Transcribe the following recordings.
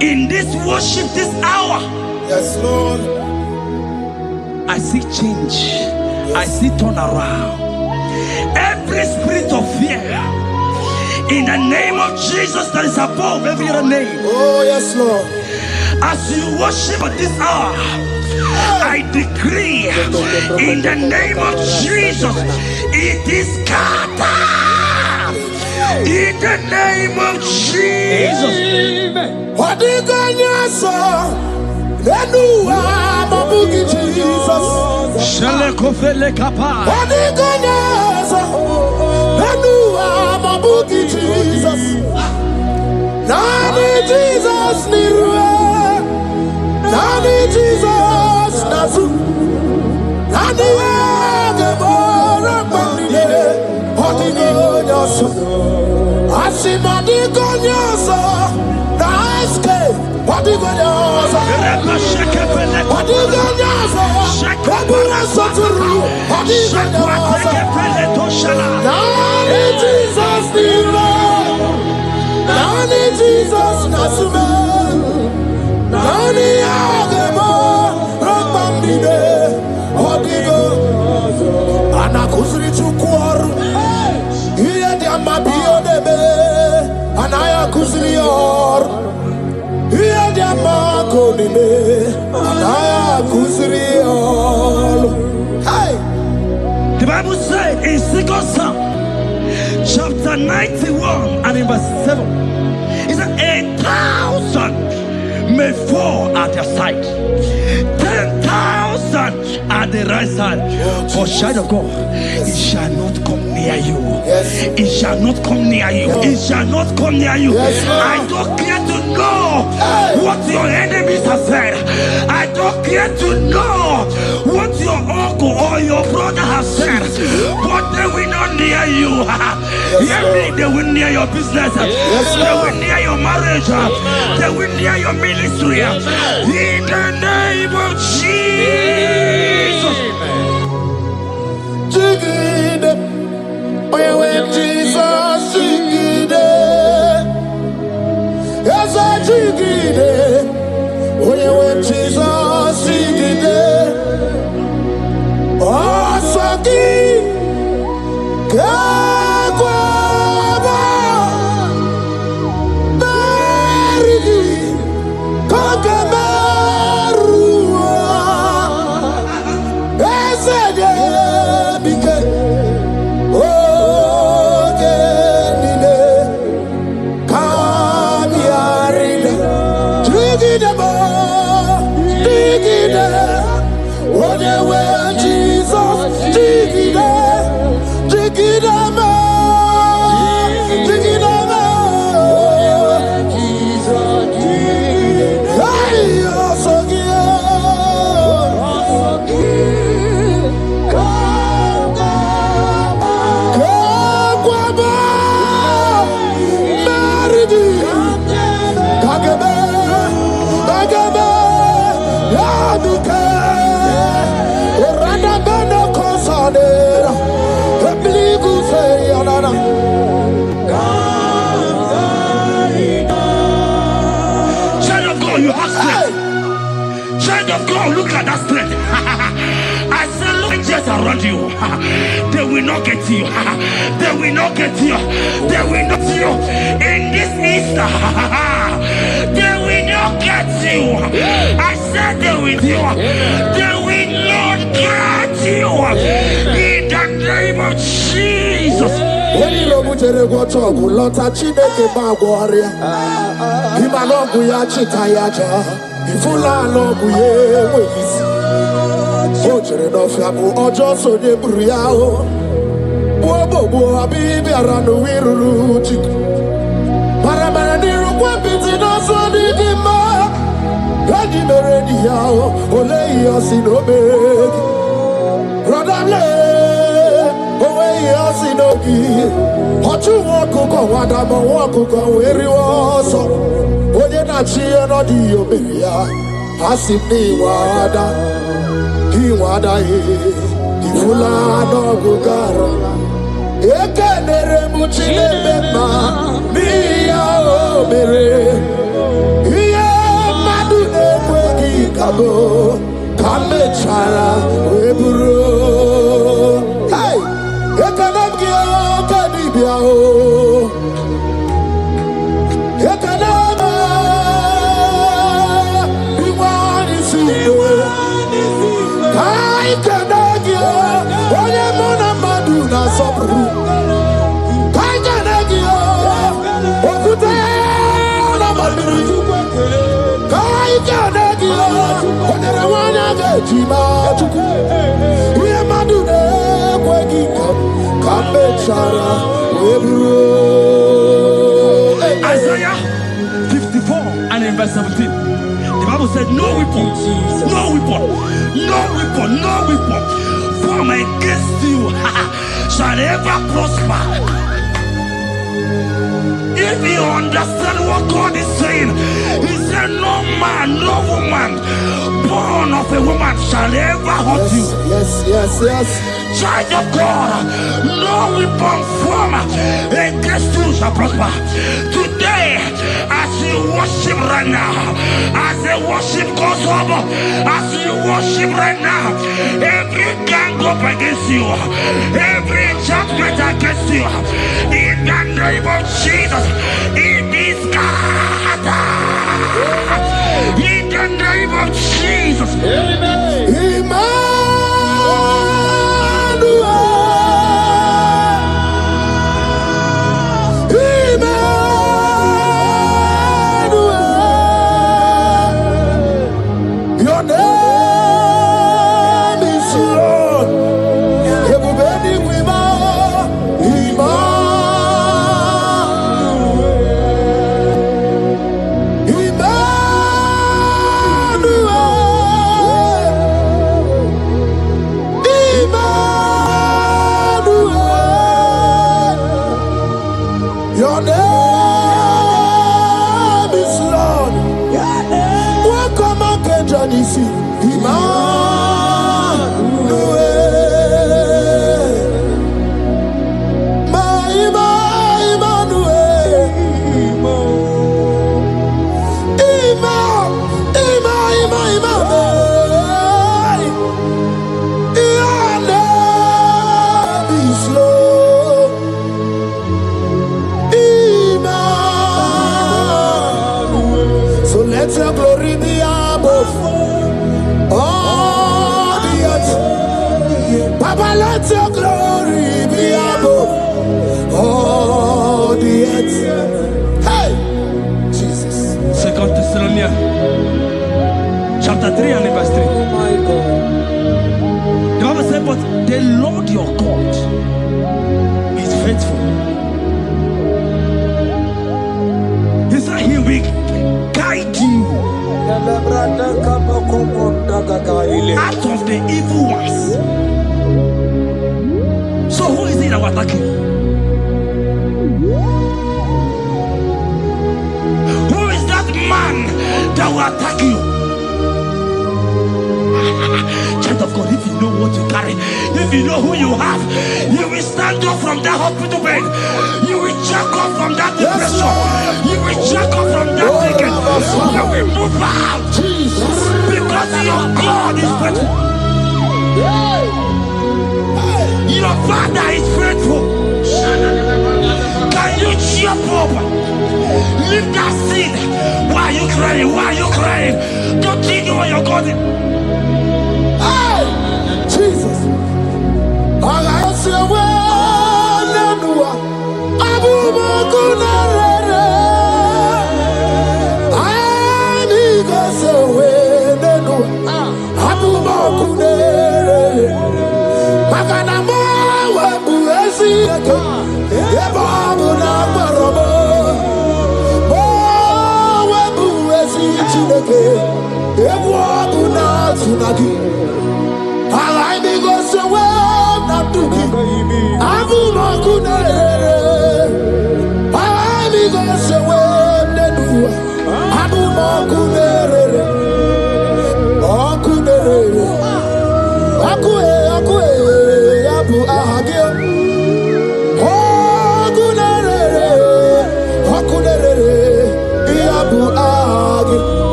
In this worship, this hour, Yes, Lord. I see change. Yes. I see turnaround. Every spirit of fear, in the name of Jesus that is above every other name. Oh, yes, Lord. As you worship at this hour, I decree in the name of Jesus, it is scattered. In the name of Jesus. What do you got, sir? Jesus. Shalekofele kapa. What do you got, sir? Jesus. Nani Jesus niwe. Nani Jesus nazu. Nani agebora bandide. What do you got, sir? Asimadi gonyoso. Naiske. What do you got, sir? What do you got, sir? Kabura soturu. What do you got, sir? Nani Jesus niwe. Nani Jesus nasume. Nani agebo rambambide. What do you got? Anakuzri chukwaru. Iye diamabio debe. Anaya kuzrior. Iye diamakonime. Anaya kuzrior. Hey! The Bible says in 2 Psalm chapter 91 and in verse 7, it says 1,000 may fall at your side, 10,000 at the right side, but child of God, it shall not come near you. It shall not come near you. It shall not come near you. I don't care to know what your enemies have said. I don't care to know what your uncle or your brother has said, but they will not near you. They will near your business. They will near your marriage. They will near your ministry. In the name of Jesus. Jigide, when Jesus jigide, yes I jigide, when Jesus jigide, oh saki, kagwaba, berigi, kagabarua, esede. Look at that strength. I say, look just around you. They will not get you. They will not get you. They will not get you. In this Easter, they will not get you. I said they will you. They will not get you. In the name of Jesus. When you know what you're going to do, lot of Chineke Bagwaria. Imanogu ya chitayaja. Ifula logu ye wezi. Ojere no fiabu ojo so de buriao. Bobo abibi aranu wiruru chiku. Paramana niru kwa piti no so di gima. Gadi meredi yao. Ole yosi no begi. Rodable. Owe yosi no gi. Ochu wakuko wadamo wakuko weri woso. Oye na chiye no di oberia. Asimi wada. Iwada ifula no gugara. Eke nere muchile bema. Miya o mere. Iye Kabo, Kamechara, Weburo. Hey, Ekanabia, Kanibia, Ekanaba, Iwan is here. I Kanagia, Oyamona Maduna Sopru. I Kanagia, Okutana Maduru. I Kanagia, Onawana Jima, we Maduna, waking up, Kamechara, Weburu. Isaiah 54 and in verse 17. The Bible said, no weapon, no weapon, no weapon, no weapon formed against you shall ever prosper. If you understand what God is saying, He said, no man, no woman born of a woman shall ever hurt you. Yes. Child of God, no weapon formed against you shall prosper. Today, as you worship right now, as the worship goes over, as you worship right now, every gang up against you, every judgment against you, in the name of Jesus, it is scattered. In the name of Jesus. Amen. Your name is Lord. Everybody with your name is Lord. Welcome again, Johnny C. Let your glory be above all the earth. Papa, let your glory be above all the earth. Hey, Jesus. 2 Thessalonians chapter 3 and verse 3. Oh my God. The Bible said, but the Lord your God is faithful. He said He will guide you out of the evil ones. So who is it that will attack you? Who is that man that will attack you? Child of God, if you know what you carry, if you know who you have, you will stand up from that hospital bed. You will jack up from that depression. You will jack up from that ticket. You will move out. Because your God is faithful. Your Father is faithful. Can you jump up? Leave that seed. Why are you crying? Why are you crying? Don't you know what you're going? Jesus. All I see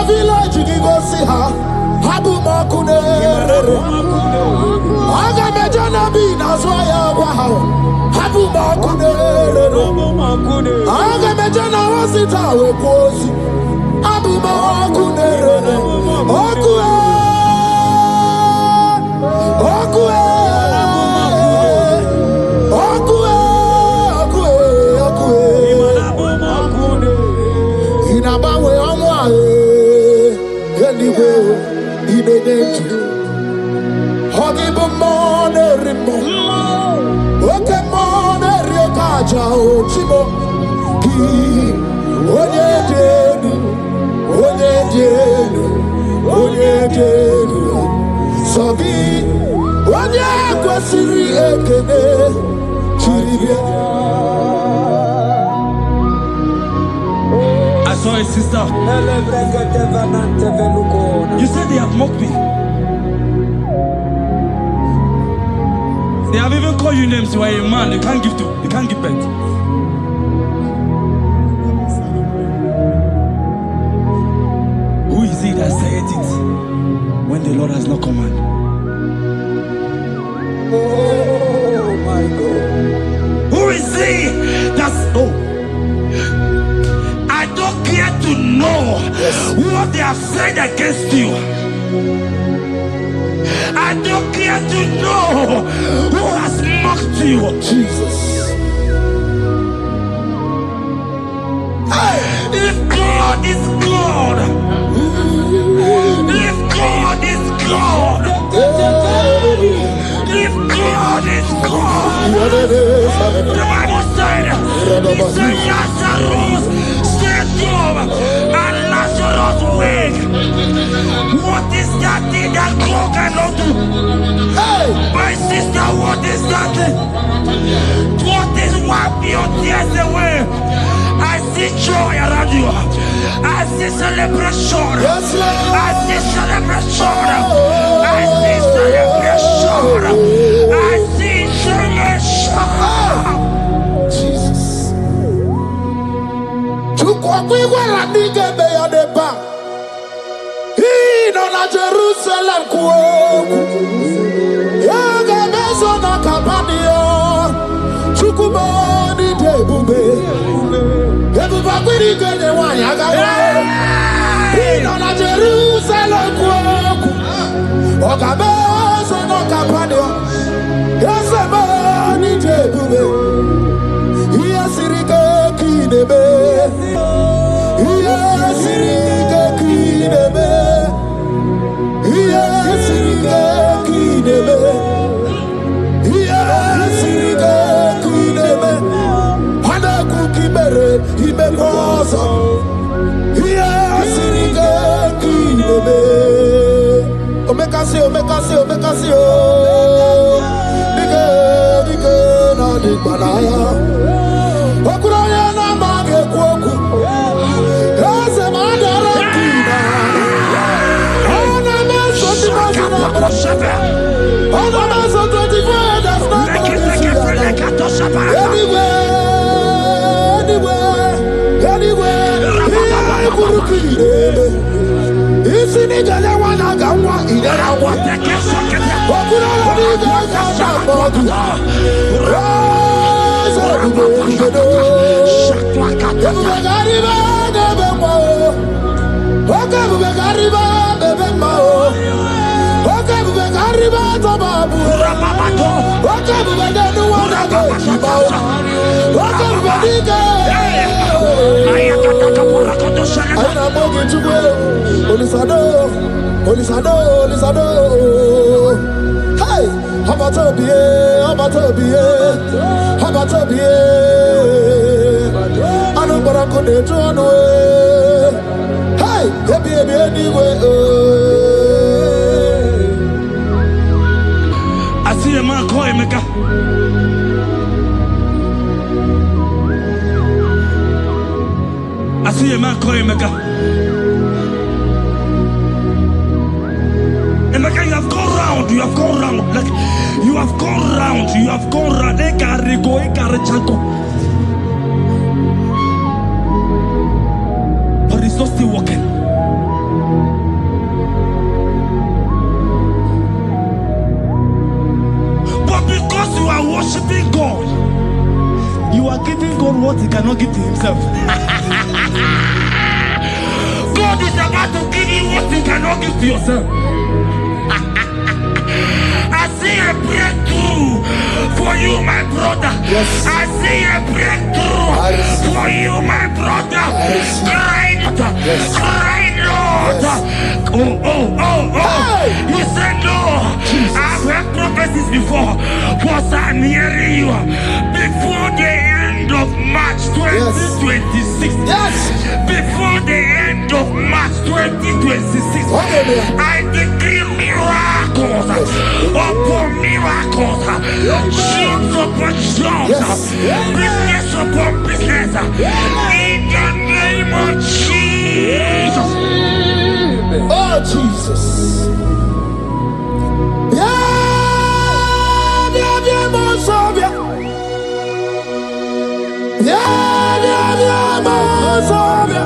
village I saw a sister. You said they have mocked me. They have even called you names. You are a man. You can't give birth. Who is it that said it when the Lord has not commanded? Oh my God. Who is he that's I don't care to know what they have said against you. I don't care to know who has mocked you. Jesus. If God is God, if God is God, if God is God, the Bible said, he said Lazarus stand up and Lazarus wake. What is that thing that God cannot do? My sister, what is that thing? What is wipe your tears away? I see joy around you. I see celebration. Yes, Lord. I see celebration. I see celebration. I see celebration. Jesus. Tukwakwiwala nigebe ya deba. Ino na Jerusalem kuoku. Yaga meso na kapanio. Chukuboni debube. Ebuba kwiri kenye wanyaga wa. Ino na Jerusalem kuoku. Oga meso na kapanio. Yaseboni debube. Iyasirike kinebe. Iyasirike kinebe. Iyasirike kinebe. Iyasirike kinebe. Hana kukibere imekosa. Iyasirike kinebe. Omekasi, omekasi, omekasi o. Dige, dige na digbanaya. Okuroya na mage kwoku. Ese madara kina. Ona meso timazi na brashebe. Ona meso 24 that's not anywhere. Kurukire. Isi ni jale wana gawa idera wate kesake. Okuroya ni gawa bodu. Hey, I see a man call Emeka. I see a man call Emeka. Emeka, you have gone round. You have gone round. Like you have gone round. You have gone round. But it's not still working. But because you are worshiping God, cannot give to himself. God is about to give you what you cannot give to yourself. I see a breakthrough for you, my brother. Yes. I see a breakthrough for you, my brother. Cry, Yes. cry, Lord. Yes. Oh. Hey. He said, no. Jesus. I've heard prophecies before, but I'm hearing you before the end of March 2026. Yes. Before the end of March 2026, Hallelujah. I decree miracles upon miracles, jobs upon jobs, business upon business, in the name of Jesus. Oh, Jesus. Yeah, most of you. Yeah, most of you.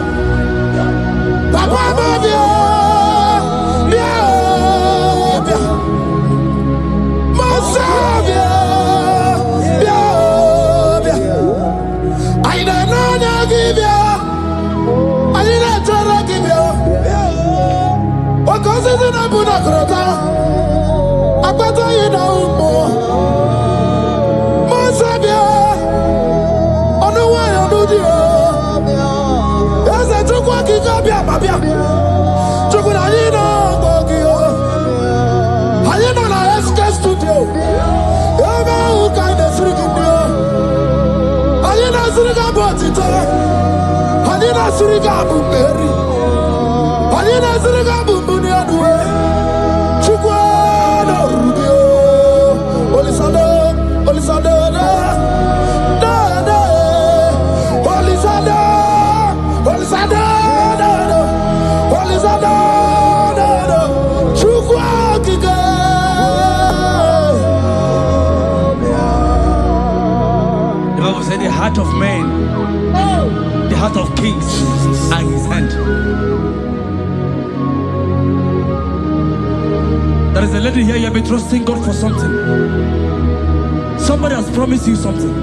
Papa, of you. Yeah, most of you. Yeah, I don't know how to give you. I didn't try to give you. What causes it to put a crota? I better you know more. Most of you. On the way on the deal. There's a took what you got, Babia. Took what I didn't know. I didn't know I SK studio. You know who kind of freaking you. I didn't know Suriga bought it. I didn't know Suriga Bumberi. I didn't know Suriga Bumbuni. The Bible said the heart of man, the heart of kings are in his hand. There is a lady here, you have been trusting God for something. Somebody has promised you something,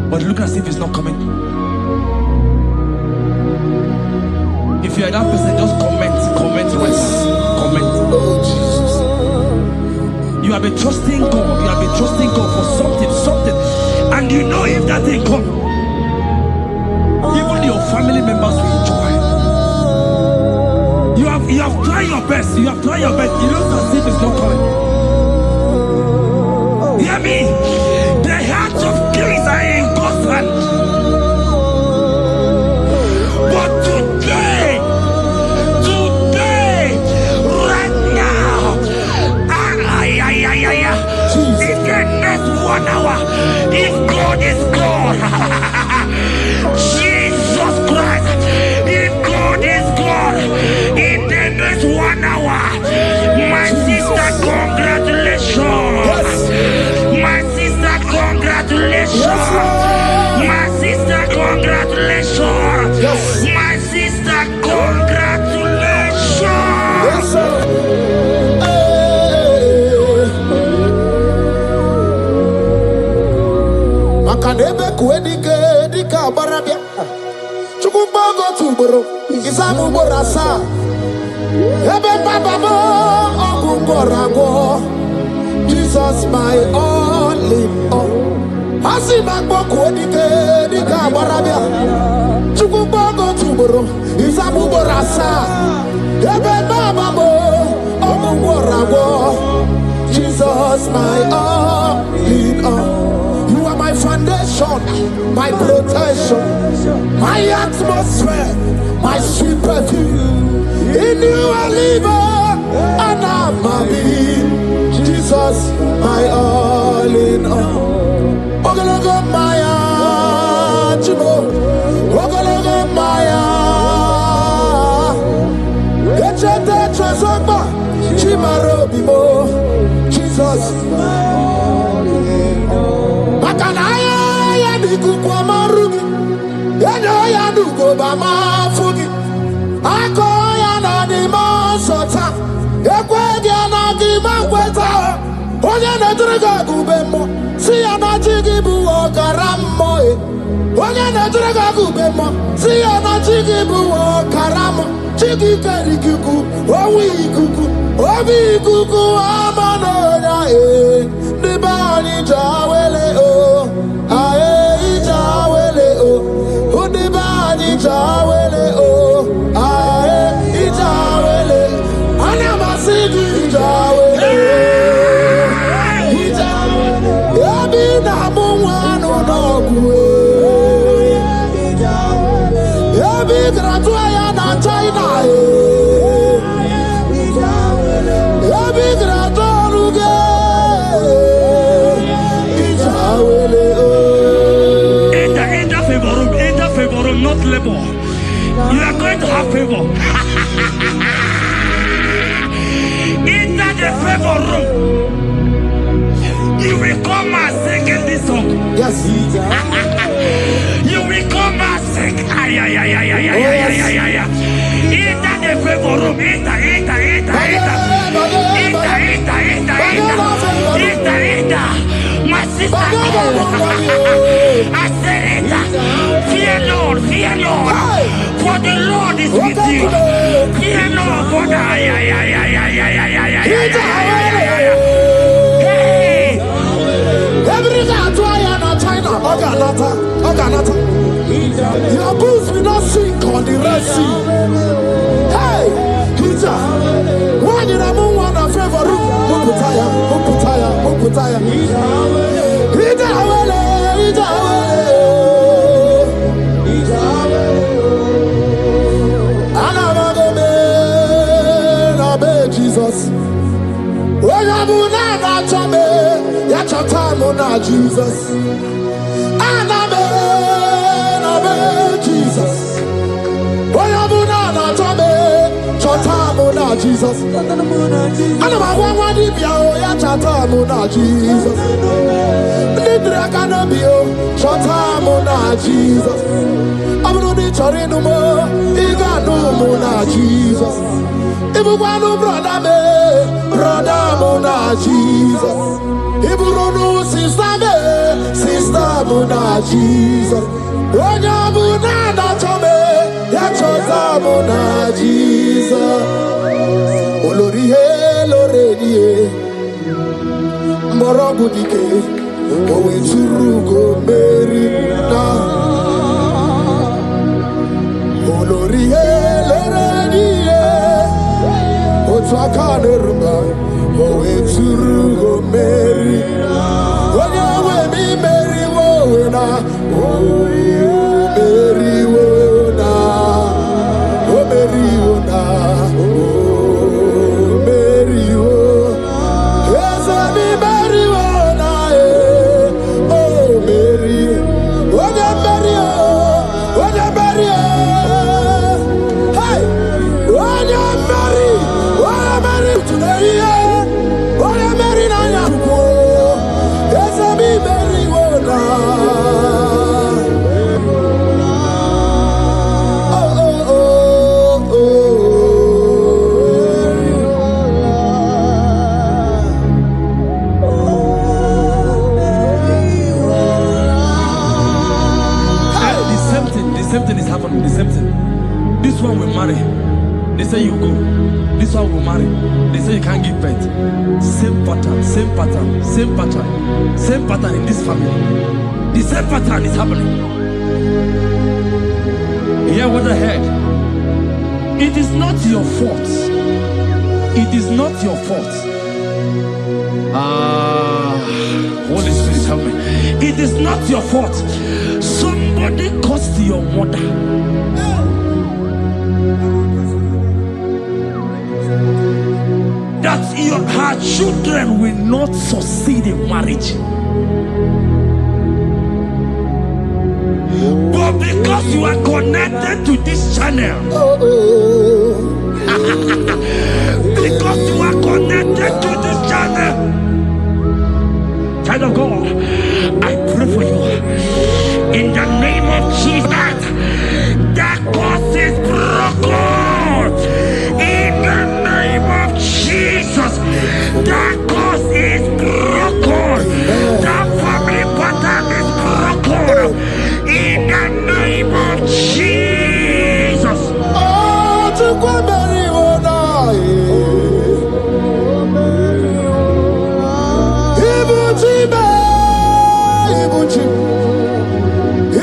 but look as if it's not coming. If you are that person, just comment right now. Comment. Oh, Jesus. You have been trusting God. You have been trusting God for something, and you know if that thing come, even your family members will enjoy. You have tried your best. You have tried your best. It looks as if it's not coming. Hear me? The hearts of kings are in God's hand. But today, right now, in the next 1 hour, if God is God, Jesus Christ, if God is God, in the next 1 hour, my sister, congratulations. My sister, congratulations. My sister, congratulations. My sister, congratulations. Yes, sir. Makanebe kuedike dika barabia. Chukumbago tuboro. Isamu borasa. Ebe baba bo ogungorago. Jesus, my all in all. Asimagbo kuedike dika barabia. Chukumbago tuboro. Isamu borasa. Ebe baba bo ogungorago. Jesus, my all in all. You are my foundation, my protection, my atmosphere, my sweet perfume. In you I live and I'm a being. Jesus, my all in all. Ogologo Maya, Chimo, Ogologo Maya. Echete Trasogba, Chimaro Bimo. Jesus, Makanaya Yadiku Kwamarugi, Yano Yaduko Bama Fugi, Akoya Nadima Sota, Yakwadia Nadima Weta, Oya Nadriga Gubemo, See ya na chigi bu okaramo. Onye na jiraga kubemo. See ya na chigi bu okaramo. Chigi karikuku, owi kuku, ovi kuku amano ya the body jawele o, ae jawele o, the body jawele o, ae jawele, anamasidi jawele, jawele, yabi na mwana no kuwe, yabi gratua ya na China yabi gratua luge, jawele o. Enter favor room, not labor. You are going to have favor. Enter the favor room. You will come and sing this song. Yes. You will come and sing. Enter the favor room. Enter. My sister, I said it. Fear Lord. For the Lord is with you. Fear Lord. For the Oganata. Your boots will not sink on the Red Sea. Hey, Hija. When you have one of favor room, Uputaya. Hija Jesus. When you have not chame, yet your time on Jesus. Jesus. When you have not chame, your time on Jesus. And I'm one if you are your time on Jesus. Nidra can be your time on Jesus. I'm not the Torino more, you got no more Jesus. If you want to brother Mona Jesus. If you don't know sister Mona Jesus. When you Mona Tome, Yachota Mona Jesus. Olorie, Loredie, Morobudike, Owe Churugo Merina. Olorie, Loredie. Otwakanerma, owe turugo Mary. Onya we mi Mary wona, owe Mary wona, o Mary wona, o Mary wona. Yes, mi Mary wona, o Mary. Onya Mary, onya Mary. Hey, onya Mary. The same thing is happening. The same thing. This one will marry. They say you go. This one will marry. They say you can't give birth. Same pattern in this family. The same pattern is happening. Hear what I heard. It is not your fault. It is not your fault. Holy Spirit, help me. It is not your fault. Somebody caused your mother. That her children will not succeed in marriage. But because you are connected to this channel, because you are connected to this channel, child of God, I pray for you in the name of Jesus. That curse is broken in the name of Jesus. That curse is broken. That family Jesus. Oh, to go bury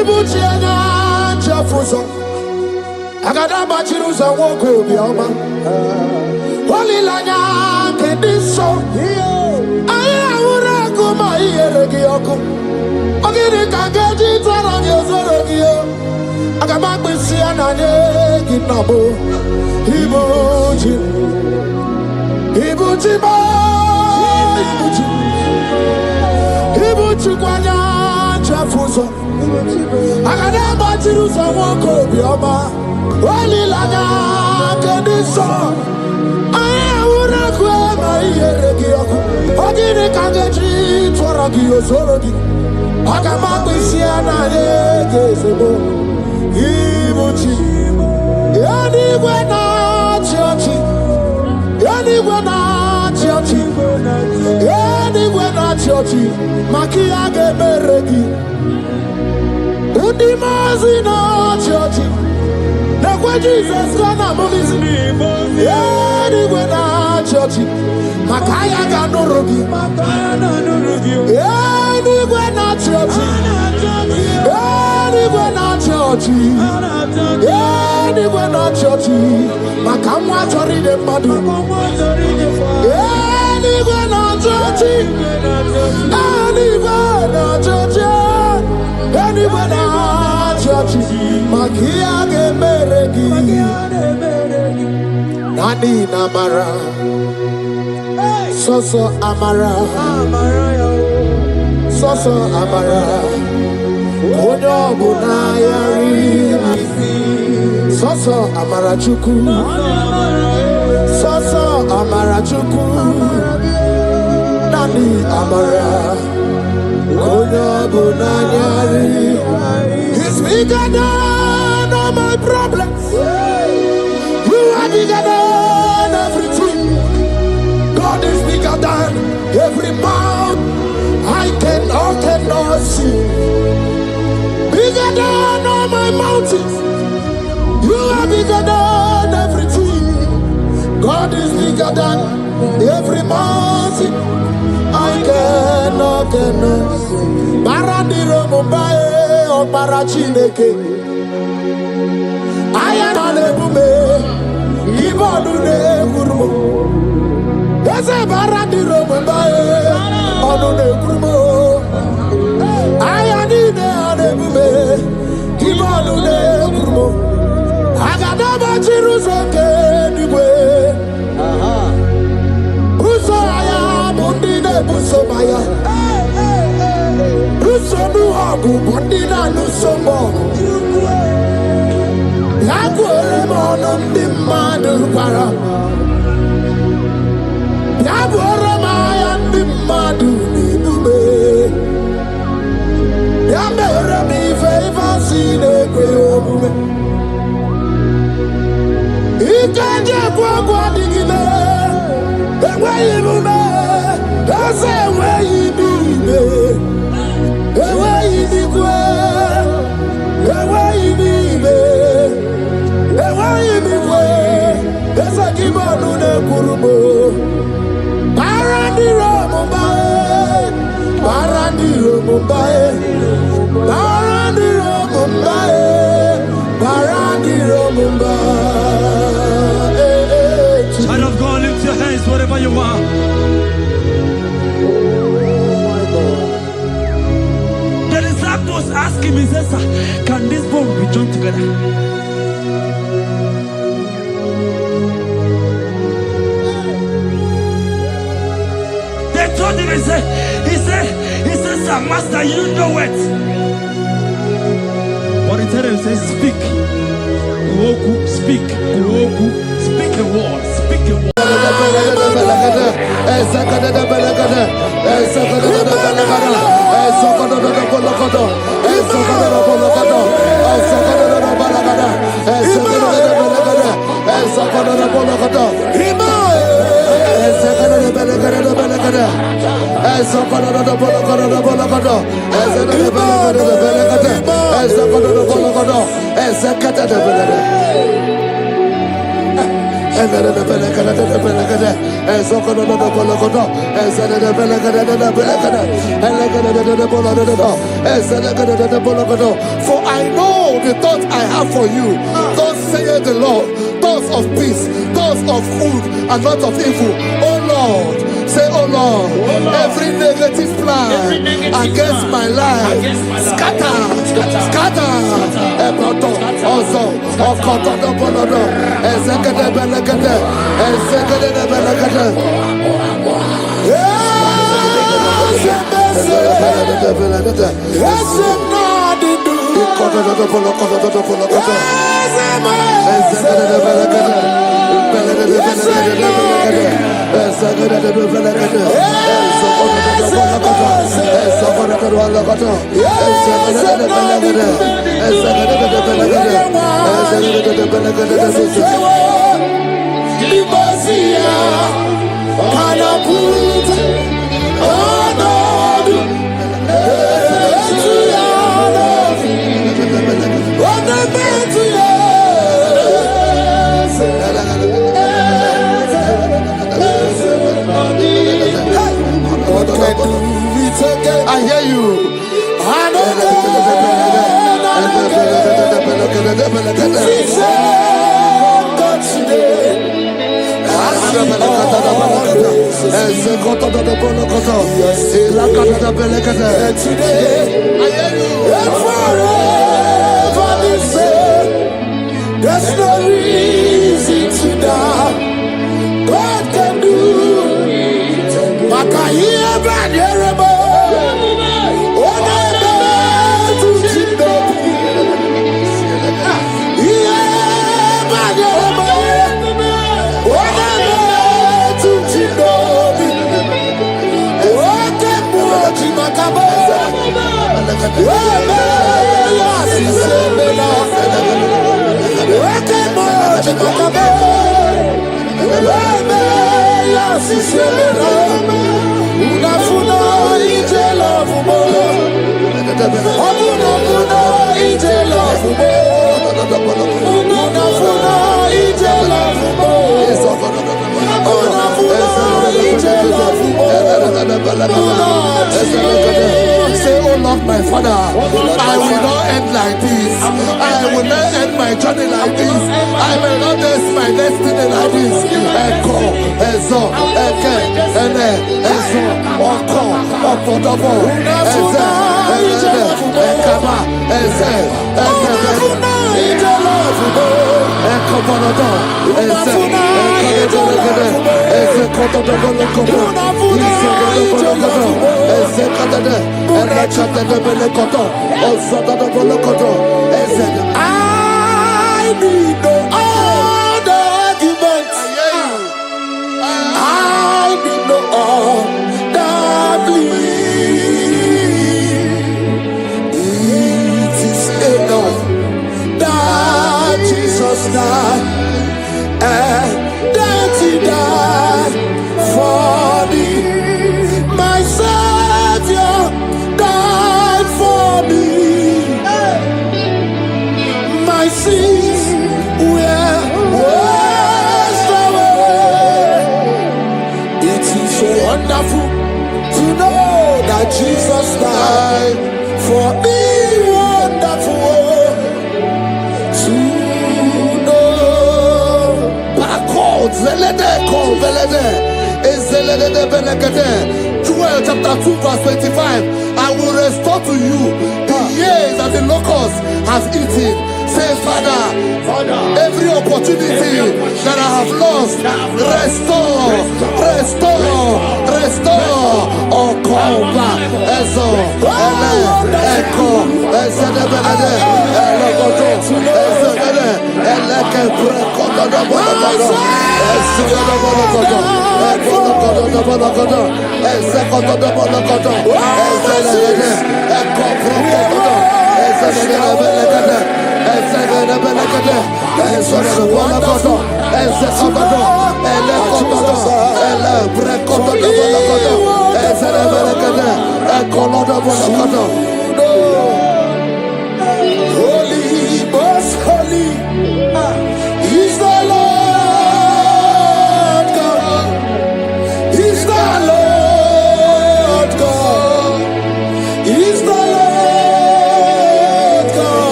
Ibuchi anya Jefuso Agada bachiruza woko bioma Holy lanya kediso Aya ura kuma iyeregi yoko Ogiri kageji twarangi ozorogi yo Agabakbisi ananye ginabo Ibuchi Ibuchi ba Ibuchi Ibuchi kwanya Jefuso Agada bachiruza woko bioma Holy lanya kediso Aya ura kuma iyeregi yoko Ogiri kageji twarangi ozorogi Agabakbisi ananye ginabo Ibuchi Yanigwe na chiochi Yanigwe na chiochi Yanigwe na chiochi Makia geberegi Udimazi na chiochi Nekwe Jesus gana mulisi Yanigwe na chiochi Makaya ganorogi Yanigwe na chiochi Yanigwe na chiochi Yanigwe na chiochi Makamwa chori de madu Yanigwe na chiochi Yanigwe na chiochi Yanigwe na chiochi Makia gemeregi Nani namara Soso amara Soso amara Onyo bunayari Soso amara chuku Soso amara chuku Nani amara Onyo bunayari He's bigger than all my problems. You are bigger than everything. God is bigger than every mountain I cannot see. Bigger than all my mountains. You are bigger than everything. God is bigger than every mountain I cannot see. Baradiro Mumbai or Barachineke. I am a bume. Ibodune Gurmo. There's a Baradiro Mumbai or the Gurmo. I am in the bume. Ibodune Gurmo. Agadaba Chirusoke Niwe. Busaya Mundine Busomaya. Busonu Hagu Bundina Nusombo. Yaguere Monum Dimadu Para. Yaguere Mayan Dimadu Nidube. Yamere mi favor sine kwe. Ikanje kwa digile, ewe ibume, ese ewe ibibe, ewe ibikwe, ewe ibibe, ewe ibikwe, ese kibonu ne kurubo. Barandiro Mumbai, Barandiro Mumbai, Barandiro Mumbai, Barandiro Mumbai. Child of God, lift your hands wherever you are. The disciples asked him, he says, can this bone be joined together? They told him, he says, Master, you know it. But he told him, he says, speak. Kuoku, speak. Kuoku, speak a word. Speak a word. Ezekata de Belede. And then the Belagada, Ezokodo, Bologodo, Ezada de Belagada, Elegada de Bologodo. For I know the thoughts I have for you, thus saith the Lord, thoughts of peace, thoughts of good, and not of evil. Oh Lord, say, oh Lord, every negative plan against my life, scatter. Also, Okoto Bolodo, Ezekade Belagade, Ezekade Belagade. I hear you. There's no reason to doubt. God can do. Makaya Baderebo. Say, oh Lord, my Father, I will not end like this. I will not end my journey like this. I will not end my destiny like this. Echo, Ezo, Eke, Ene, Ezo, Oko, Opodobo, Eze, Eze, Ekaba, Eze, Ekobonodo, Eze, Ekobonodo, Eze, Kotodobo, Eze, Kadade, I need no other argument. I need no other plea. It is enough that Jesus died and that He died for me. My Savior died for me. My sins were washed away. It is so wonderful to know that Jesus died for me. Wonderful to know. Backwards, Joel chapter 2 verse 25. I will restore to you the years that the locust has eaten. Say, Father, every opportunity that I have lost, restore. Oh, come back. Echo, Holy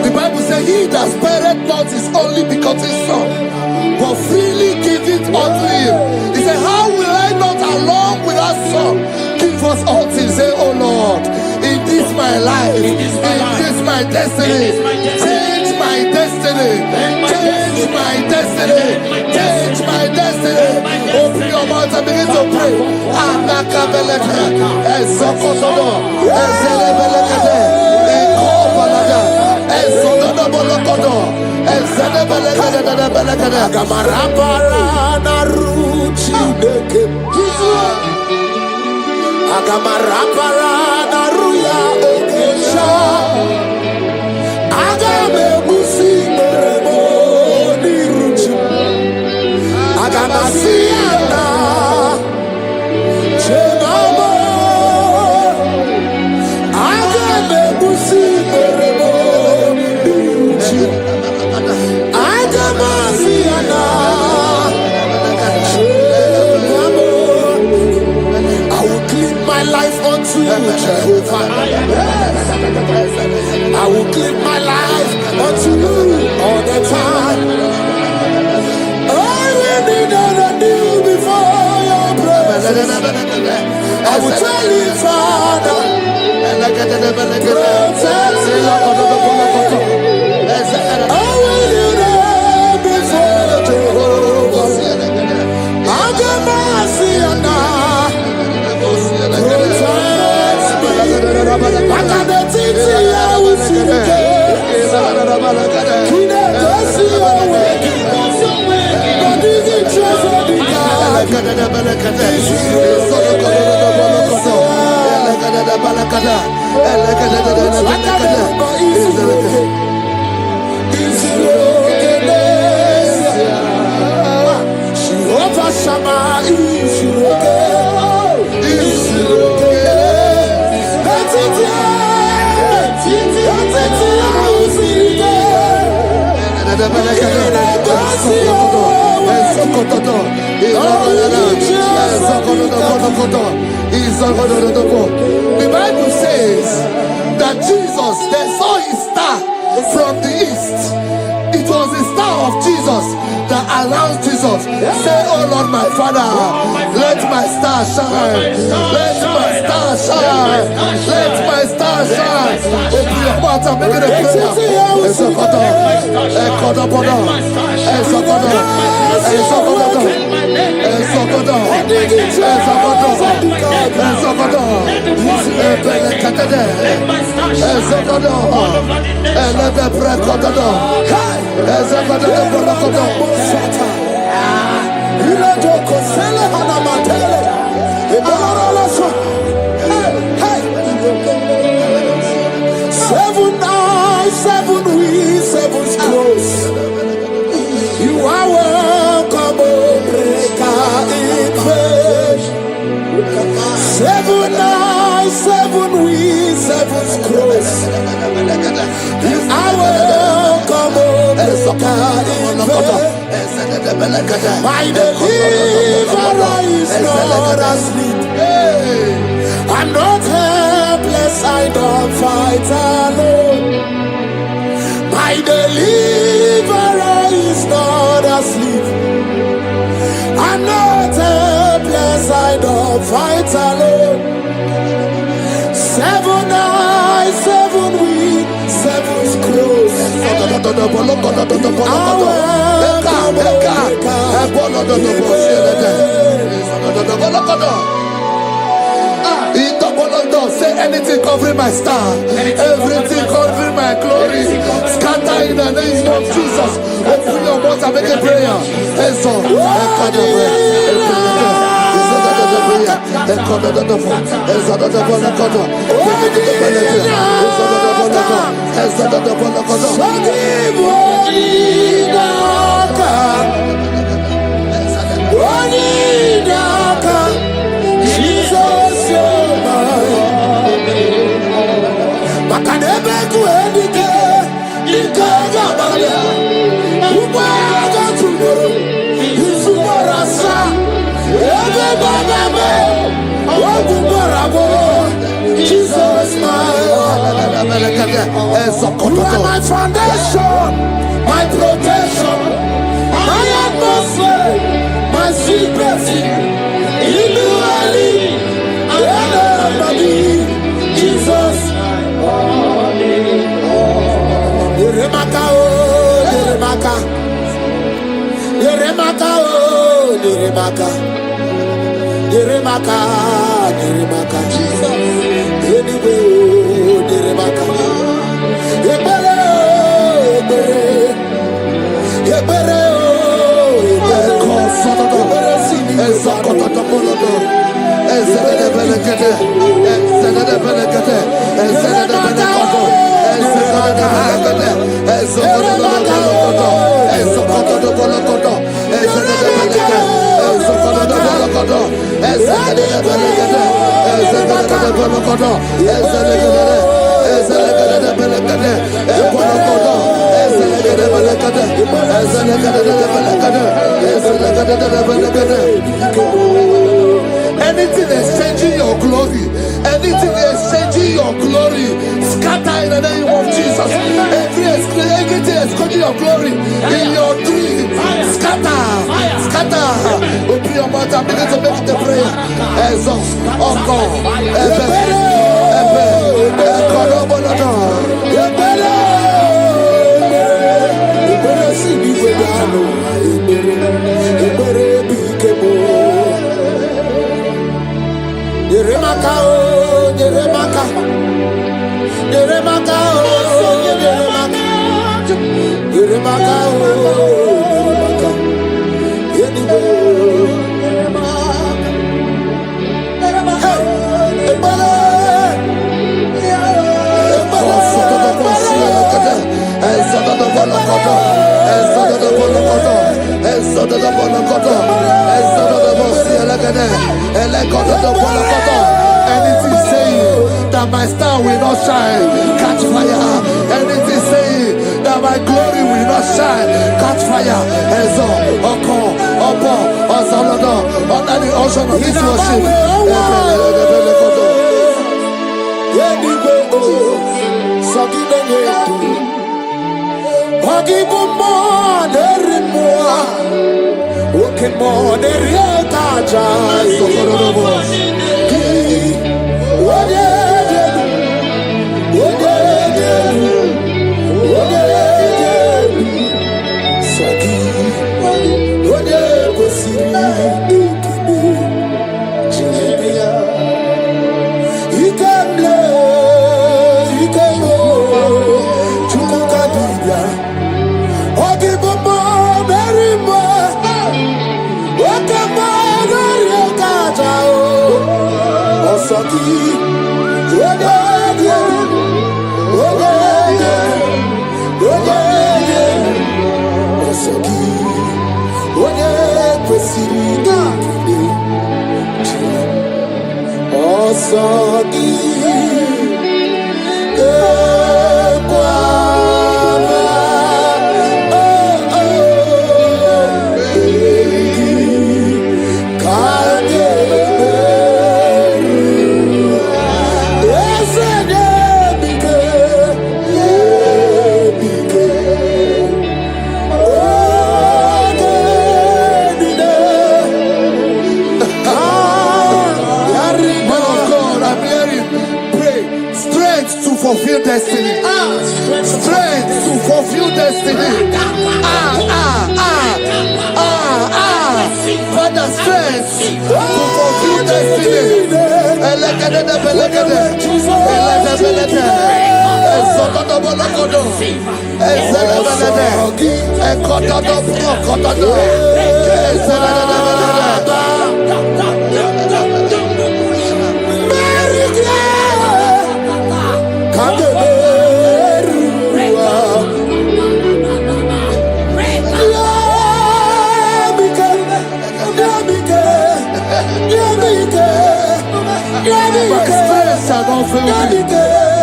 The Bible says, he that spareth not his only begotten son, but freely give it unto him. He said, how will I not along with that son give us all things? Say, oh Lord, in this my life, in this my destiny, change my destiny, change my destiny, change my destiny. Open your mouth and begin to pray. Jehovah, I will give my life unto you all the time. I will be done anew before your presence. I will tell you, Father, protect me. I will be there before Jehovah. I got mercy on now. The Bible says that Jesus, they saw his star from the east. It was the star of Jesus that announced Jesus. Say, oh Lord, my Father, let my star shine. Let my star shine. Let my star shine. Open your mouth and make it a prayer. Seven eyes, seven wheels, seven scrolls. You are welcome, O breaker in faith. Seven eyes, seven wheels, seven scrolls. You are welcome, O breaker in faith. My deliverer is not asleep. I'm not helpless, I don't fight alone. My deliverer is not asleep. I'm not helpless, I don't fight alone. Seven eyes, seven wings, seven scrolls. Say anything covering my star, everything covering my glory, scatter in the name of Jesus. Open your mouth and make a prayer. Makanebe kuendike, ikaga bale, ubwa You are my foundation, my protection, my atmosphere, my secrecy. In you I live, I Jesus. Yeremaka, oh, Yeremaka. Yeremaka, oh, Yeremaka. Yeremaka, Yeremaka. Jesus. Anyway, oh, Yeremaka. Yebere, Yebere. Yebere, oh, Yebere. Anything exchanging your glory, anything exchanging your glory, scatter in the name of Jesus. Anything exchanging your glory in your dream, scatter, scatter. Open your mouth and begin to make the prayer. Exhaust, oh God, Yeremaka, oh, Yeremaka. Yeremaka, oh, Yeremaka. Yeremaka, oh, Yeremaka. Anything saying that my star will not shine, catch fire. Anything saying that my glory will not shine, catch fire. Under the ocean of this worship. Fulfill destiny. Strength to fulfill destiny. Father, strength to fulfill destiny.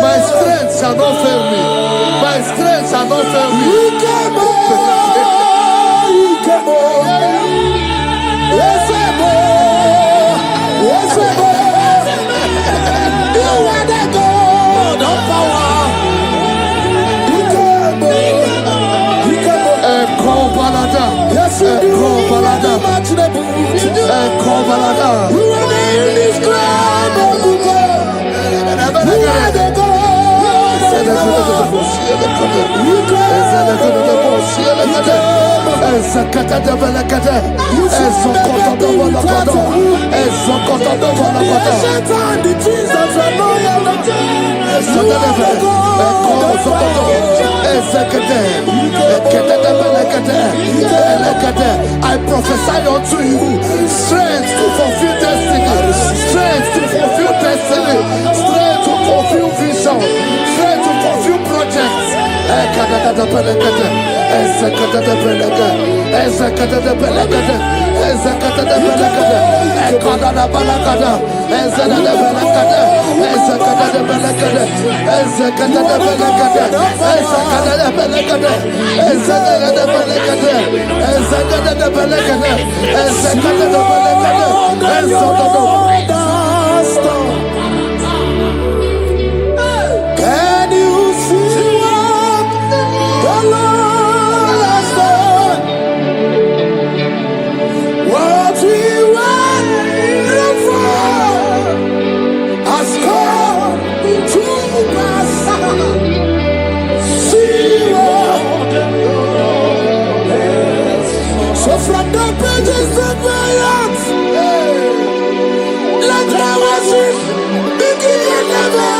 My strength shall not fail me. My strength shall not fail me. You are the God of power. You are the indescribable God. You are the God. I prophesy unto you strength to fulfill destiny, strength to fulfill destiny, strength to fulfill vision, strength to fulfill projects. Can you see what the Lord has done? What we waited for has come to pass. See what. So from the pages of my heart, let my worship begin never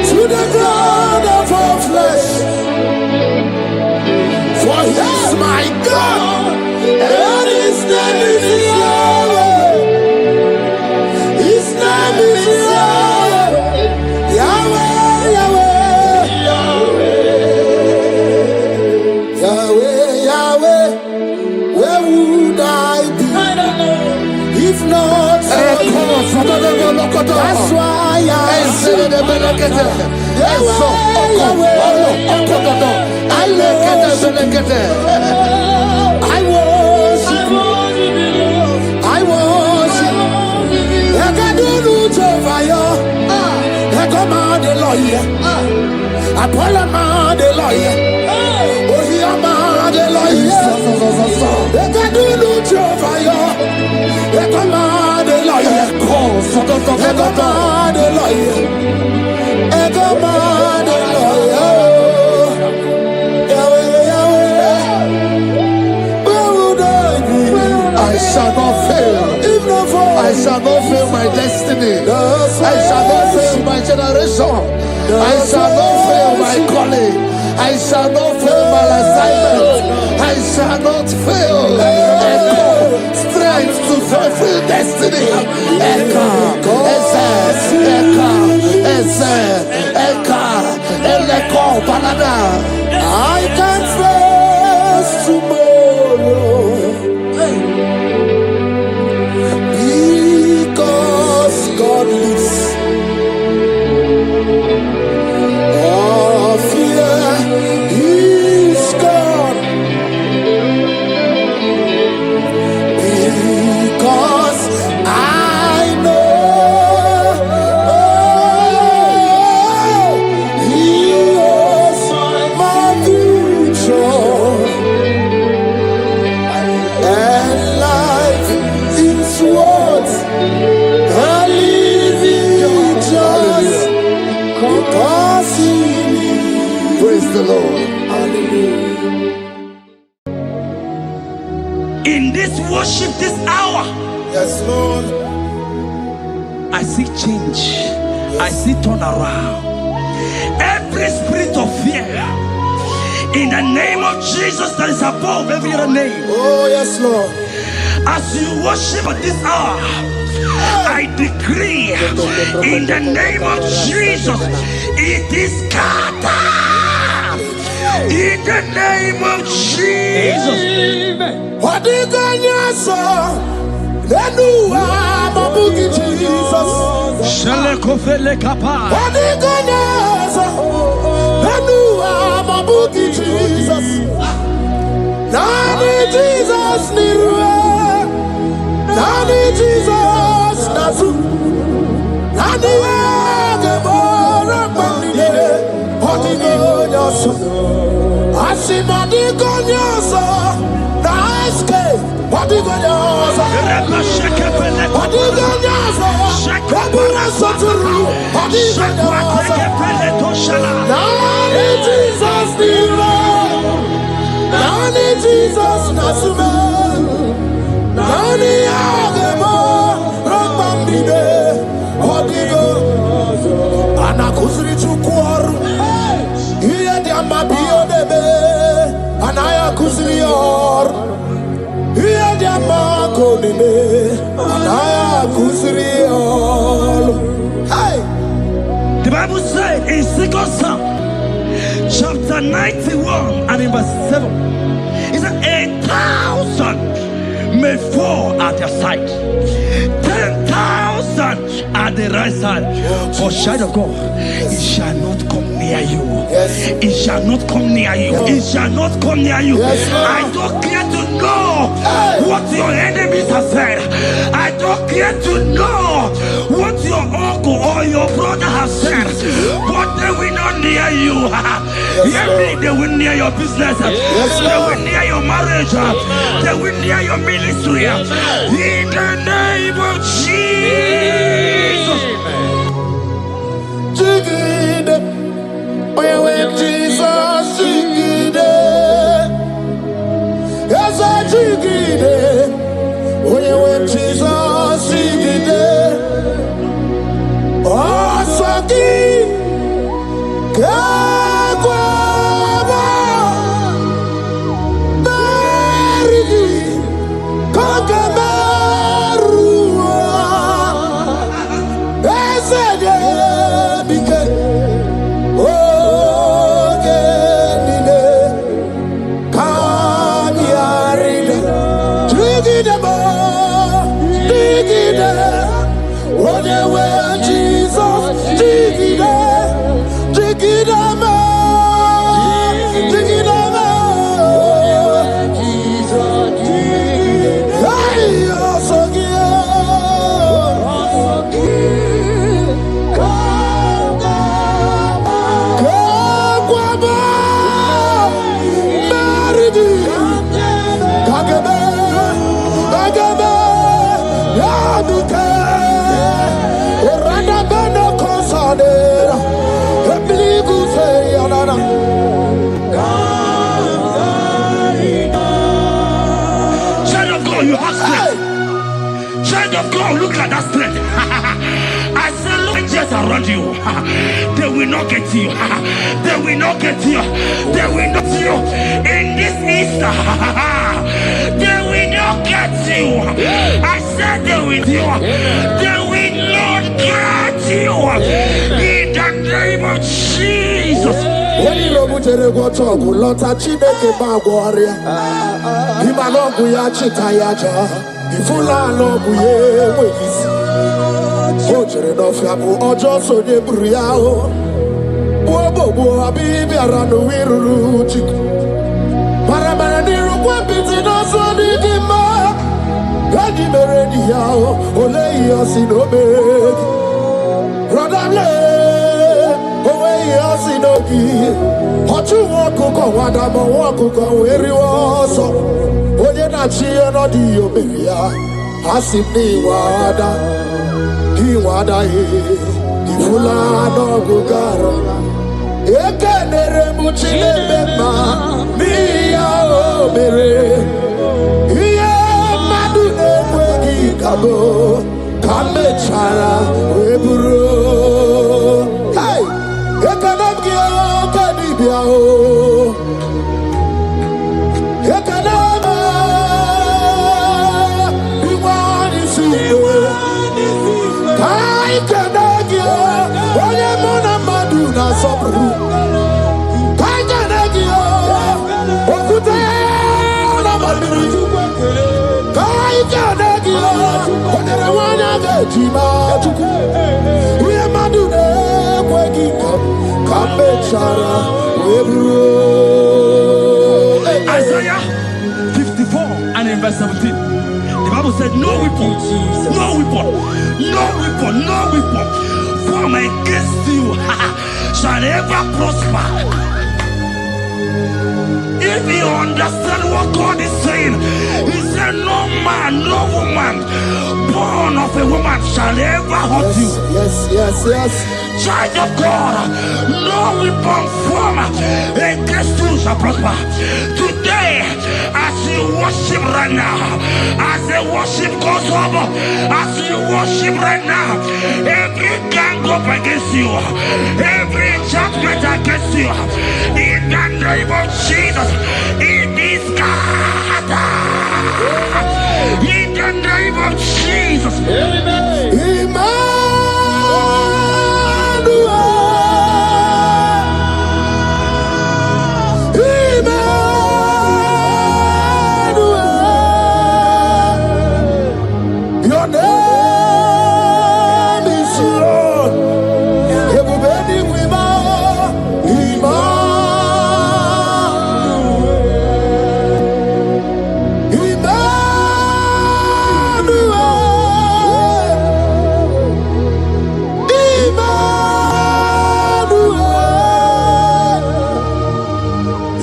to the God of all flesh. For he is my God, and his name is Yahweh. His name is Yahweh. Yahweh, Yahweh. Yahweh, Yahweh. Where would I be if not for you? That's why I sing. I worship. I worship. Ekadulu Jehovah, Ekoma the lawyer, Apollo the lawyer, Ohiama the lawyer. Ekadulu Jehovah, Ekoma the lawyer, Ekoma the lawyer, Ekoma the lawyer. I shall not fail. I shall not fail my destiny. I shall not fail my generation. I shall not fail my calling. I shall not fail my assignment. I shall not fail. Echo, strength to fulfill destiny. Echo, Echo, Banana. I can face tomorrow. Because God lives. All fear is gone. Because I know He was my future. And life is what I live in just because He lives. Praise the Lord. Hallelujah. In this worship, this hour, Yes, Lord. I see change. I see turnaround. Every spirit of fear, in the name of Jesus that is above every other name, Oh, yes, Lord. as you worship at this hour, I decree in the name of Jesus, it is scattered. In the name of Jesus. What you gonna say? Then you are my boogie Jesus. Shalekofele kapa. What you gonna say? Then you are my boogie Jesus. Nani Jesus nirwe. Nani Jesus nazu. Nani agebora pandile. What you gonna say? Asimadi gonna say. Jesus, Nani agemo Rampambide Odigo Anakusri Chukwaru Iye Diamabio Debe Anaya Kusrior Iye Diamako Nime Anaya Kusrior. Hey! The Bible says in 2 Psalm chapter 91 and in verse 7, it says 1,000 may fall at your side, 10,000 at the right side, but child of God, it shall not come near you. It shall not come near you. It shall not come near you. I don't care to know what your enemies have said. I don't care to know what your uncle or your brother has said, but they will not near you. They will near your business. They will near your marriage. They will near your ministry. In the name of Jesus. Jigide, when Jesus jigide, yes I jigide, when Jesus jigide, oh saki, kagwaba, berigi, kagamarua, esege bike, ogenine, kanyarida, jigide mo, jigide, whatever Jesus jigide, jigide mo, jigide mo, Jesus jigide, hey osogie, kagwaba, maridi, kagebe, kagebe, yaduke, oranda beno konsadera, ebligu se yanana. Child of God, you have strength. Child of God, look at that strength. I say, look just around you. They will not get you. They will not get you. They will not get you. In this Easter, they will not get you. I said they will you. They will not get you. In the name of Jesus. When you go to the lota Chineke magwaria, Imanogu ya chitayaja, Ifula logu ye wegisi. Ojere no fiabu ojo so de buriao. Bobo abibi arano wiruru chiku. Parabara niru kwa biti no so di gima. Gadi meredi yao, ole yasi no begi. Brother le. Yasinogi, Hotu Wakuko, Wadamo Wakuko, where you also. Oye na chia no di oberia, Asini wada, Di wada Ifula no gugaro. Eke nere muchile bema, Mia obere. Iye madune kwegi kabo, Kame chara weburo. Hey! Ekanabia kadibia o Ekanaba Iwani siwe Kai kanagia Oye mona maduna sobru Kai kanagia Okute na maduri Kai kanagia Onere wana gejima tuku Uye madune kwegi Isaiah 54 and in verse 17, the Bible said, no weapon, no weapon, no weapon, no weapon formed against you shall ever prosper. If you understand what God is saying, He said, said, no man, no woman born of a woman shall ever hurt you. Yes. Child of God, no weapon formed against you shall prosper. Today, as you worship right now, as the worship goes over, as you worship right now, every gang up against you, every judgment against you, in the name of Jesus, it is God. In the name of Jesus. Amen.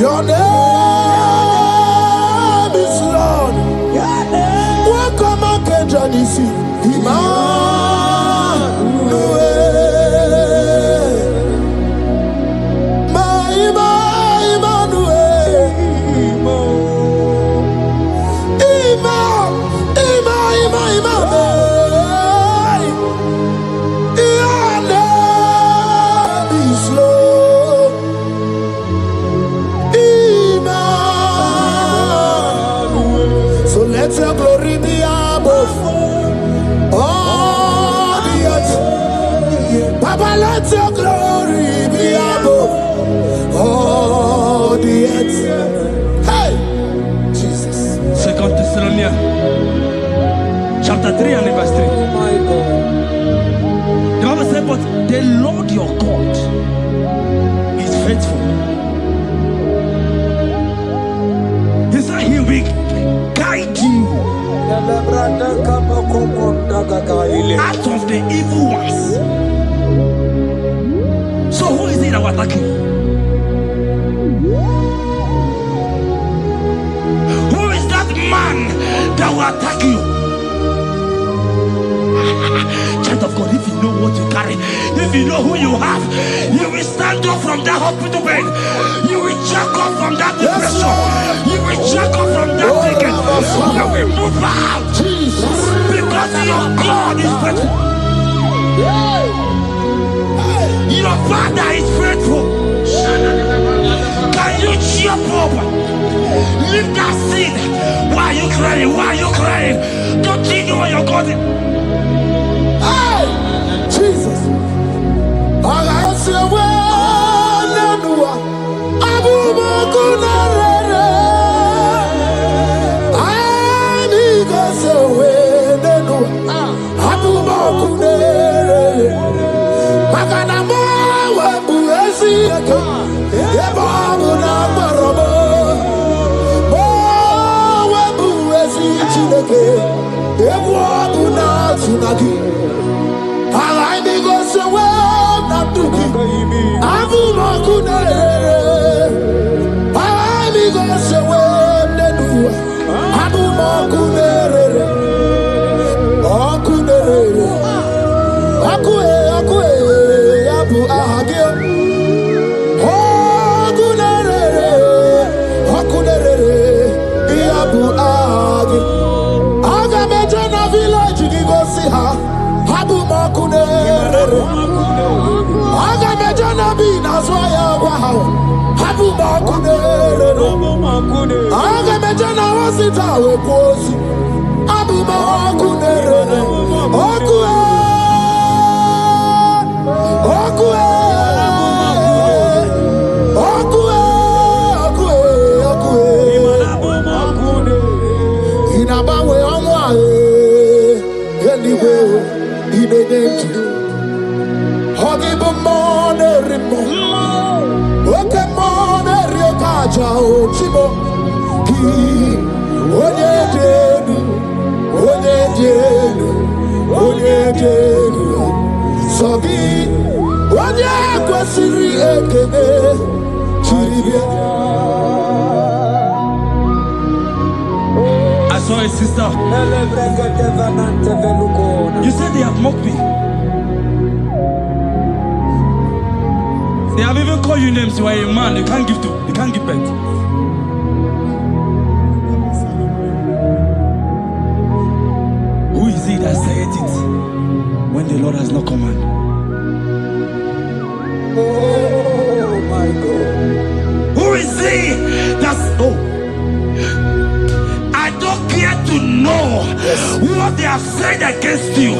Your name is Lord. Welcome again, Janisi. Let your glory be above all the earth. Papa, let your glory be above all the earth. Hey, Jesus. 2 Thessalonians chapter 3 and verse 3. Oh my God. The Bible said, but the Lord your God is faithful. He said he will guide you out of the evil ones. So who is it that will attack you? Who is that man that will attack you? Child of God, if you know what you carry, if you know who you have, you will stand up from that hospital bed. You will check up from that depression. You will check up from that ticket. You will move out. Because your God is faithful. Your Father is faithful. Can you cheer up? Leave that seed. Why are you crying? Why are you crying? Don't you know your God is? Hey, Jesus. I say, I saw a a sister. You said they have mocked me. They have even called you names. You are a man. You can't give birth. Who is he that said it when the Lord has not commanded? Oh my God. Who is he that's I don't care to know what they have said against you.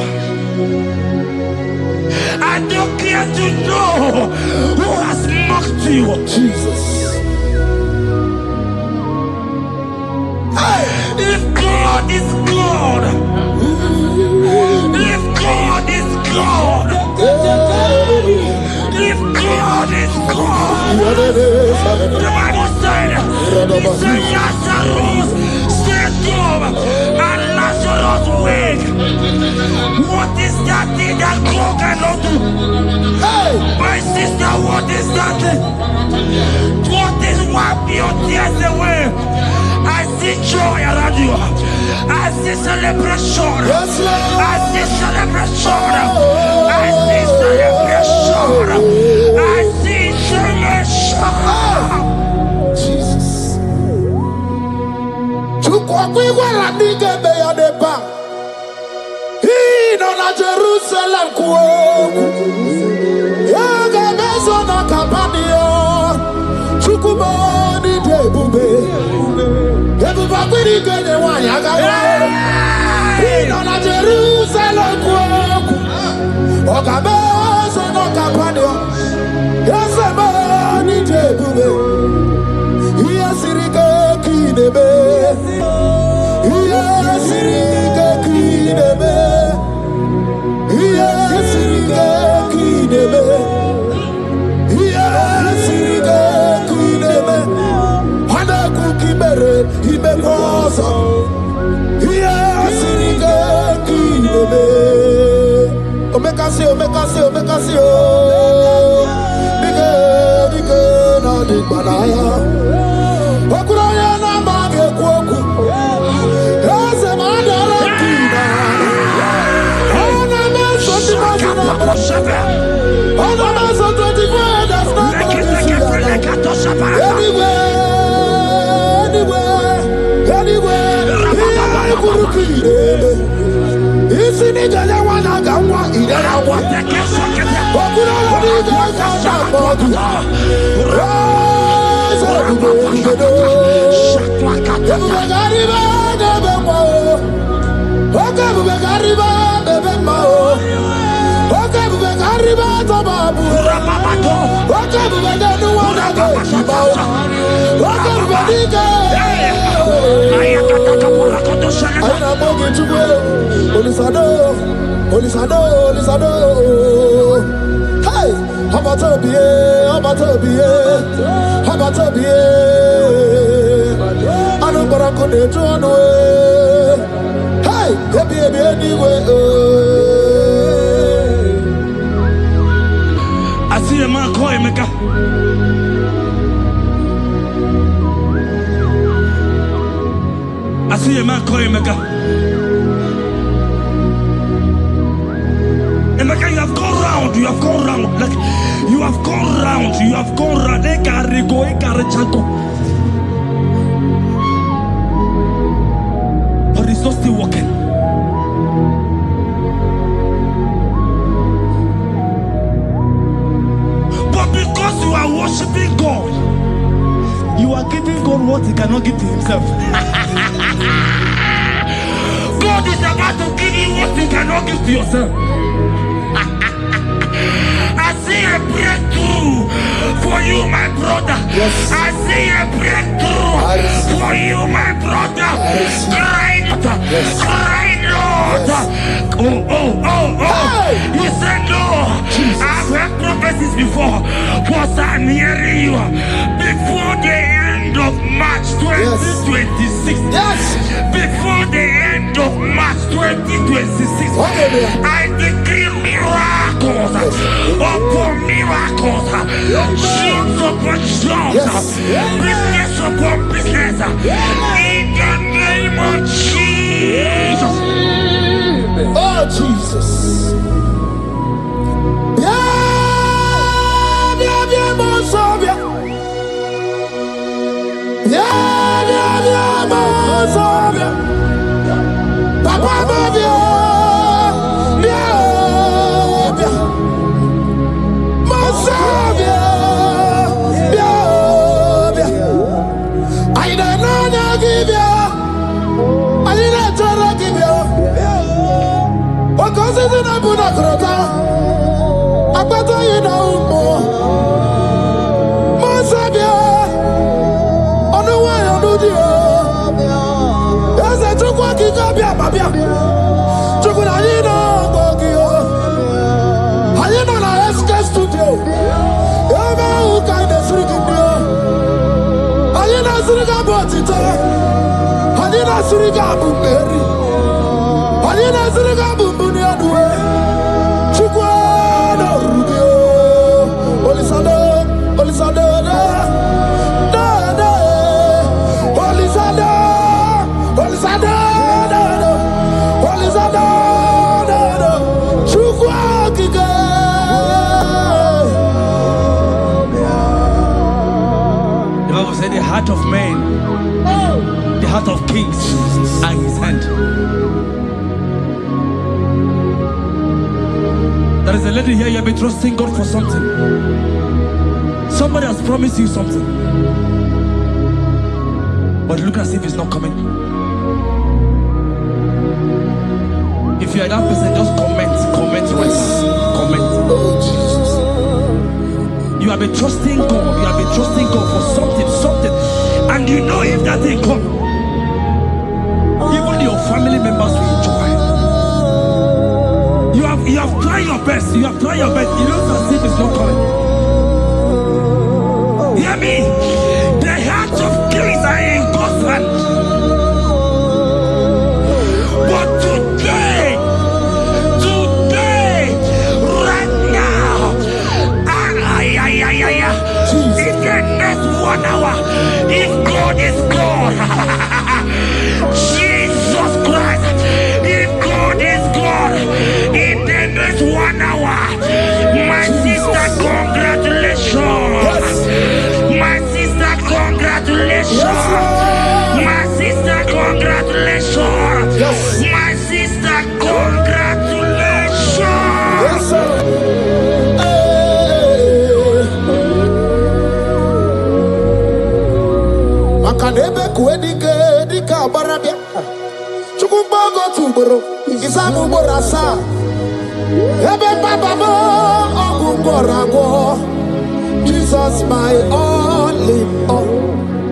I don't care to know who has mocked you. Jesus. If God is God, if God is God, if God is God, the Bible said, Lazarus stayed up and Lazarus wake. What is that thing that God cannot do? My sister, what is that thing? What is wipe your tears away? I see joy around you. I see celebration. Yes, Lord. I see celebration. I see celebration. I see celebration. Jesus. Chukwakwiwala nigebe ya deba. Ino na Jerusalem kuoku. Yaga bezo na kapanio. Chukwumoni debube. Ebuba kwiri gene wanyaga wa. Ino na Jerusalem kuoku. Oga bezo na kapanio. Yasemani debube. Iyasirike kinebe. Iyasirike kinebe. Iyasirike kinebe. Iyasirike kinebe. Hana kukibere imekosa. Iyasirike kinebe. Omekasi, omekasi, omekasi, oh. Nike na dikbalaya. Okuraya na mage kwoku. Ese madara kina. Ona meso timazina. Ona meso 24. That's not anywhere. Isi ni jale wana gamwa idara wa. Okura wani jale shamodu. Raza kubedo. Ebubegariba bebe mao. Oke bubegariba bebe mao. Oke bubegariba tababu. Oke bubeganu wana gamao. Oke bubegike. Aina bogi chukwe. Olisado. Hey, Habatobie. Anu barako de tuanwe. Hey, ebi anyway. I see a man call Emeka. I see a man call Emeka. Emeka, you have gone round. Like, you have gone round. But it's not still working. But because you are worshiping God, you are giving God what he cannot give to himself. God is about to give you what you cannot give to yourself. I see a breakthrough for you, my brother. Yes. I see a breakthrough for you, my brother. Cry Lord. Hey. You said no. I've heard prophecies before, but I'm hearing you. Before the end of March 2026. Yes. Before the end of March 2026. I decree miracles upon miracles. Shields upon shields. Business upon business. In the name of Jesus. Jesus. Oh, Jesus. The heart of man, the heart of kings are in his hand. There is a lady here, you have been trusting God for something. Somebody has promised you something, but look as if it's not coming. If you are that person, just comment right now. Comment. Oh, Jesus. You have been trusting God. You have been trusting God for something, and you know if that thing come, even your family members will enjoy. You have tried your best. You have tried your best. You know as if it's not coming. Hear me. The hearts of kings are in God's hand. But today, right now, in the next 1 hour, if God is God, Jesus Christ, if God is God, in the next 1 hour, my sister, congratulations. My sister, congratulations. My sister, congratulations. My sister, congratulations. Yes, sir. Makanebe kuedike dika barabia. Chukumbago tuboro. Isamu borasa. Ebe baba mo ogungorago. Jesus my all in all.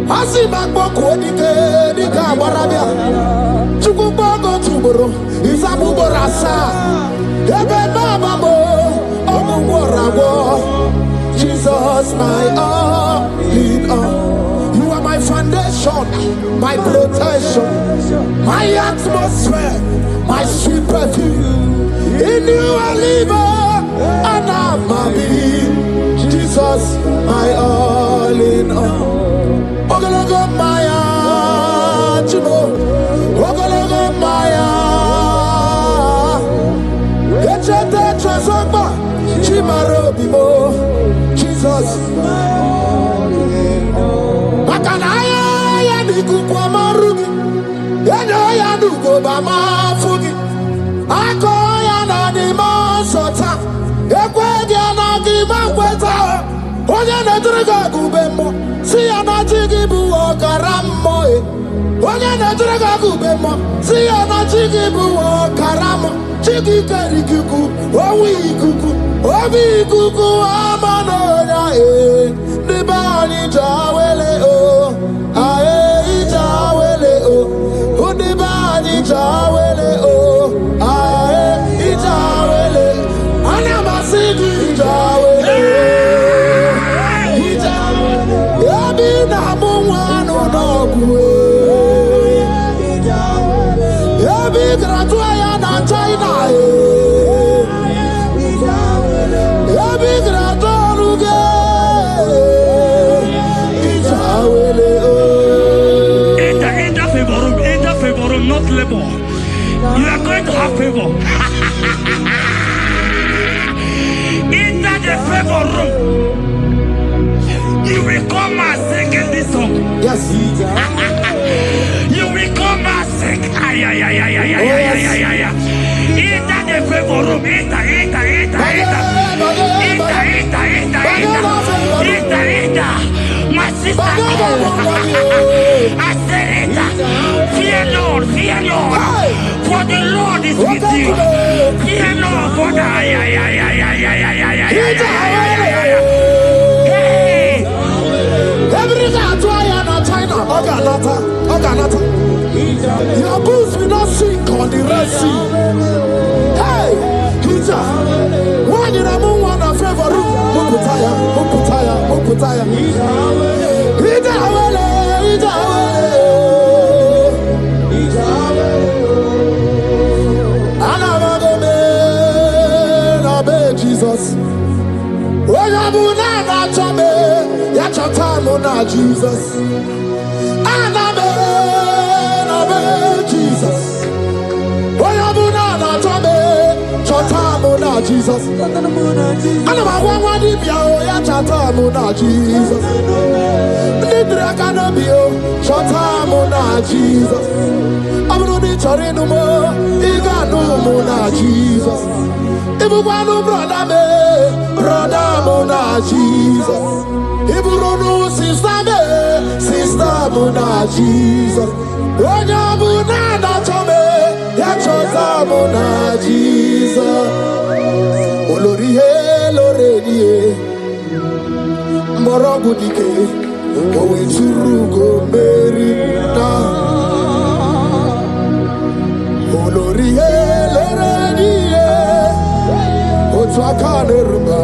Asibagbo kuedike dika barabia. Chukumbago tuboro. Isamu borasa. Ebe baba mo ogungorago. Jesus my all in all. My foundation, my protection, my atmosphere, my sweet perfume. In you I live and I'm happy. Jesus, my all in all. Ogologo Maya, Chibo. Ogologo Maya. Echete Trasogba, Chimaro Bibo. Jesus, my all in all. Makanaya ya nikuku amarugi, yano ya nugo bama fugi. Ako ya na di masota, ekwegi ya na di makweta. Onye netrega gubemo, si ya na chigi bu okaramo. Onye netrega gubemo, si ya na chigi bu okaramo. Chigi kerikuku, owi ikuku, obi ikuku amano ya Nibani jawele o, ae jawele o. Nibani jawele o, ae jawele. Anabasidi jawele. Jawele. Yabi na mungwano nogwe. Yabi gratwa ya na China e. Yabi gratwa ruge. My sister, I said it. Fear Lord, for the Lord is with you. Fear Lord, for the your boots will not sink on the Red Sea. Hey, why did I move on a favor? Muputaya. Jesus. Jesus. Jesus. Jesus. Morogudike, Owe Turugo Merina, Olorie, Lorenie, Otwakanerba,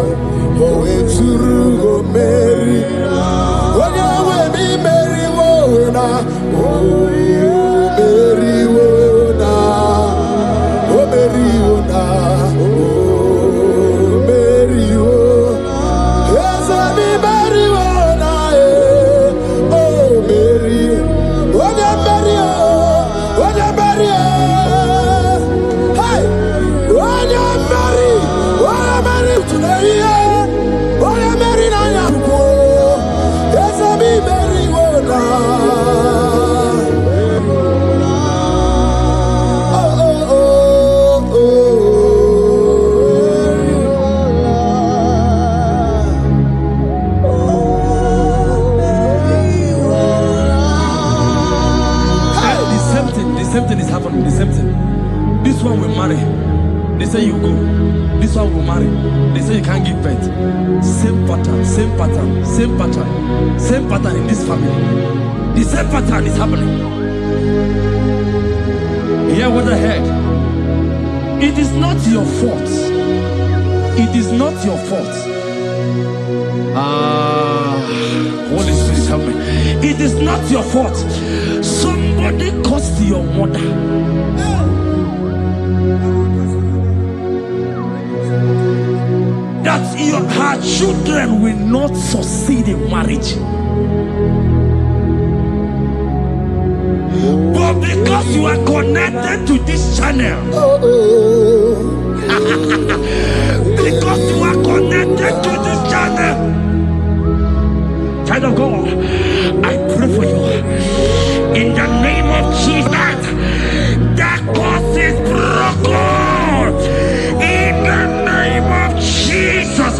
Owe Turugo Merina, Owe mi Meriwona, Meriwona, Meriwona. This one will marry. They say you go. This one will marry. They say you can't give birth. Same pattern in this family. The same pattern is happening. Hear what I heard. It is not your fault. It is not your fault. Holy Spirit, help me. It is not your fault. Somebody caused your mother. That her children will not succeed in marriage. But because you are connected to this channel, because you are connected to this channel, child of God, I pray for you in the name of Jesus. That cause is broken in the name of Jesus.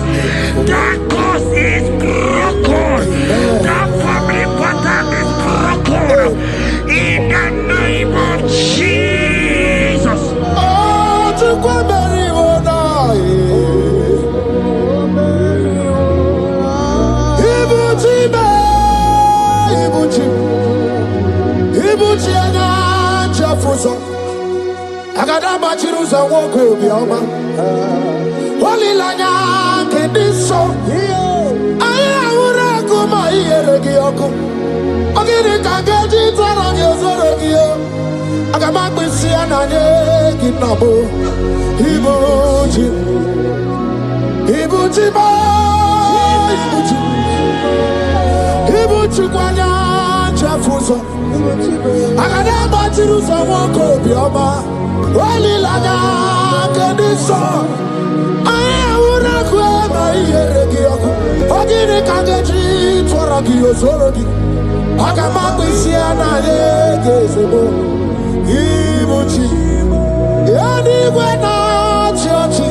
That cause is broken. That family pattern is broken in the name of Jesus. Oh, to go marry one Ibuchi anya chafuso agada bachiruza woko bioma walilanya kediso aya ura kuma iyeregi oku ogiri kageji taraji ozorogi o agama kwisi ananye kinabo Ibuchi kwanya chafuso agada bachiruza woko bioma walilanya kediso aya ura kuma iyeregi oku ogiri kageji taraji ozorogi agama kwisi ananye gezebo Ibuchi yani gwena chochi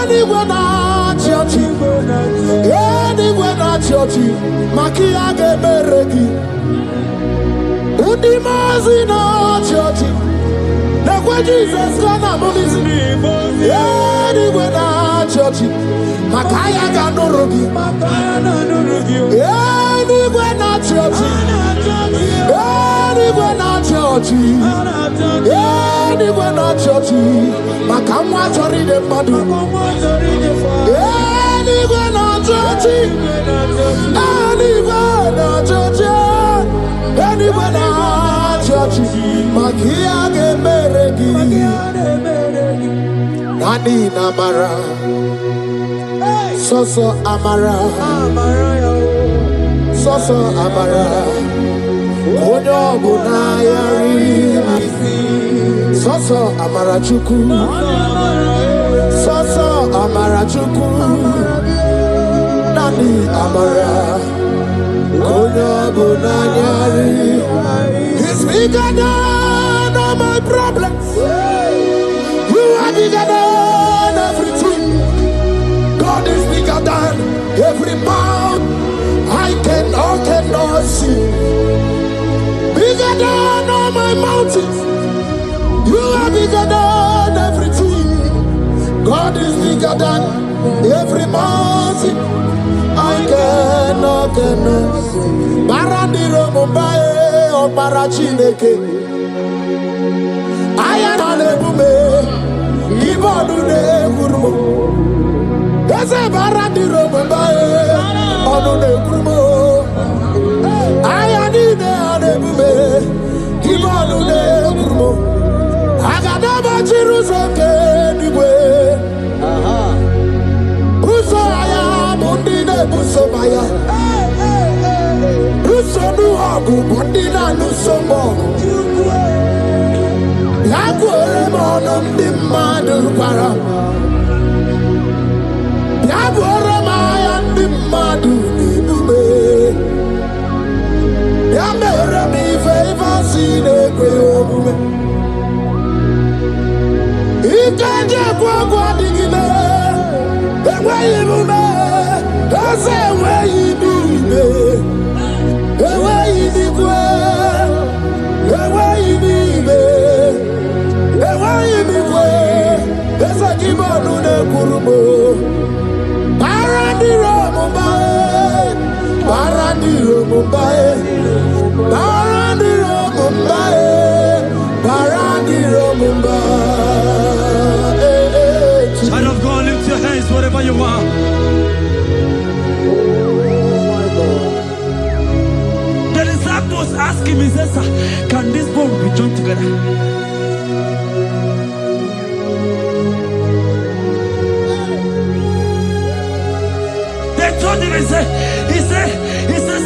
Anywhere na church, anywhere na church, makia gebereki. Udimazi na church, na kwa Jesus kana movizi. Anywhere na church, makaya ganorogi. Anywhere na church, anywhere na church, anywhere na church, makamwa chori de madu. Anywhere na church, anywhere na church, anywhere na church, makia geberegi. Nani namara, soso amara, soso amara. Onyo bunayari, soso amara chuku, soso amara chuku. Nani amara, onyo bunayari. He's bigger than all my problems. You are bigger than everything. God is bigger than every mountain I cannot see. Bigger than all my mountains. You are bigger than everything. God is bigger than every mountain I cannot see. Barandiro Mumbai or Barachineke. I am on a bume. Give on to the Gurmo. There's a Barandiro Mumbai on the Gurmo. I am in the Gimanu de Gurmo. I got a Jerusalem anyway. Busaya, Bundina, Busomaya. Busonu Abu, Bundina, Nusomo. Yagueremonum de Madu Para. Yagueremaya de Madu. Yamere mi favor si ne kwe omume. Ikeje kwa digime. Ewe ibume. Ose ewe ibime. Ewe ibikwe. Ewe ibime. Ewe ibikwe. Ese kibonu ne kurumo. Parandiro mumbae. Parandiro mumbae. Parandiro mumbae. Parandiro mumbae. Child of God, lift your hands wherever you are. The disciples asked him, he says, can this bone be joined together? They told him, he said,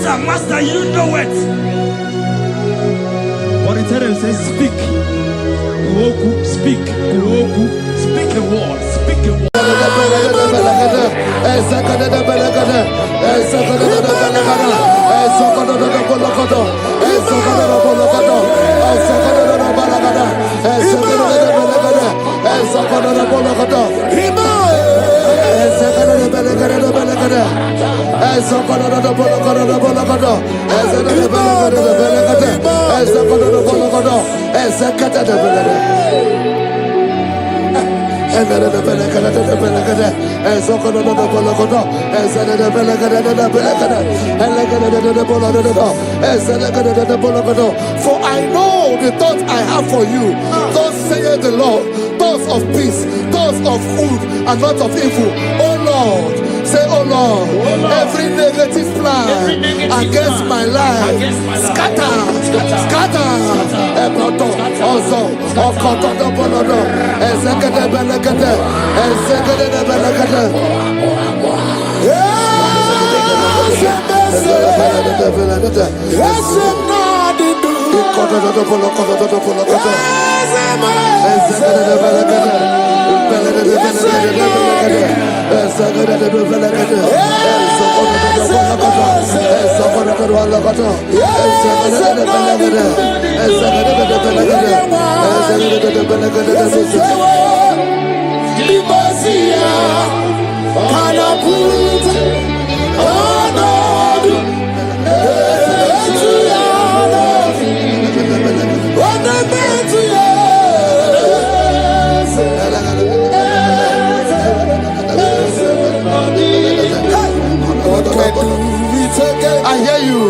sir, master, you know it. But he told him, he said, speak. Kuoku, speak. Kuoku, speak a word. Speak a word. For I know the thoughts I have for you, thus saith the Lord, thoughts of peace, thoughts of good and not of evil. Oh Lord, say, oh Lord, every negative plan against my life, scatter. I hear you.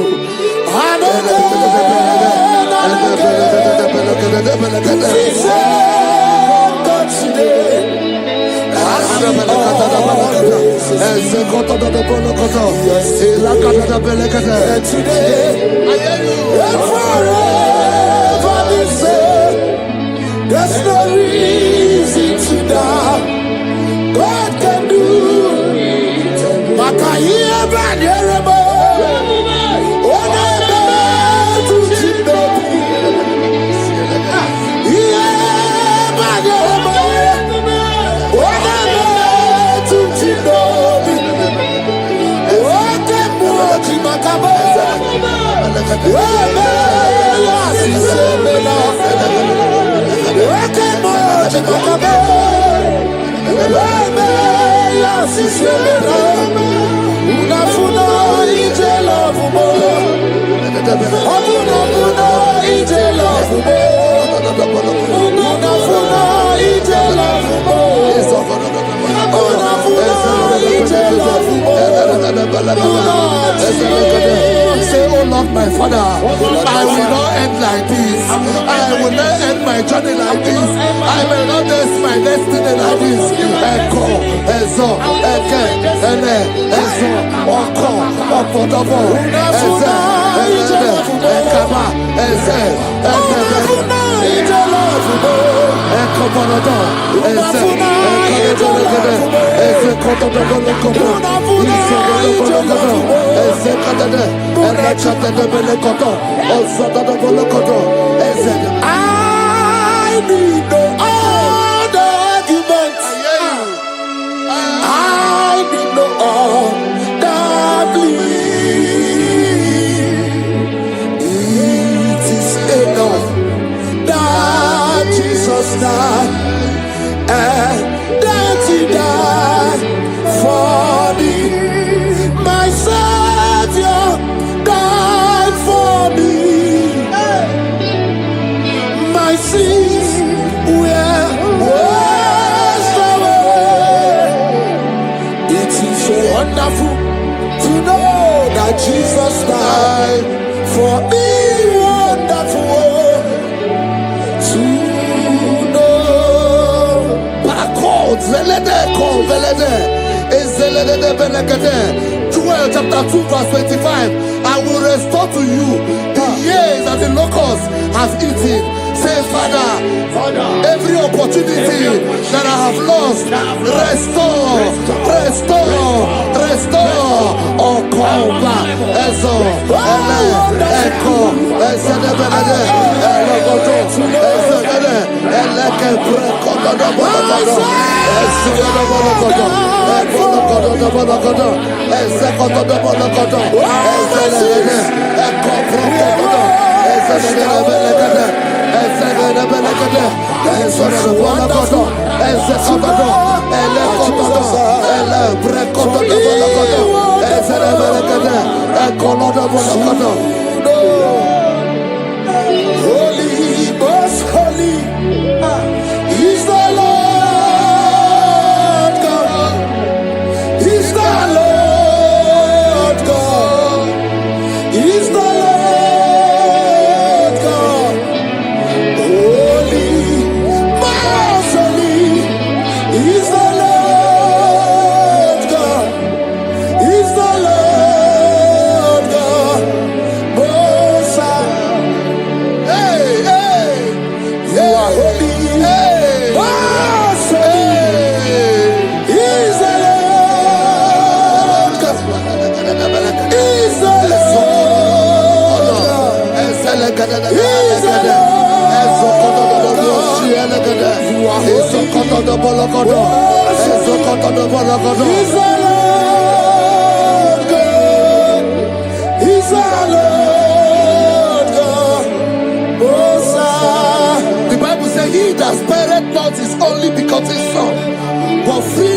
There's no reason to doubt. God can do. Makaya Banderebo. Say, oh Lord, my Father, I will not end like this. I will not end my journey like this. I will not end my destiny like this. Echo, Ezo, Eke, Ene, Ezo, Oko, Opodobo, Eze, Ekaba, Eze, Ekebe, Ekobonodo, Eze, Ekebe, Eze, Kotodobo, Eze, Kadade, I need no other arguments. I need no other plea. It is enough that Jesus died and that He died for me. My Savior died for me. My sins were washed away. It is so wonderful to know that Jesus died for me. Wonderful to know. Backwards, Joel chapter 2 verse 25. I will restore to you the years that the locusts have eaten. Say, Father, every opportunity that I have lost, restore. Oh, come back. Echo, holy, most holy is the Lord God. Is the Lord God. Is the Lord God. Holy, most holy is the Lord God. Is the Lord God. Most high. Hey, hey, you are holy. Hey, most holy is the Lord God. Is the Lord God. Is the Lord God. You are holy. Is the Lord God. Is the Lord God. Most high. The Bible says, He that spareth not His only begotten Son, but free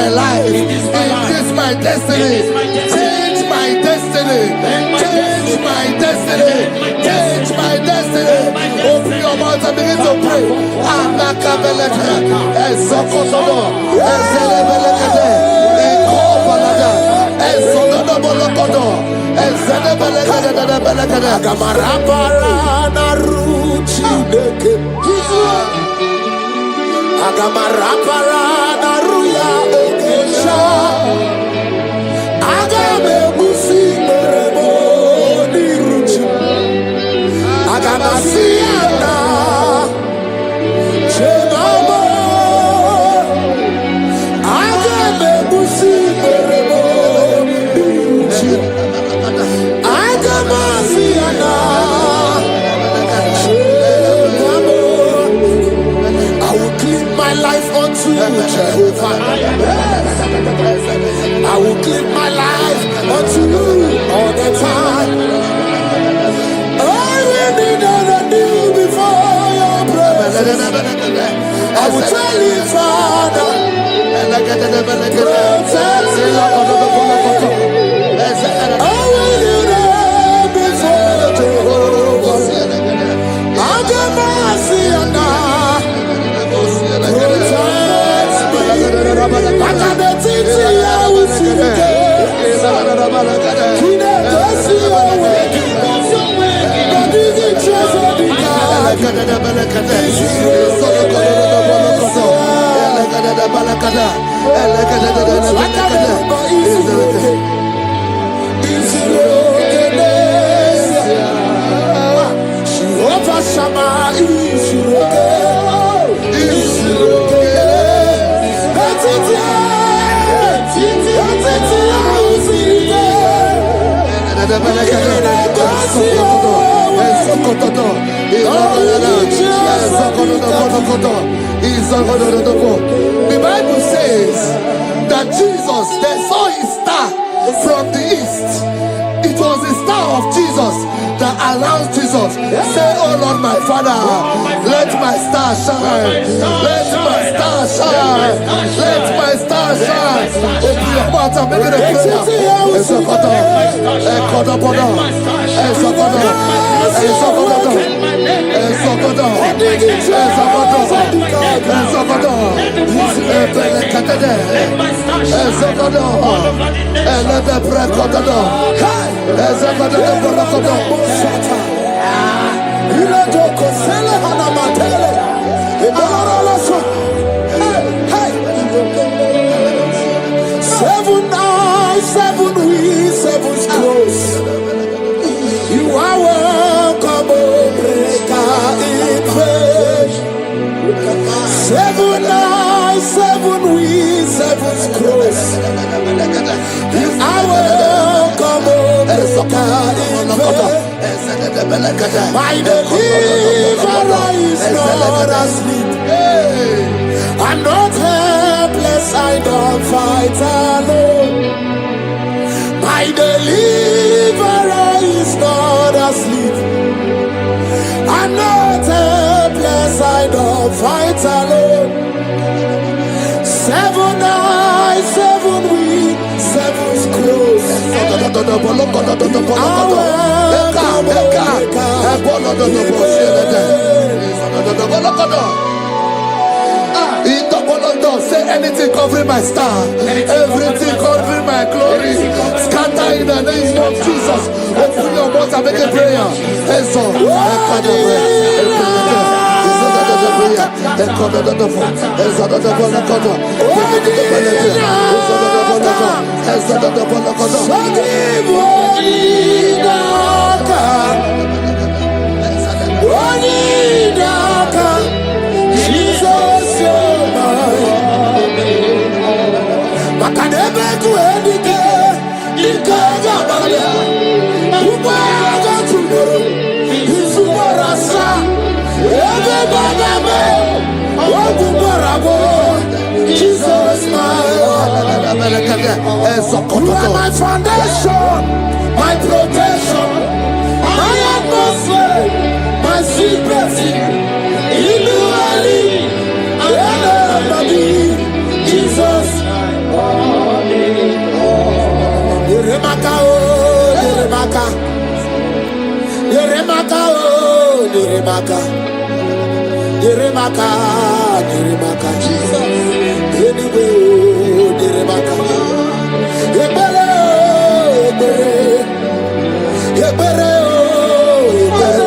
my life. It is my destiny. Change my destiny. Change my destiny. Change my destiny. Open your mouth and begin to pray. Jehovah, I will give my life unto you all the time. I will be new before your presence. I will tell you, Father, protect me. I will kneel before Jehovah. I'll get mercy and the Bible says that Jesus, they saw his star from the east. It was the star of Jesus that announced Jesus. Say, oh Lord, my Father, let my star shine. Let my star shine. Let my star shine. Open your mouth and make it a prayer. Seven eyes, seven wheels, seven scrolls. You are welcome, O breaker in faith. Seven eyes, seven wheels, seven scrolls. You are welcome, O breaker in faith. My deliverer is not asleep. I'm not helpless, I don't fight alone. My deliverer is not asleep. I'm not helpless, I don't fight alone. Seven eyes, seven wings, seven scrolls. Say anything covering my star, everything covering my glory, scatter in the name of Jesus. Open your mouth and make a prayer. Jesus, you are my foundation, my protection, my atmosphere, my secrecy. Jesus. Yeremaka, oh, Yeremaka. Yeremaka, Yeremaka, Jesus. Anyway, oh, Yeremaka. Yebere, Yebere, Yebere, oh, Yebere.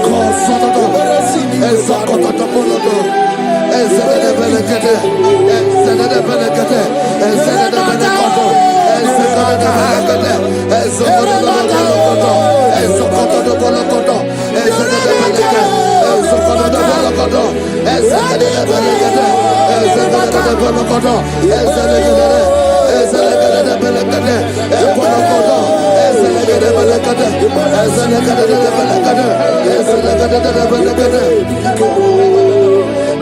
Yebere, Sini, Ezakota, Poloto. Ezekede, Belekede. Ezekede, Belekede. Ezekede, Belekede. Ezekede, Belekede. Ezekede, Belekede. Ezekede, Belekede. Ezekede, Belekede.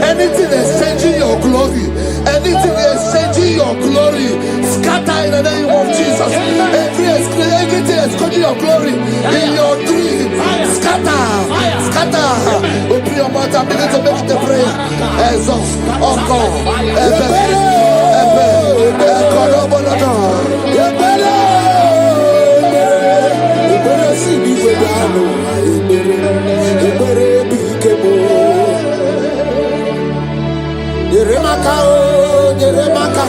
Anything exchanging your glory, anything exchanging your glory, scatter in the name of Jesus. Everything exchanging your glory in your dream, scatter, scatter. Open your mouth and begin to make the prayer. Ezos, Oko, Ebe, Kodobolado, Ebele, Ebele, Sini, Wedano, Ebele, Bikebo. Yeremaka, oh, Yeremaka,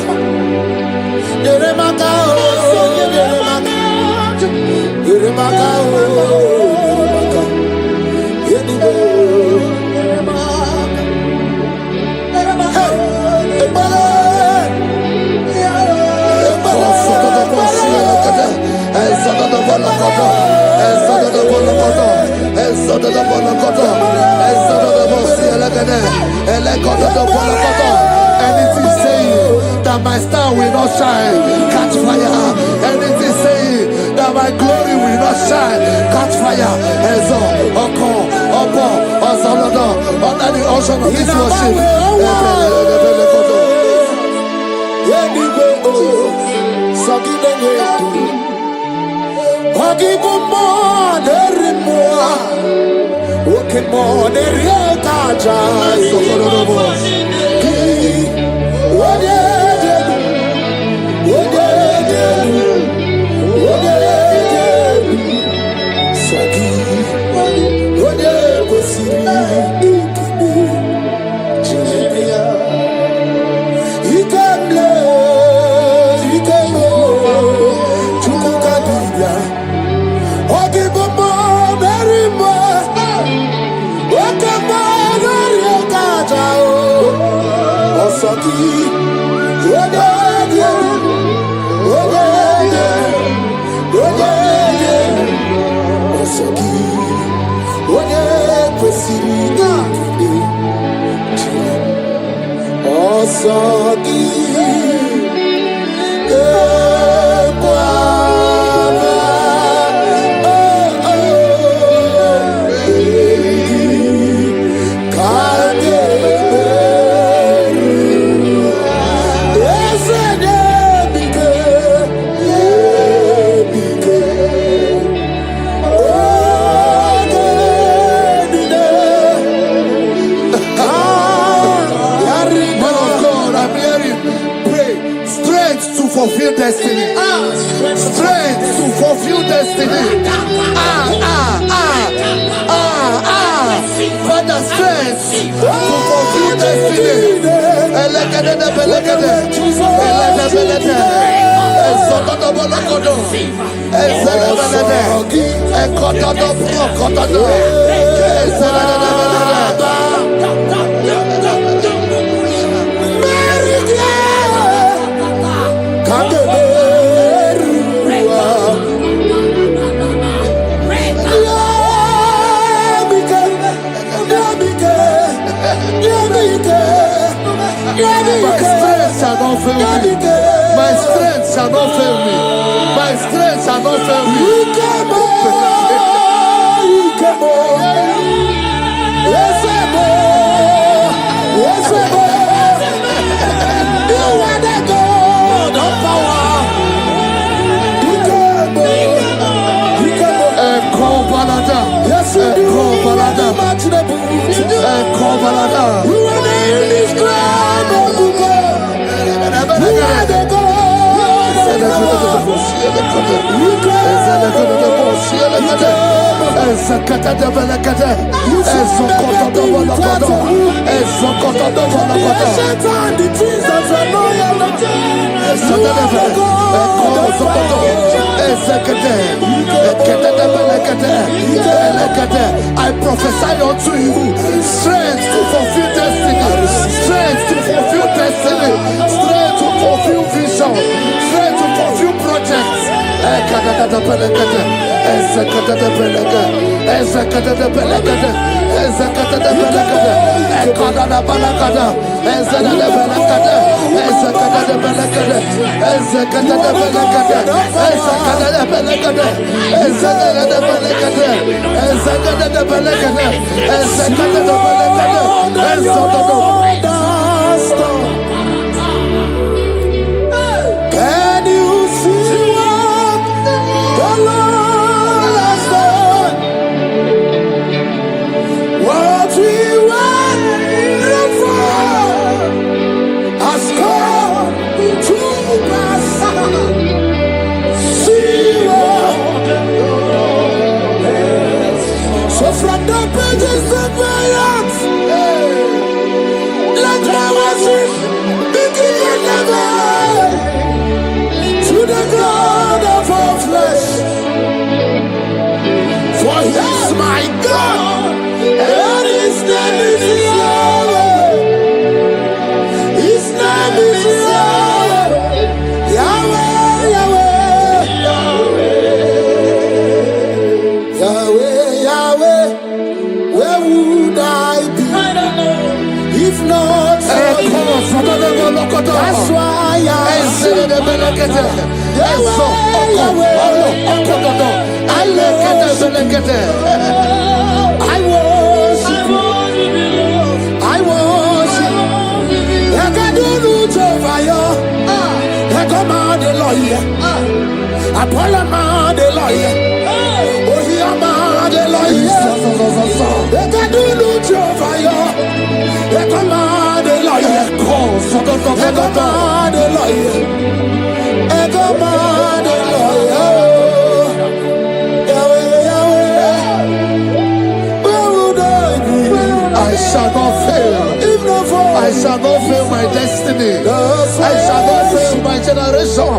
Yeremaka, oh, Yeremaka, Yeremaka, oh, Yeremaka, Yeremaka, anything saying that my star will not shine, catch fire. Anything saying that my glory will not shine, catch fire. Ezo, Oko, Opo, Ozolodo, under the ocean of this worship. Fulfill destiny. Strength to fulfill destiny. Father, strength to fulfill destiny. My strength shall not fail me. My strength shall not fail me. You are the God of power. Yes, you are the indescribable. You are the God. I prophesy unto you strength to fulfill destiny, strength to fulfill destiny, strength to fulfill vision, strength to fulfill projects. Can you see what the Lord has done? What we waited for has come to pass. See what the Lord has done. So from the pages of my heart, let my worship begin never to the God of all flesh. For he is my God, and his name is Yahweh. His name is Yahweh. Yahweh, Yahweh. Yahweh, Yahweh. Where would I be if not for you? That's why I sing. I worship. I worship. I can do Jehovah. I come out the lawyer. I pull him out the lawyer. Oh, he am out the lawyer. I can do Jehovah. I come out the lawyer. I come out the lawyer. I come out the lawyer. I shall not fail. I shall not fail my destiny. I shall not fail my generation.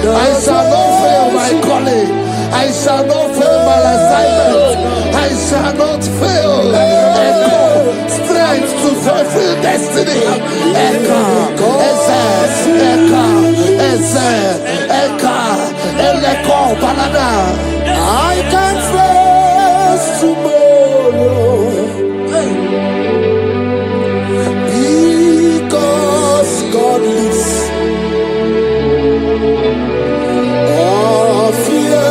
I shall not fail my calling. I shall not fail my assignment. I shall not fail. Echo, strength to fulfill destiny. Echo, Echo, Balada. I can face tomorrow. Because God lives. All fear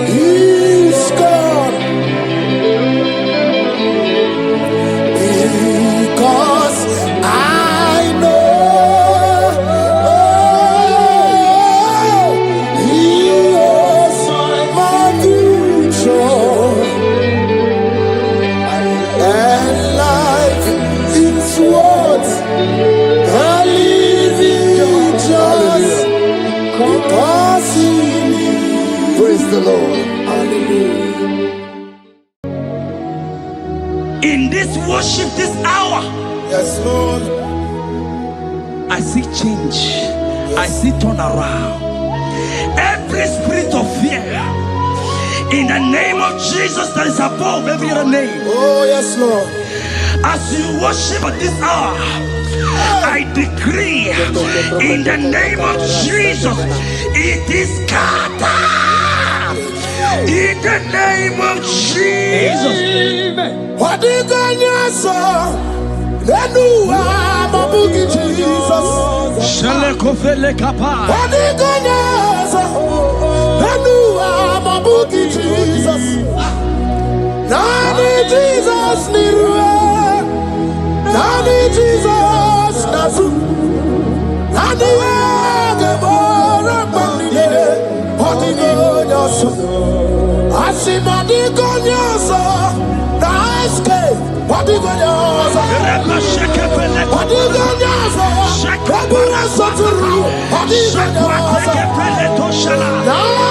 is gone. Because I know He is my future. And life is what I live in just because He lives. Praise the Lord. Hallelujah. In this worship, this hour, Yes, Lord. I see change. I see turnaround. Every spirit of fear, in the name of Jesus that is above every other name, Oh, yes, Lord. as you worship at this hour, I decree in the name of Jesus, it is scattered. In the name of Jesus. What did God say? Then you are my boogie, Jesus. Shalekofele kapa. What did God say? Then you are my boogie, Jesus. Nani Jesus nirwe. Nani Jesus nazu. Nani agebora bandide. What did God say? Asimadi konyoso, na escape. What did God say? What did God say? What did God say?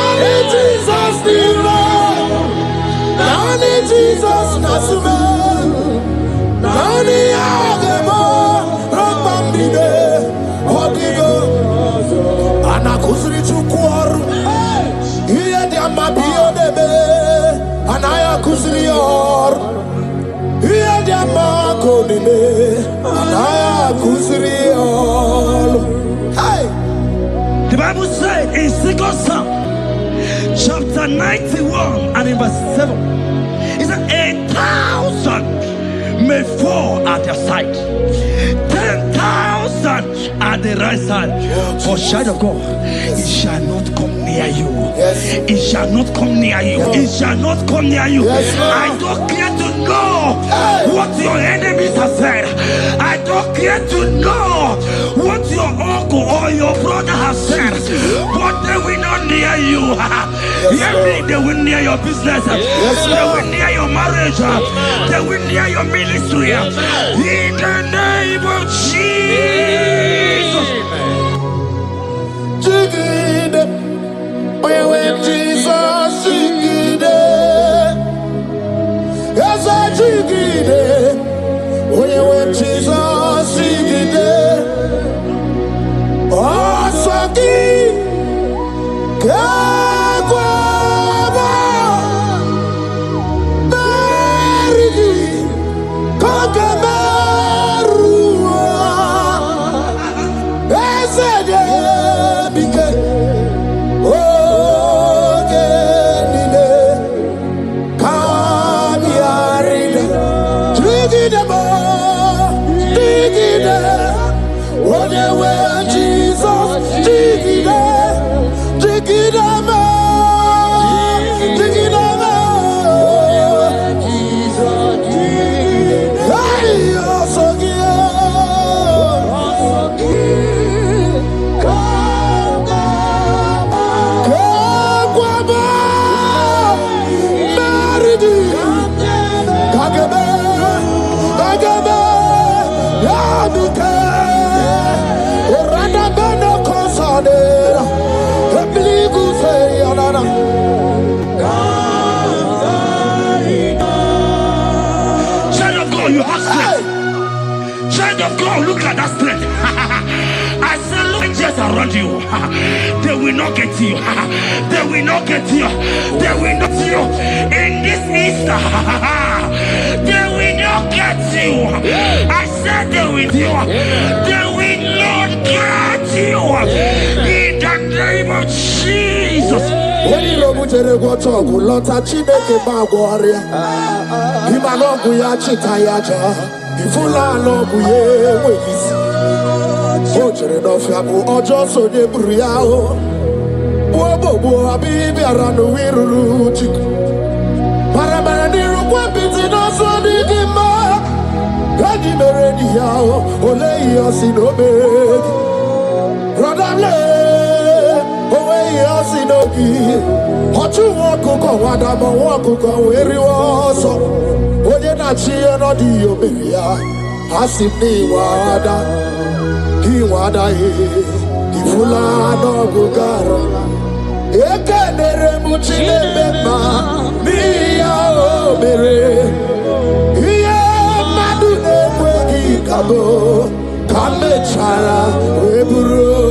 The Bible said in 2 Samuel chapter 91 and in verse 7, it said 1,000 may fall at your side, 10,000 at the right side, for child of God, it shall not come near you. It shall not come near you. It shall not come near you. I don't care to know what your enemies have said. I don't care to know what your uncle or your brother has said, but they will not near you. Hear me, they will near your business. They will near your marriage. They will near your ministry. In the name of Jesus. When Jesus jigide, yes I jigide. When Jesus jigide, oh saki, kagwaba, berigi, kagabarua, esede bike. You have strength. Child of God, look at that strength. I say, look angels around you. They will not get you. They will not get you. They will not get you. In this Easter, they will not get you. I said they will do. They will not get you. In the name of Jesus. When you know what you're going to talk, lot of Chineke Bagwaria. Imanogu ya chitayaja. Ifula logu ye weyisi. Ojere no fiabu ojo so de buriao. Bobo abibi aranu wiruru chiku. Paramana niru kwa biti no so di gima. Gadi meredi yao. Ole iyo sinobedi. Rodable. Sinogi, Hotu Wakuko, Wadamo Wakuko, where you also. Oyena Chia no di Oberia, Hasini Wada, He Wada, Ifula no Gugara, Ekanere Muchine Bema, Mia Obere, Ia Madune Wegi Kabo, Kame Chala, Weburu.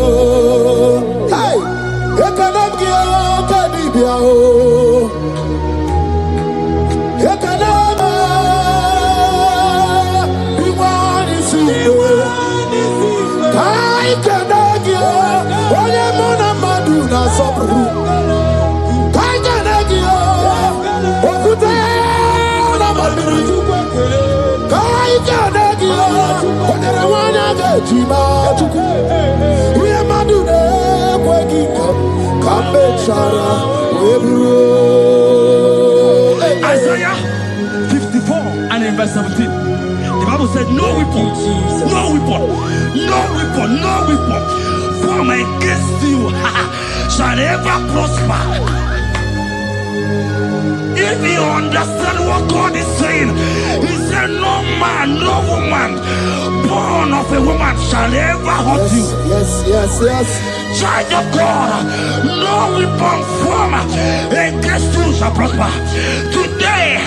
Isaiah 54 and in verse 17, the Bible said, no weapon, no weapon, no weapon, no weapon formed against you shall ever prosper. If you understand what God is saying, He said, no man, no woman born of a woman shall ever hurt you. Yes. Child of God, no weapon formed against you shall prosper. Today,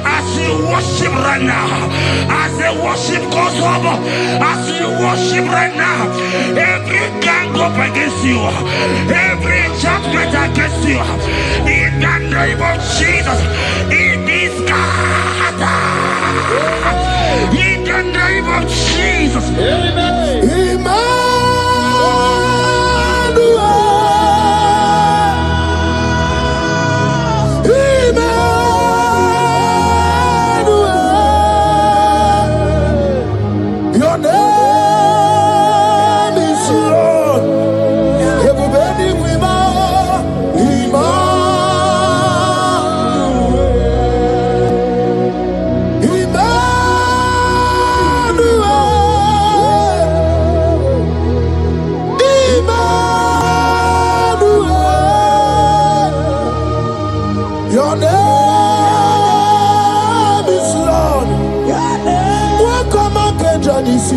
as you worship right now, as the worship goes over, as you worship right now, every gang up against you, every enchantment against you, in the name of Jesus, it is scattered. In the name of Jesus. Amen. Your name is Lord. Everybody with your name is Lord. Welcome again, Johnny C.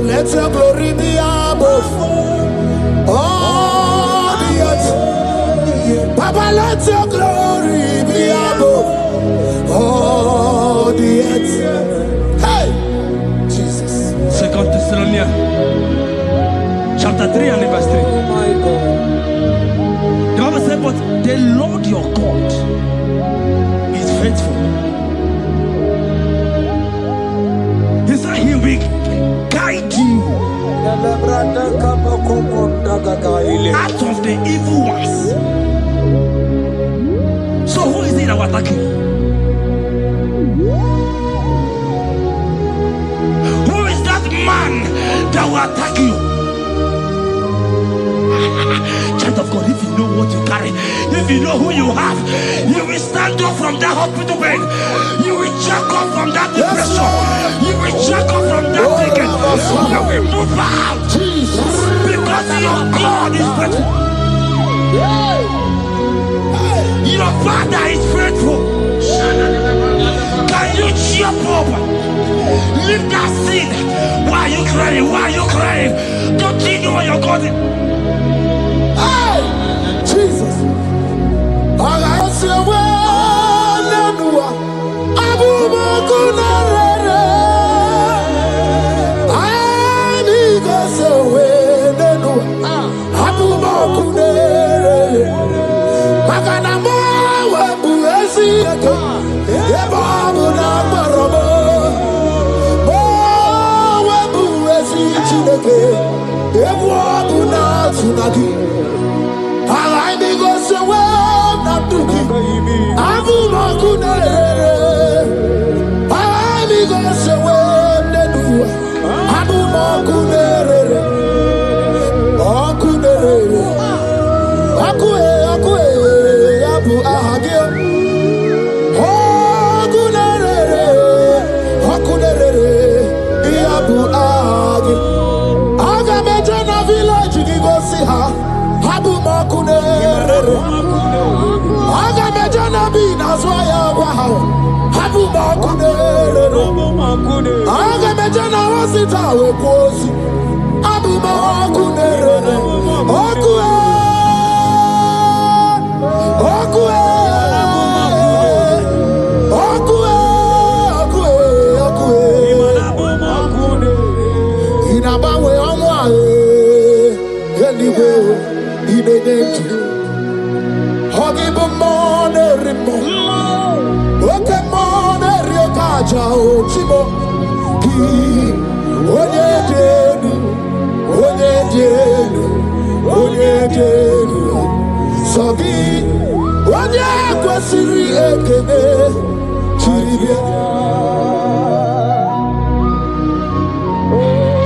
Let your glory be above all the earth. Papa, let your glory be above all the earth. Hey, Jesus. 2 Thessalonians chapter 3 and verse 3. Oh my God. The Bible said, but the Lord your God is faithful. He said he will guide you out of the evil ones. So who is it that will attack you? Who is that man that will attack you? Child of God, if you know what you carry, if you know who you have, you will stand up from that hospital bed. You will jack up from that depression. You will jack up from that ticket. You will move out. Because your God is faithful. Your Father is faithful. Can you jump up? Leave that seat. Why are you crying? Why are you crying? Don't you know your God is? Jesus. I say,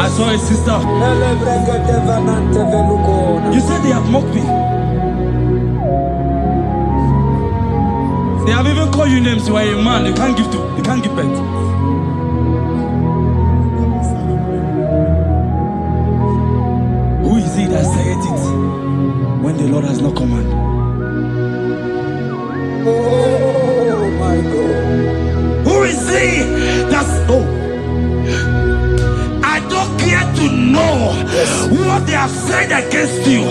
I saw a sister. You said they have mocked me. They have even called you names. You are a man. You can't give birth. Lord has not commanded. Oh my God. Who is he? I don't care to know what they have said against you.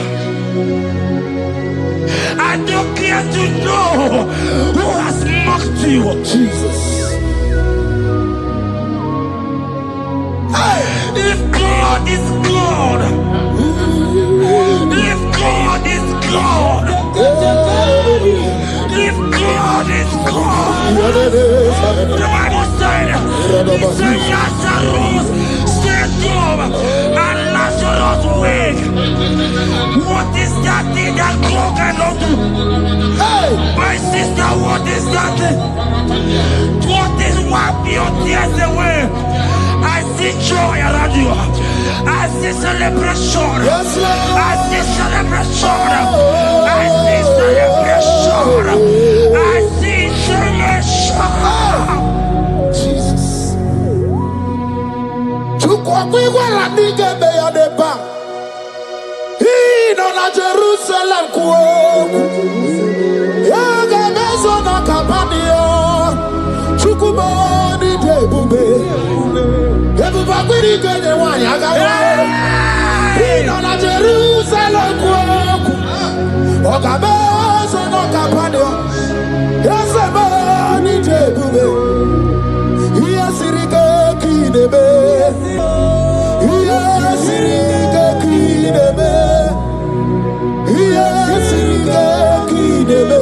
I don't care to know who has mocked you. Jesus. If God is God, if God is God, if God is God, the Bible said, he said Lazarus stayed up and Lazarus wake. What is that thing that God cannot do? My sister, what is that thing? What is wipe your tears away? I see joy around you. I see celebration. Yes, Lord. I see celebration. I see celebration. I see celebration. Jesus. Chukwakwiwa la nige beya deba. Ino na Jerusalem kuoku. Yaga mezo na kapanio. Chukwumoni debube. Everybody get the one. Ino na Jerusalem kuoku. Oga mezo na kapanio. Yasemoni debube. Iyasirike kinebe. Iyasirike kinebe. Iyasirike kinebe.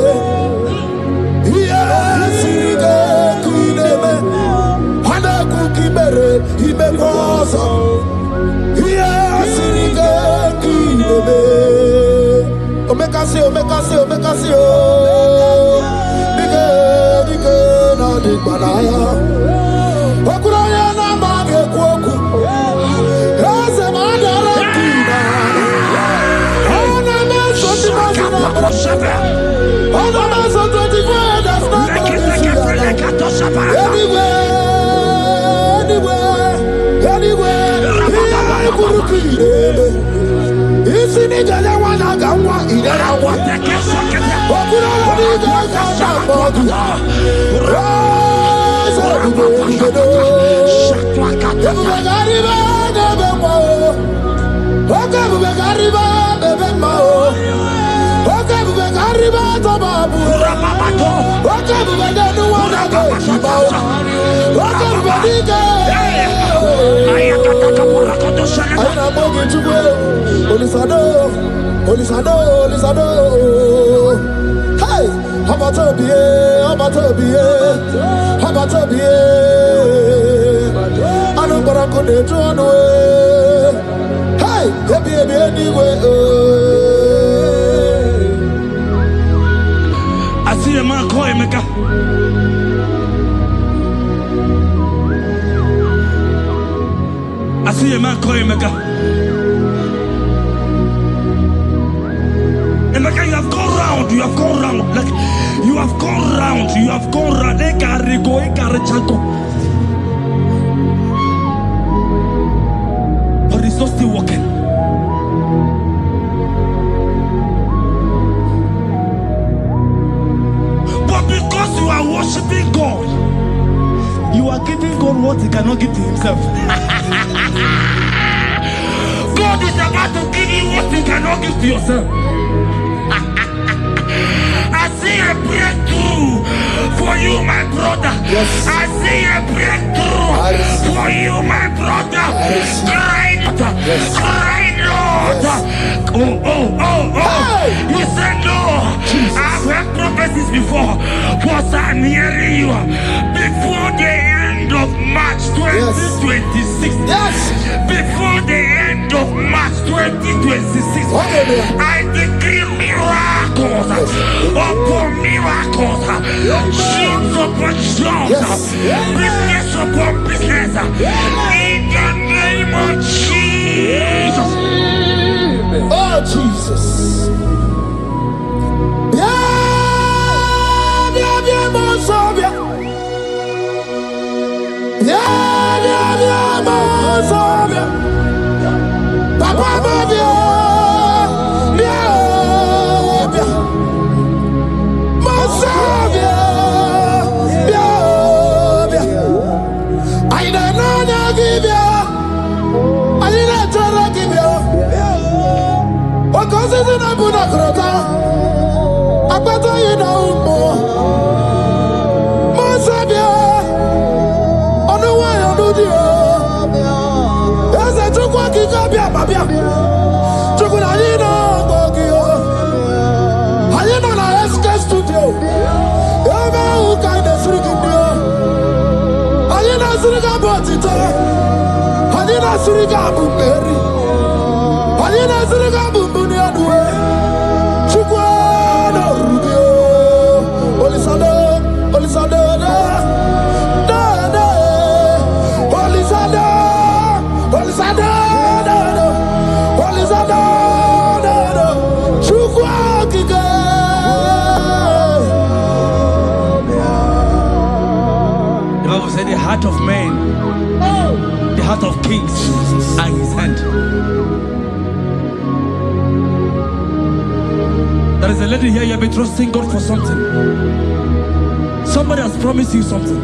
Iyasirike kinebe. Hana kukibere imekosa. Iyasirike kinebe. Omekasi, omekasi, omekasi, oh. Dige na digbalaya. Okuraya na mage kwoku. Eze madara kina. Ona meso timazina. Ona meso 24. That's not anywhere. Kurukire. Isini jaya wana gawa idara wate kesoke. Okuraya ni jaya modu. Hey, how about I know what I'm gonna do on the way. Hey, baby, anyway. I see a man call Emeka. I see a man call Emeka. Emeka, you have gone round. You have gone round. Like you have gone round. You have gone round. But it's not still working. But because you are worshiping God, you are giving God what he cannot give to himself. God is about to give you what he cannot give to yourself. I see a breakthrough for you, my brother. Yes. I see a breakthrough for you, my brother. Cry, Yes. cry, Lord. Yes. Oh. Hey. You said no. Jesus. I've heard prophecies before, but I'm hearing you. Before the end of March 2026. Yes. Before the end of March 2026. Okay, I decree miracles upon miracles. Jobs upon jobs. Business upon business. In the name of Jesus. Oh, Jesus. Papa, The heart of man, the heart of kings are in his hand. There is a lady here, you have been trusting God for something. Somebody has promised you something,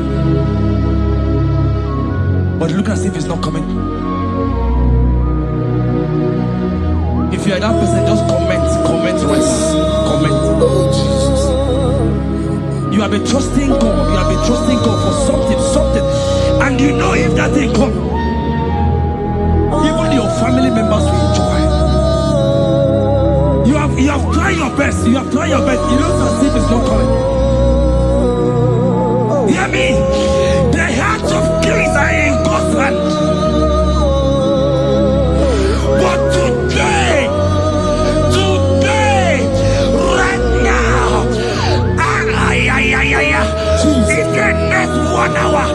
but look as if it's not coming. If you are that person, just comment once. Comment. Oh, Jesus. You have been trusting God. You have been trusting God for something, and you know if that thing come, even your family members will enjoy. You have tried your best. You have tried your best. You know as if it's not coming. Hear me? The hearts of kings are in God's hand. But today, right now, in the next 1 hour,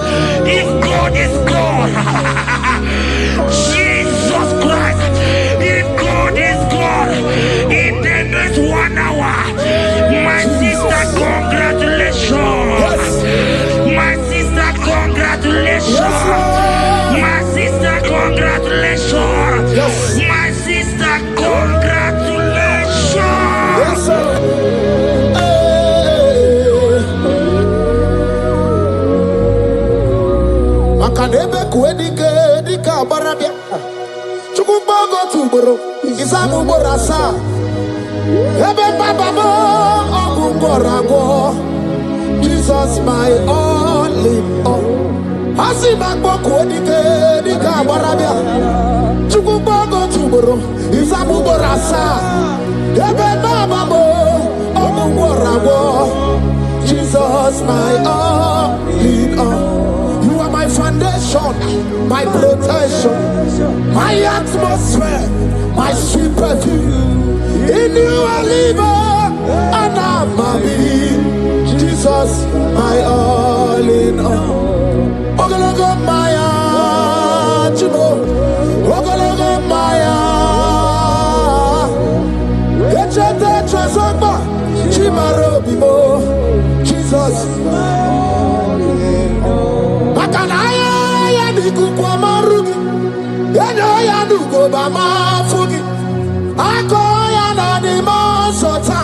if God is God, Jesus Christ, if God is God, in the next 1 hour, my sister, congratulations. My sister, congratulations. My sister, congratulations. My sister, congratulations. Yes, sir. Makanebe kuedike dika barabia. Chukumbago tuboro isamu borasa. Ebe baba mo ogungorago. Jesus my all in all. Asimagbo kuedike dika barabia. Chukumbago tuboro isamu borasa. Ebe baba mo ogungorago. Jesus my all in all. My foundation, my protection, my atmosphere, my sweet perfume. In you I live and I'm happy. Jesus, my all in all. Ogologo Maya, Chibo. Ogologo Maya. Echete Chazamba, Chimaro Bibo. Jesus. Makanaya Nikukwa Marugi, Yaya Nugo Bama Fugi, Akoya Nanima Sota,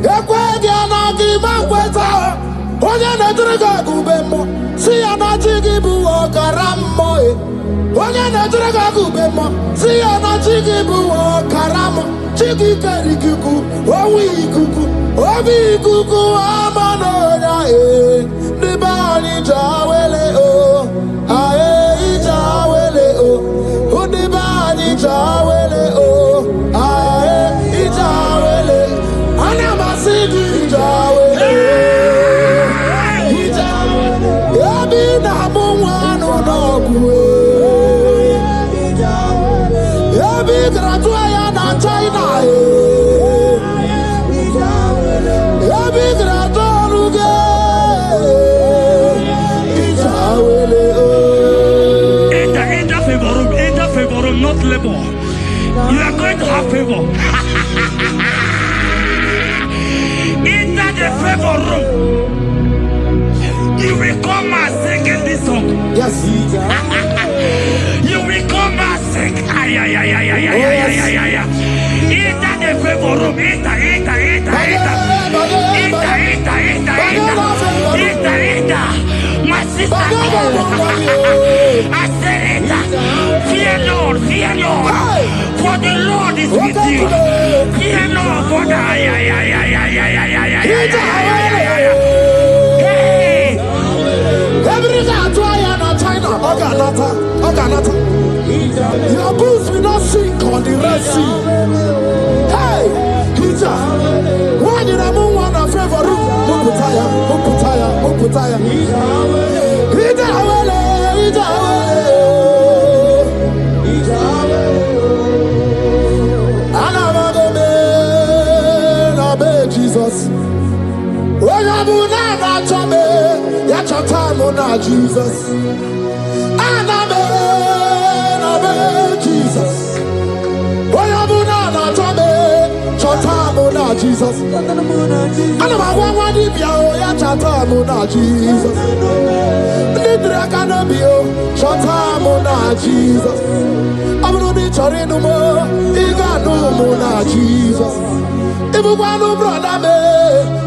Equadia Nagima Queta, Oyana Draga Gubemo, Siana Jigibu Karamoe, Oyana Draga Gubemo, Siana Jigibu Karamo, Chigi Karikuku, Owi Kuku, Obi Kuku Amanoya, Nibani Jawele. Jawele oh, ae Jawele, anamasidi Jawele, Jawele, yabi na mungwano nogwe, yabi gratua ya na China yabi gratua ruge, Jawele oh. Favor, not labor. You are going to have favor. Enter the favor room. You will come and sing in this song. Yes. You will come and sing. Enter the favor room. Enter. My sister, I said it. Fear Lord, for the Lord is with you. Fear Lord, for the Your boots will not sink on the Red Sea. Hey, Peter, when you have one of favor, Muputaya. Jesus. When you have Jesus. Jesus. Jesus. And about one deep ya chatamuna Jesus. Nidra canabio, chatamuna Jesus. I'm not the chorinumo, Iganumuna Jesus. If you want to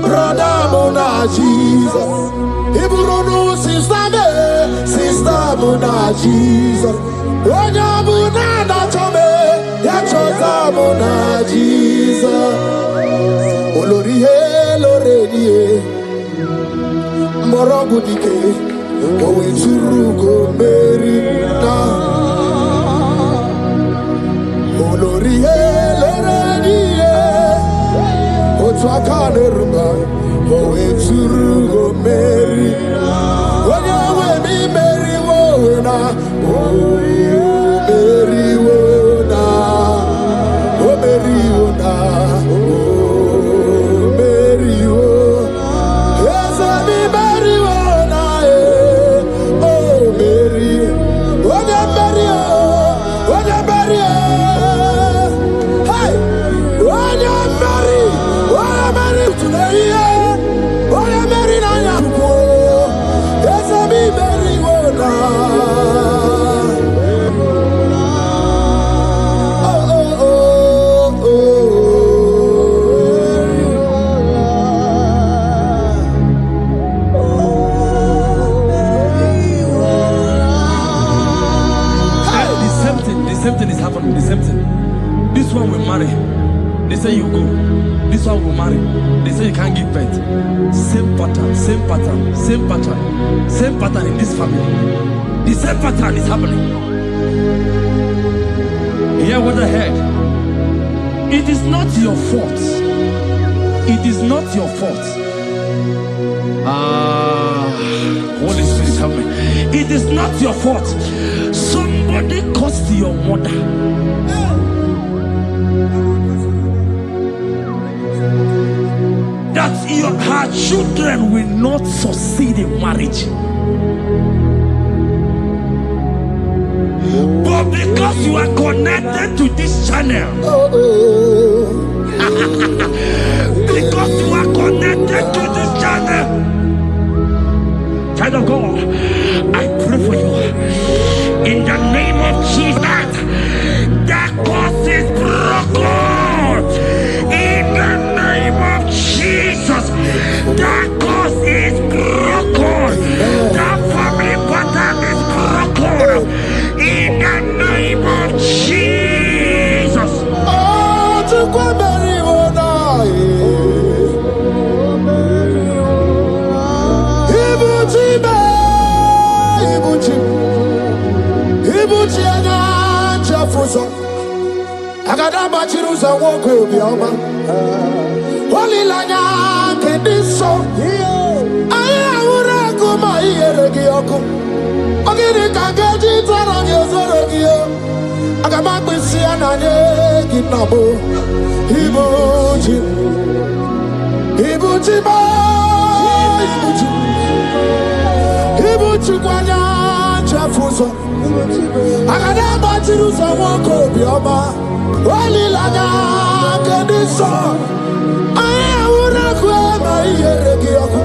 brother Mona Jesus. If you don't know sister Mona Jesus. When you're Mona Tome, Mona Jesus. Olorie, Loredie, Morogudike, Owe Churugo, Merina. Olorie, Loredie, Otuakaneruma, Owe Churugo, Merina. When you're with me, Mary Wona, This one will marry. They say you go. This one will marry. They say you can't give birth. Same pattern in this family. The same pattern is happening. Hear what I heard. It is not your fault. It is not your fault. Holy Spirit, help me. It is not your fault. Somebody caused your mother. That her children will not succeed in marriage. But because you are connected to this channel, because you are connected to this channel, child of God, I pray for you in the name of Jesus. That cause is broken in the name of Jesus. That cause is broken. That family pattern is broken in the name of Jesus. Oh, to go bury one Ibuchi anya chafuso agada bachiruza woko bioma olilanya kediso aya ura kuma iyeregi oku ogiri kangeji taragi ozorogi agaba kwisi ananye kinabo Ibuchi ba Ibuchi kwanya chafuso agada bachiruza woko bioma olilanya kediso aya ura kuma iyeregi oku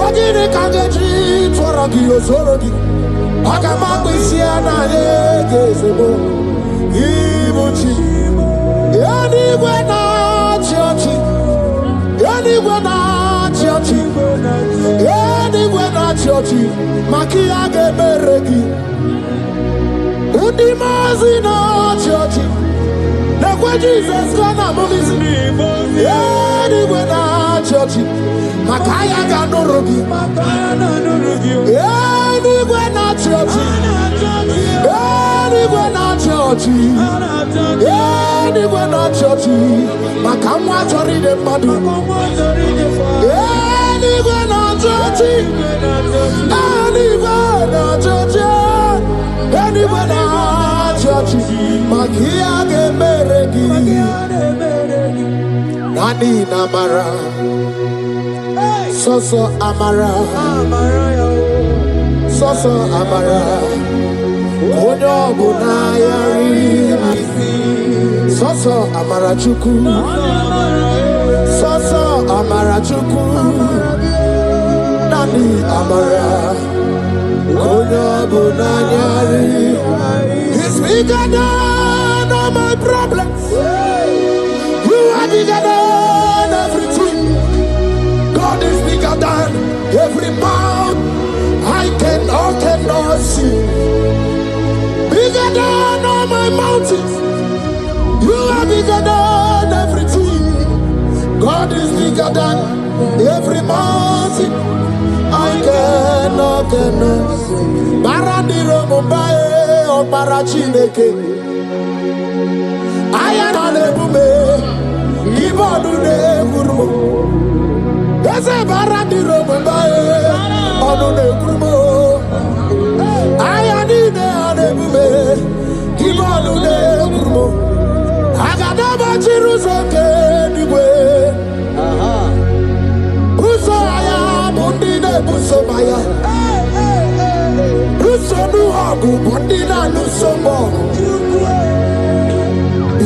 ogiri kangeji taragi ozorogi agaba kwisi ananye gezebo Ibuchi anywhere na church Makia geberegi Undi mazi na church Na kwa Jesus gonna movies Anywhere na church Makaya ganorogi Anywhere na church Anywhere not church. Anywhere not church. Makamwa chori de madu. Anywhere not church. Anywhere not church. Anywhere not church. Makia ge meregi. Nani namara. Soso amara. Soso amara. Onyo bunayari. Soso amara chuku. Soso amara chuku. Nani amara. Onyo bunayari. He's bigger than all my problems. You are bigger than everything. God is bigger than every mountain I cannot see. Bigger than all my mountains. You are bigger than everything. God is bigger than every mountain I cannot see. Barandiro Mumbai or Parachineke. I am a bume. Give on to the Guru. There's a Barandiro Mumbai on the Guru. I am in the bume. Give on to the Guru. I got never Jerusalem anyway. Buso aya bundine buso maya. Buso nuhagu bundina nusomo.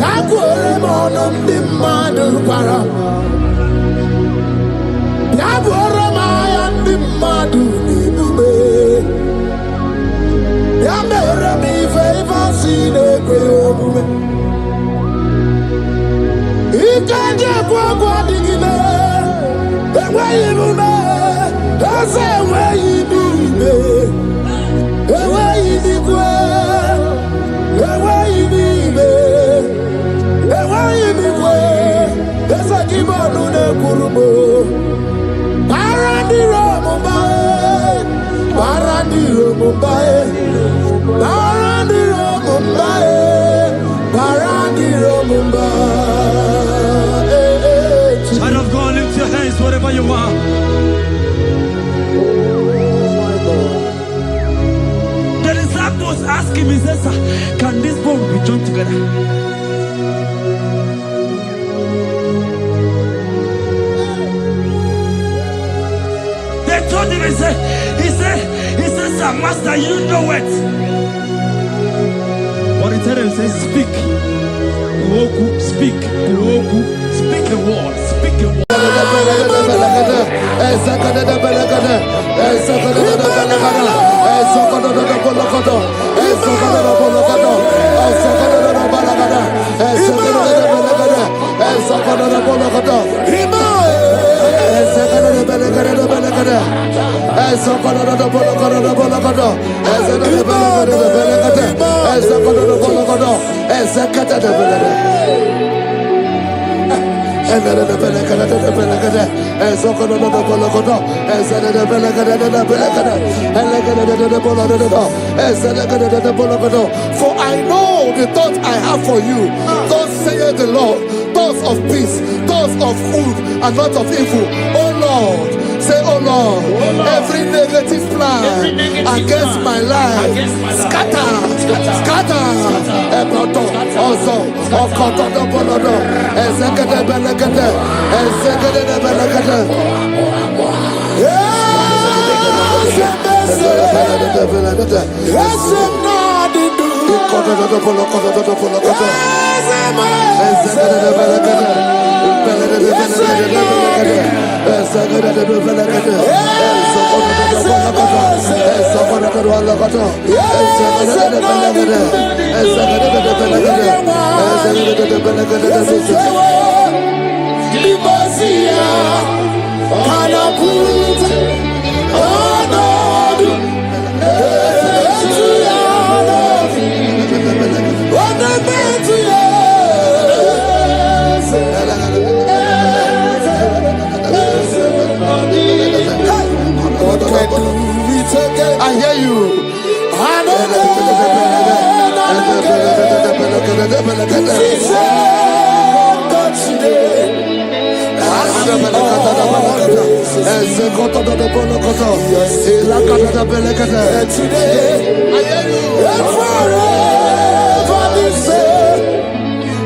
Yaguere monom dimadu para. Yaguere maya dimadu nidube. Yamere mi favor sine kweobume. Ikanje kwa digile, ewe ibume, ese ewe ibibe, ewe ibikwe, ewe ibibe, ewe ibikwe, ese kibonu ne kurubo. Barandiro Mumbai, Barandiro Mumbai, Barandiro Mumbai, Barandiro Mumbai. Child of God, lift your hands wherever you are. The disciples asked him, he says, "Sir, can this bone be joined together?" They told him, he said, "Sir, Master, you know it." But he told him, he says, "Speak. Uoku, speak. Uoku, speak a word. Speak a word." For I know the thoughts I have for you, thus saith the Lord, thoughts of peace, thoughts of good and not of evil. Oh Lord, say, oh Lord, every negative plan against my life, scatter. Also, I hear you.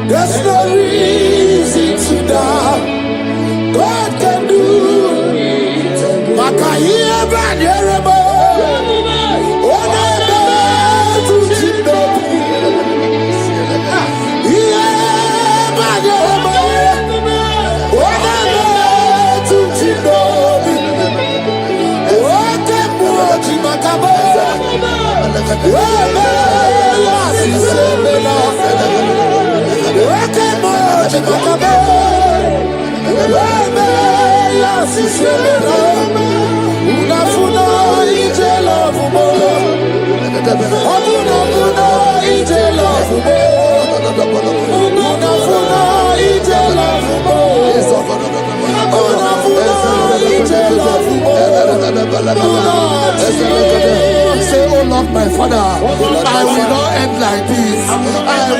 There's no reason to doubt. God can do. Makaya Banerabo. Onebe to Chinobi. Yeah, Banerabo. Onebe to Chinobi. Okemo Chimakabo. Webe Yasisemela. Okemo Chimakabo. Webe Yasisemela. Unafuna ije love mo. Unafuna ije love mo. Unafuna ije love mo. Unafuna ije love mo. Say, oh Lord, my Father, I will not end like this. I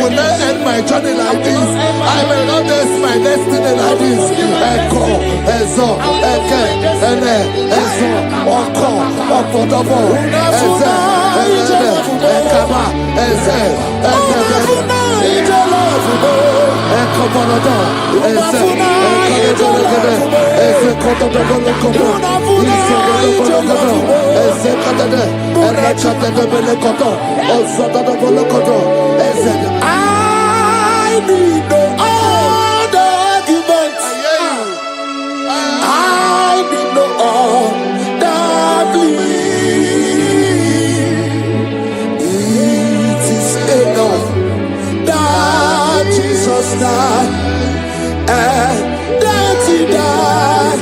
will not end my journey like this. I will not end my destiny like this. Echo, Ezo, Eke, Ene, Ezo, Oko, Okotobo, Eze, Eze, Ekaba, Eze, Ekobonodo, Eze, Ekobonodo, Eze, Kotobonodo, Eze, Katade, Erechatebelekoto, Ozadabolokoto, Eze. I need no other arguments. I need no other plea. It is enough that Jesus died and that He died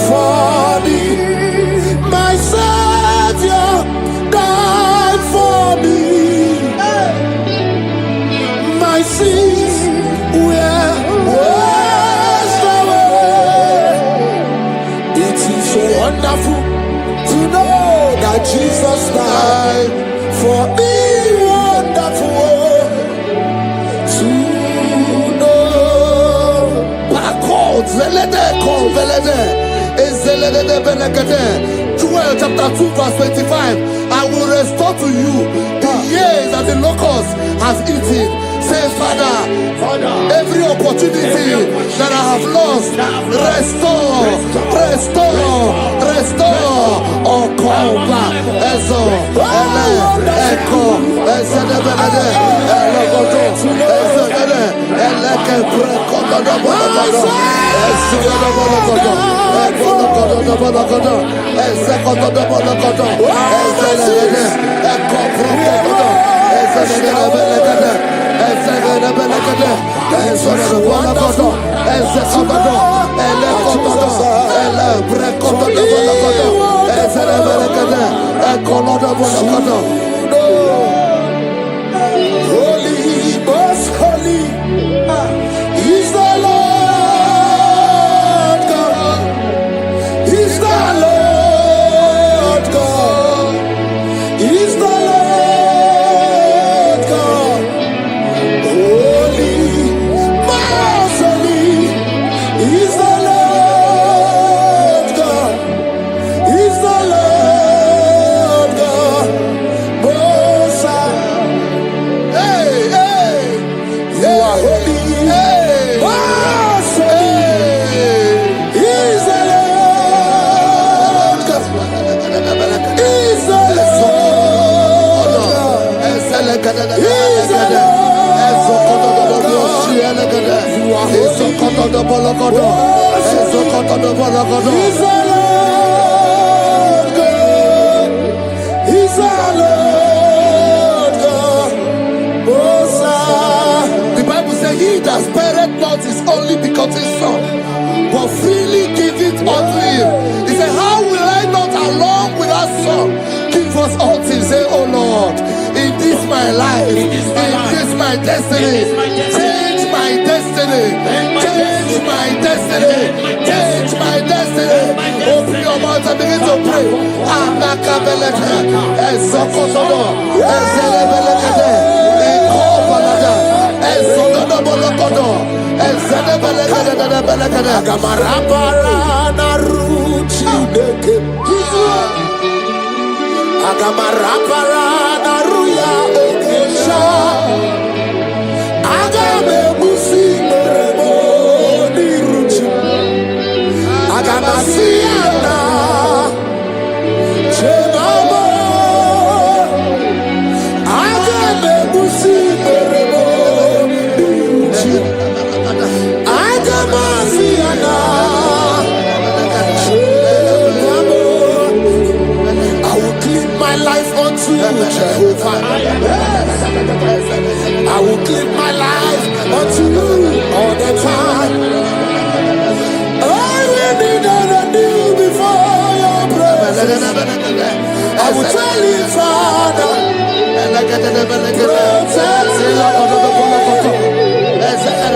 for me. My Savior died for me. My sins were washed away. It is so wonderful to know that Jesus died for me. Wonderful to know. Joel chapter 2 verse 25. I will restore to you the years that the locust has eaten. Say, Father, every opportunity that I have lost, restore. Oh, come back. Echo, Holy, most holy is the Lord God. Is the Lord God. Is the Lord God. Holy, most holy is the Lord God. Is the Lord God. Most high. Hey, hey, you are holy. Hey, most holy is the Lord God. Is the Lord God. Is the Lord God. You are holy. Is the Lord God. Is the Lord God. Most high. The Bible says, he that spareth not his only begotten son, but freely give it unto him. He said, how will I not along with that son give us all things? Say, oh Lord, in this my life, in this my destiny, change my destiny. destiny. Change my destiny. Change my destiny. Open your mouth and begin to pray. Anakabelete, Ezokotodo, Ezelebelekete, Ekobalada, Ezodobolokodo, Ezedebelekete, Agamarabara Naruchi Deke, Agamarabara Naruya Okesha, Agame Musi Meremo Niruchi, Agamasiana. Jehovah, I will give my life unto you all the time. I will be done new before your presence. I will tell you, Father, protect me.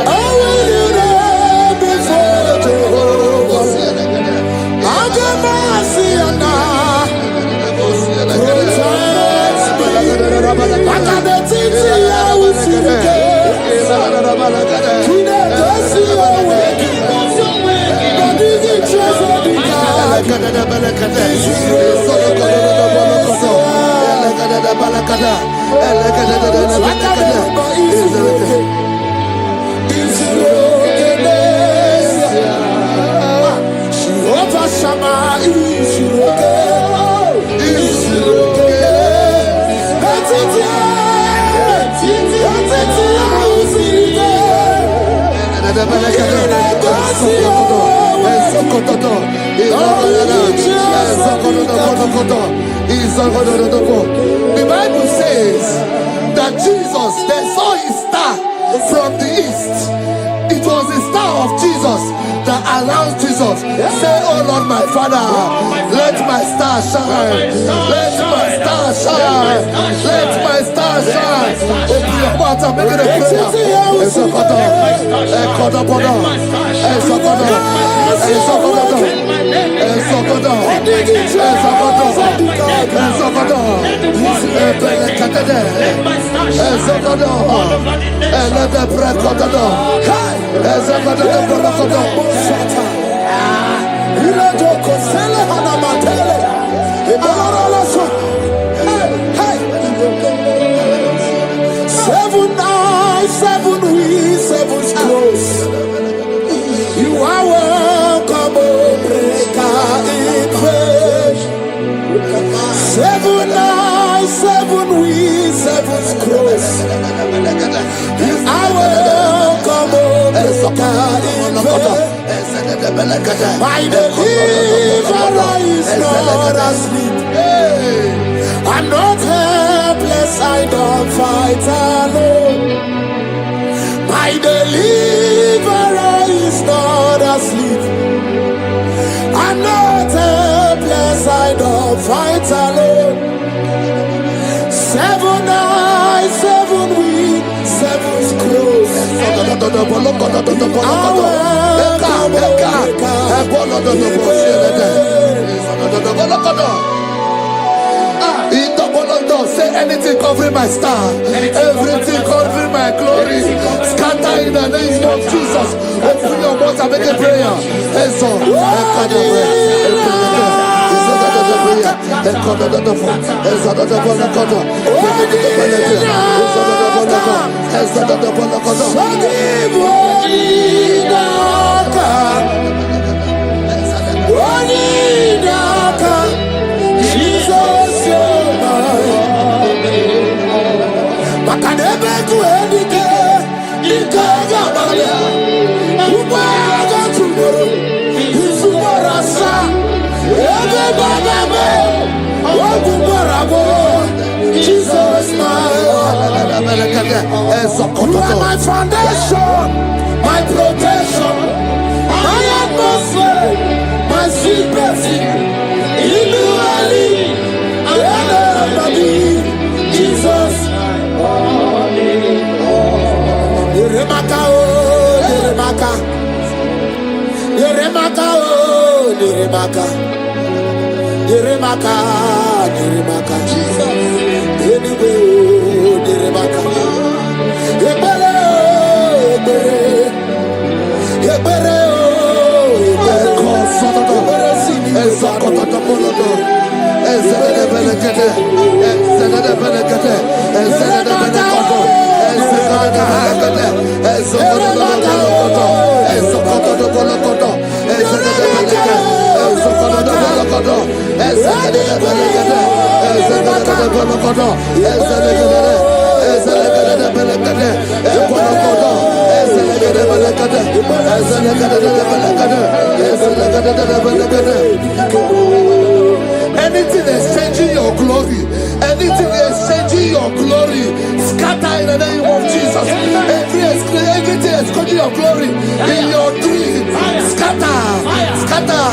I will be there before Jehovah. I got mercy and the Bible says that Jesus, they saw his star from the east. It was the star of Jesus that announced Jesus. Say, oh Lord, my Father, let my star shine. Let my star shine. Let my star shine. Open your mouth and make it a prayer. Seven eyes, seven wheels, seven scrolls. You are welcome, O breaker in faith. Seven eyes, seven wheels, seven scrolls. You are welcome, O breaker in faith. My deliverer is not asleep. I'm not helpless, I don't fight alone. My deliverer is not asleep. I'm not helpless, I don't fight alone. Seven eyes, seven wings, seven scrolls. Say anything covering my star, everything covering my glory, scatter in the name of Jesus. Open your mouth and make a prayer. Jesus, you are my foundation, my protection, my atmosphere, my secrecy. In you I live, Jesus. Yeremaka, Yeremaka, Yeremaka, Jesus. Anyway, Yeremaka, Yebere, Yebere, Yebere, anything exchanging your glory, anything exchanging your glory, scatter in the name of Jesus. Everything exchanging your glory in your dream, scatter, scatter.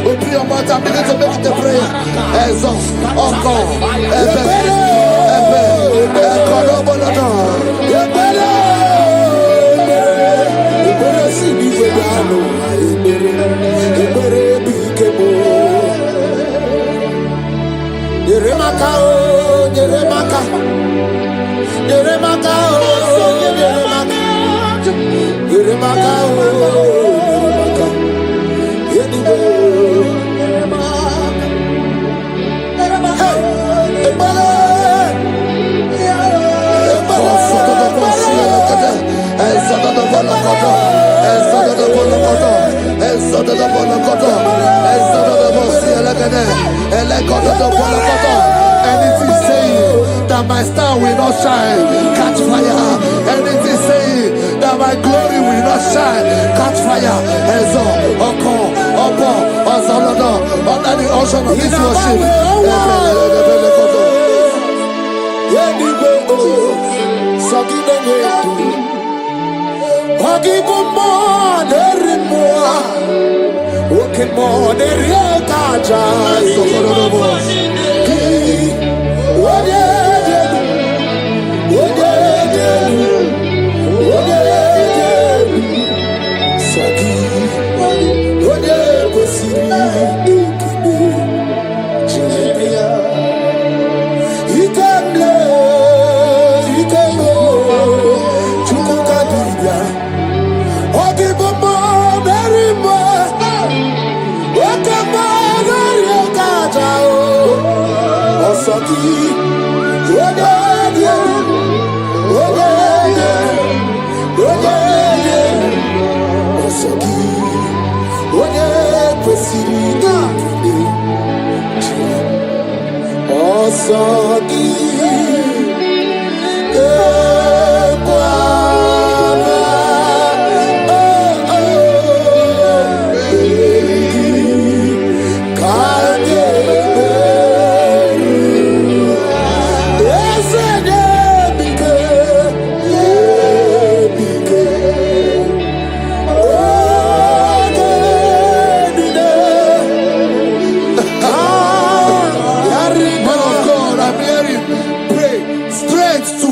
Open your mouth and begin to make the prayer. Exhaust, Yeremaka, Yeremaka, Yeremaka, Yeremaka, Yeremaka, anything saying that my star will not shine, catch fire. Anything saying that my glory will not shine, catch fire. Under the ocean of this worship.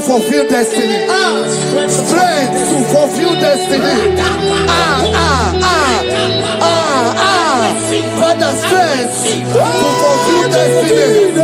Fulfill destiny. Strength to fulfill destiny. Father, strength to fulfill destiny.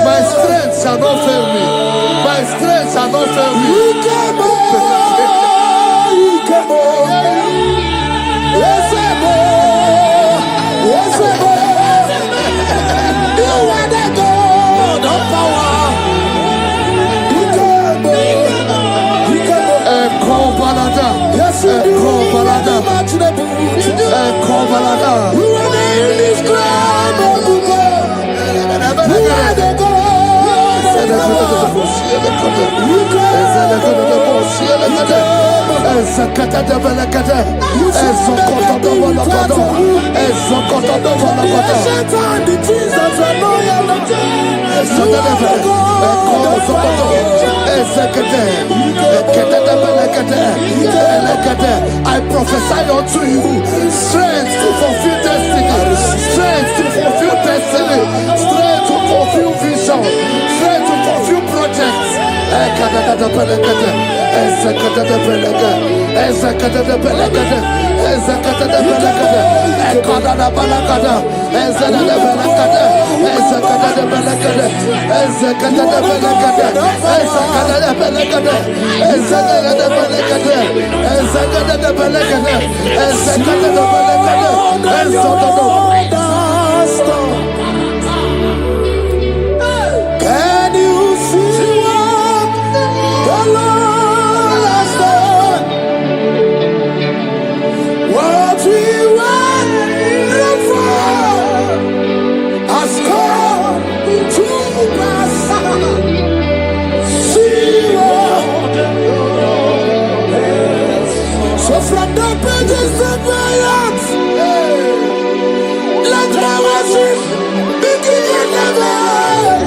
My strength shall not fail me. My strength shall not fail me. You are the God of power. Yes, you do. You are the indescribable God. You are the God. I prophesy unto you strength to fulfill destiny, strength to fulfill destiny, strength to fulfill vision, strength to fulfill projects. Can you see what the Lord has done? What we waited for has come to pass. See what the Lord has. So from the pages of my heart, let my worship begin in heaven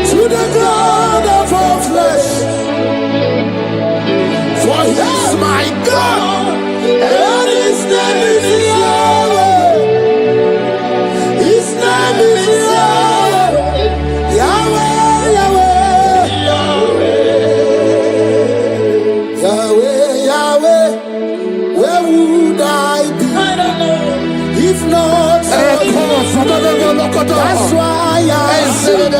to the God of all flesh. For he is my God, and his name is Yahweh. His name is Yahweh. Yahweh, Yahweh. Yahweh, Yahweh. Where would I be if not for you? That's why I sing.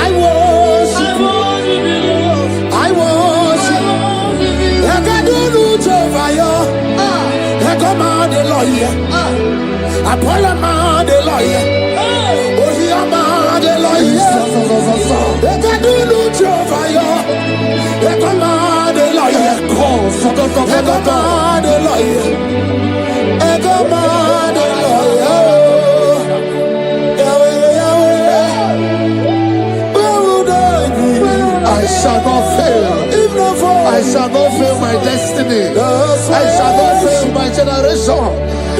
I worship. I worship. I do loot over you. I command the lawyer. I pull a man the lawyer. Oh, he a man the lawyer. I do loot over you. I command the lawyer. I command the lawyer. I command the lawyer. I shall not fail. I shall not fail my destiny. I shall not fail my generation.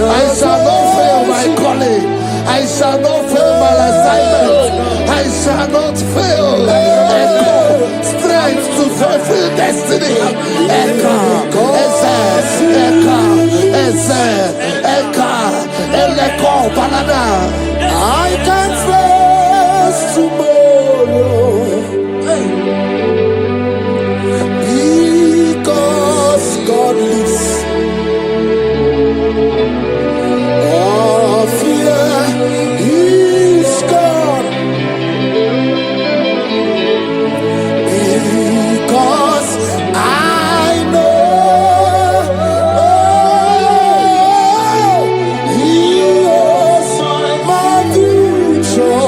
I shall not fail my calling. I shall not fail my assignment. I shall not fail. Echo, strength to fulfill destiny. Echo, I can face tomorrow. Because God lives. All fear is gone. Because I know He is my future.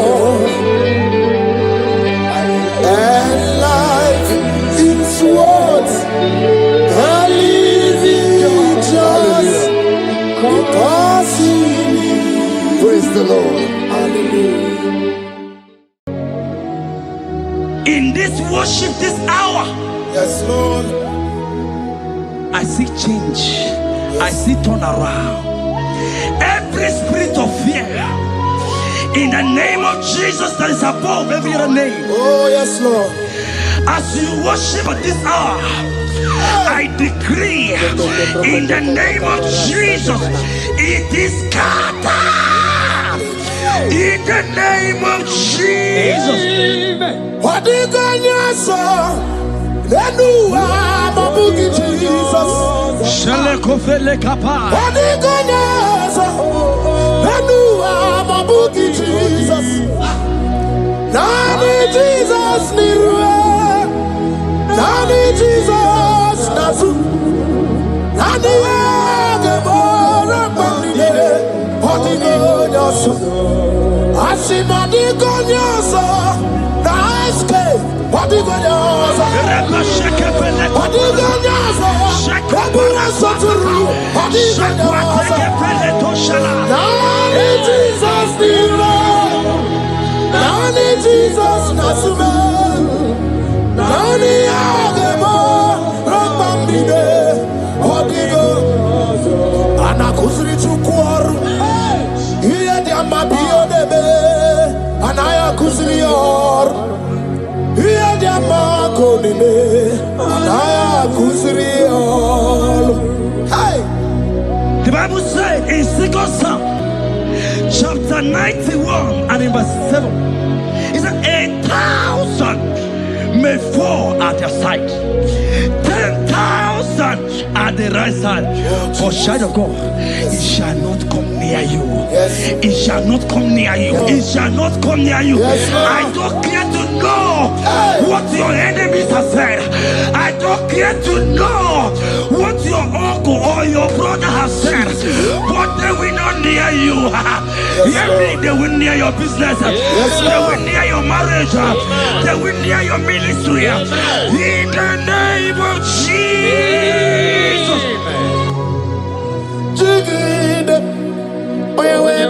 And life is what I live in just because He lives. Praise the Lord. Hallelujah. In this worship, this hour, Yes, Lord. I see change. I see turnaround. Every spirit of fear, in the name of Jesus that is above every other name, Oh, yes, Lord. as you worship at this hour, I decree in the name of Jesus, it is scattered. In the name of Jesus. What you gonna say? Then you are my boogie Jesus. Shalekofele kapa. What you gonna say? Then you are my boogie Jesus. Nani Jesus nirwe. Nani Jesus nazu. Nani agebora bandide. What you gonna say? Asimadi gonna say. What you gonna say? What you gonna say? What you gonna say? The Bible said in 2 Psalm chapter 91 and in verse 7, it said 1,000 may fall at your side, 10,000 at the right side, but child of God, it shall not come near you. It shall not come near you. It shall not come near you. I don't care to know what your enemies have said. I don't care to know what your uncle or your brother has said, but they will not near you. They will near your business. They will near your marriage. They will near your ministry. In the name of Jesus.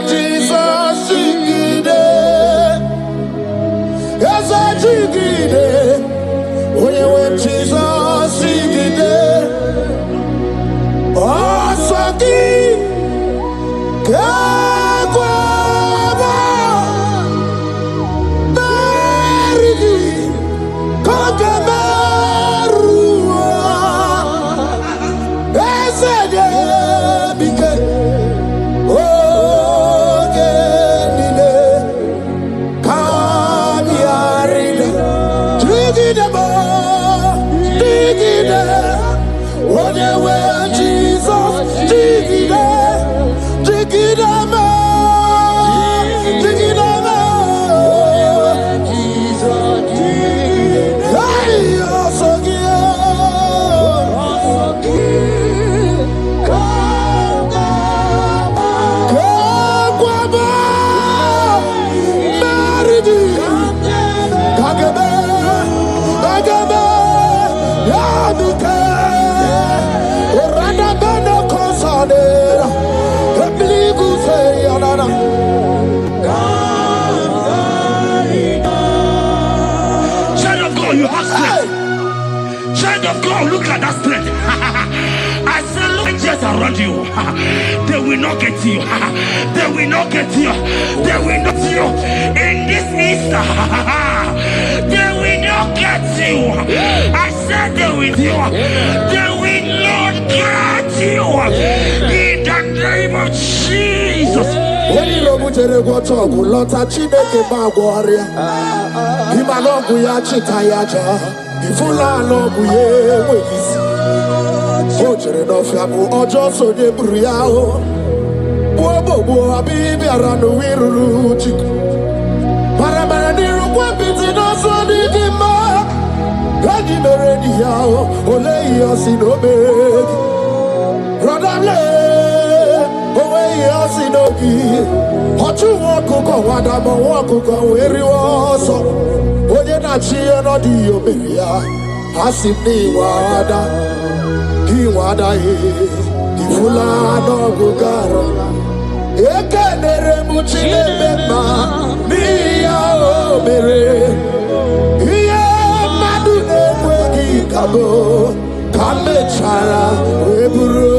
Jesus, Jigide. Yes, Jigide. When Jesus, Jigide. Oh, Saki. Kagwaba. Marigi. Kagabarua. Esede. Bike. You have strength. Child of God, look at that strength. I said, look just around you. They will not get you. They will not get you. They will not get you. In this Easter, they will not get you. I said they will you. They will not get you. In the name of Jesus. When you know what you're going to talk, lot of Chineke Bagwaria. Imalongu ya chitayaja. Ifula longu ye wegisi. Ojere no fiamu ojo so de buriao. Bobo abibi aranu wiruru chiku. Paramara niru kwa biti no so di dima. Gadi meredi yao. Ole yosi no begi. Radamle. Sinogi, Hotu Wakuko, Wadamo Wakuko, where you also, Oyenachi and Odio Beria, Hasini Wada, Kiwada, Kifulano Gugaro, Ekanere Muchine Bema, Mia Obere, Ia Madune Wegi Kabo, Kamechara, Weburu.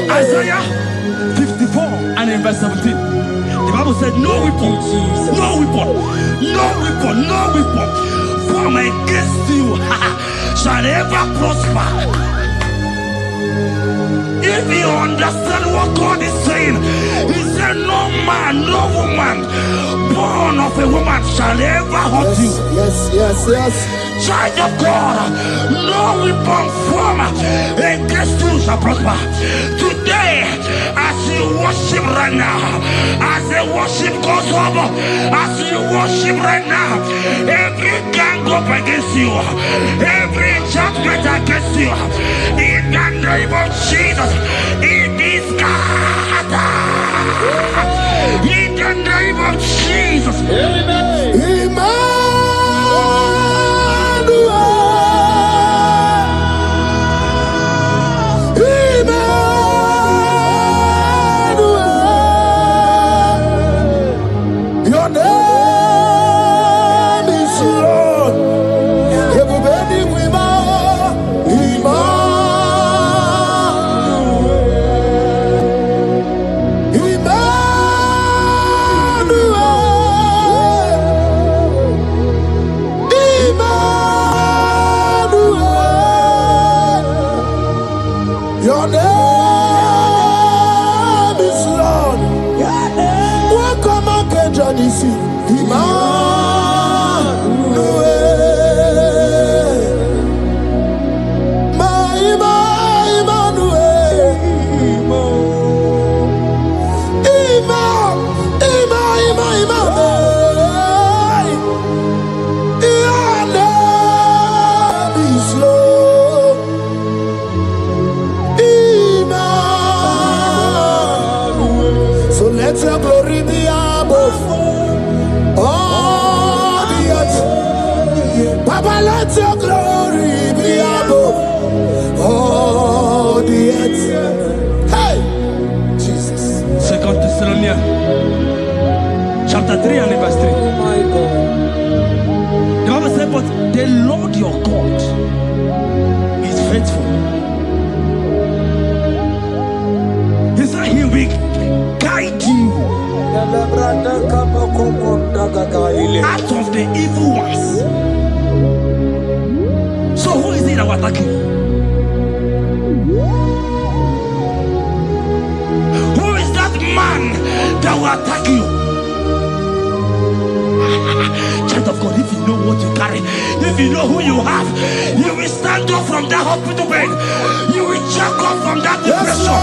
Isaiah 54 and in verse 17, the Bible said, no weapon, no weapon, no weapon, no weapon formed against you shall ever prosper. If you understand what God is saying, He said, no man, no woman born of a woman shall ever hurt you. Yes. Child of God, no weapon formed against you shall prosper. Today, as you worship right now, as the worship goes over, as you worship right now, every gang up against you, every judgment against you, in the name of Jesus, it is God. In the name of Jesus. Your name is Lord. Everybody with your name is Lord. Welcome again, Johnny C. Let your glory be above all the earth. Papa, let your glory be above all the earth. Hey, Jesus. 2 Thessalonians chapter 3 and verse 3. Oh my God. The Bible said, but the Lord your God is faithful. He said he will guide you out of the evil ones. So who is it that will attack you? Who is that man that will attack you? Child of God, if you know what you carry, if you know who you have, you will stand up from that hospital bed. You will jack up from that depression.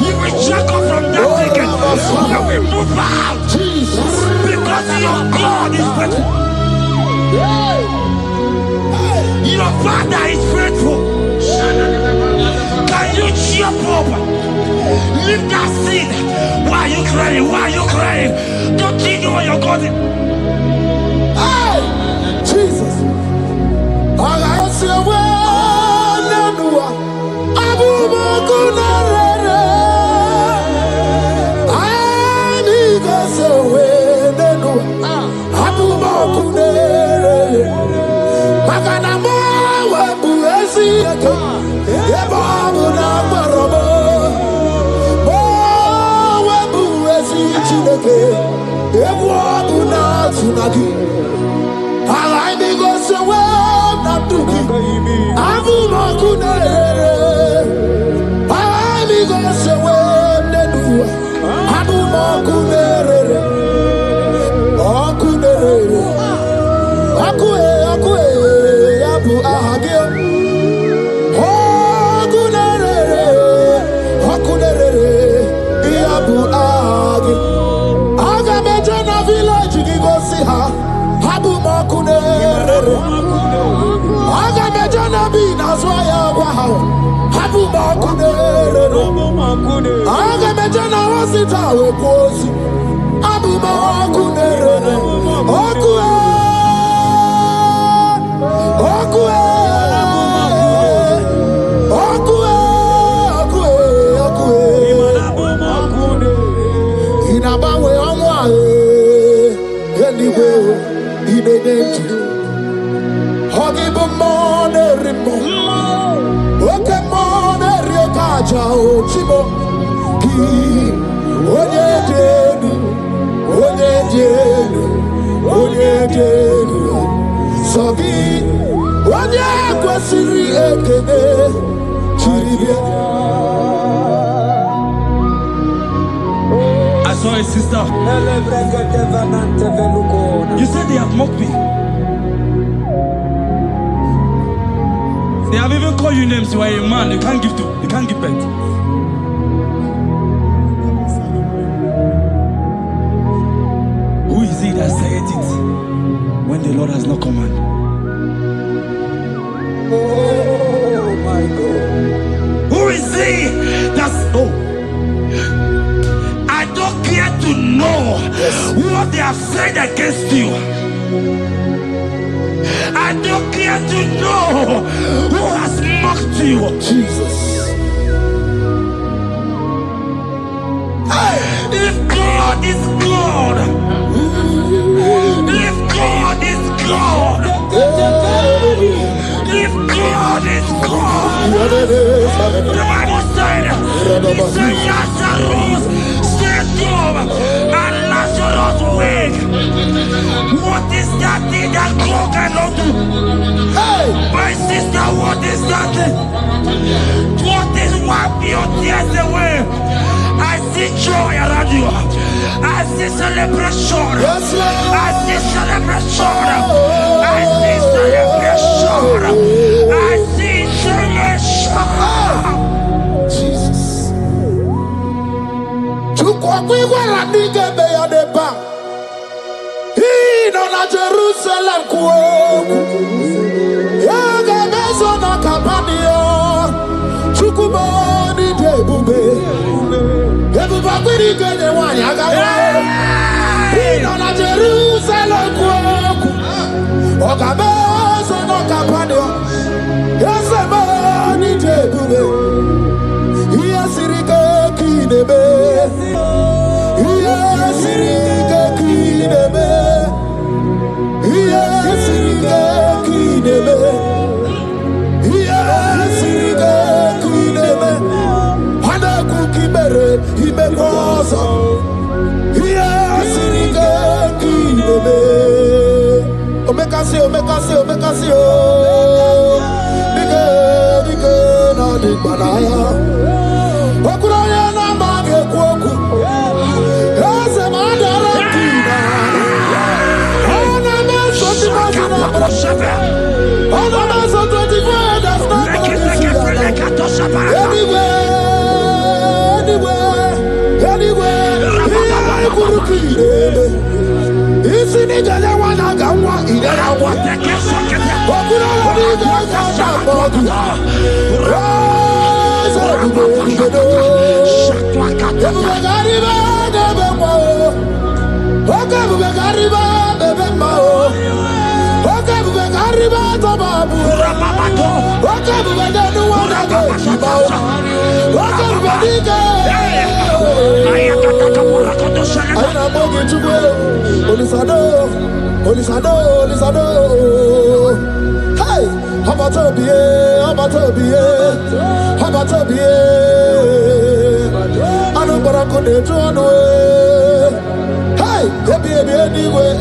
You will jack up from that thinking. You will move out. Because your God is faithful. Your Father is faithful. Can you jump up? Leave that seed. Why are you crying? Why are you crying? Don't think you your God. Hey, Jesus. I see a word. Abu Makunare. I need to say word. Abu Makunare. Makanama wabu esi eke. Eba abu na marobo. Wabu esi chineke. Ebu abu na tunagi. Alai go so well not to be. Abu Makunere. Alai go so well nedu. Abu Makunere. Okunere. Akue Abu Ahage. Okunere. Okunere. Abu Ahage. Aga mejana village go see her. Abu Makunere. Aga mejana bi nazwaya wahao. Abu Makunere. Aga mejana wasita we posi. Abu Makunere. Okue. Okue. Okue. Okue. Inabawe omwa. Anyway, in the name Hoggy Bomone Rimo, Okemone Riokaja, Chibo, Oye, Sogi, Oye, Kwasiri, Ekene, Chiribia. I saw a sister. You said they have mocked me. They have even called you names. You are a man. You can't give birth. Who is it that said it when the Lord has not commanded? Oh my God. Who is it that's I don't care to know what they have said against you. I don't care to know who has mocked you. Jesus. If God is God, if God is God, if God is God, the Bible said, he said Lazarus stayed up and Lazarus wake. What is that thing that God cannot do? My sister, what is that thing? What is wipe your tears away? I see joy around you. I see celebration. Yes, Lord. I see celebration. I see celebration. I see celebration. Jesus. Chukwakwiwala nigebe ya deba. Ino na Jerusalem kuoku. Yagebe zona kapanio. Chukwumoni debube. Everybody get the one. Ino na Jerusalem kuoku. Okabezo no kapanio. Yasemani debube. Iyasirike kinebe. Iyasirike kinebe. Iyasirike kinebe. Iyasirike kinebe. Hana kukibere imekosa. Iyasirike kinebe. Omekasi, omekasi, omekasi, oh. Nike na dikbanaya. Okuraya na mage kwoku. Ese madara kina. Ona meso timazina. Ona meso totifu das na anywhere. Iya kurukire. Isi ni jale wana gamwa idara wate. Okuraya ni gamwa bodu. Hey, Habatobie. I know but I couldn't run away. Hey, baby, anyway.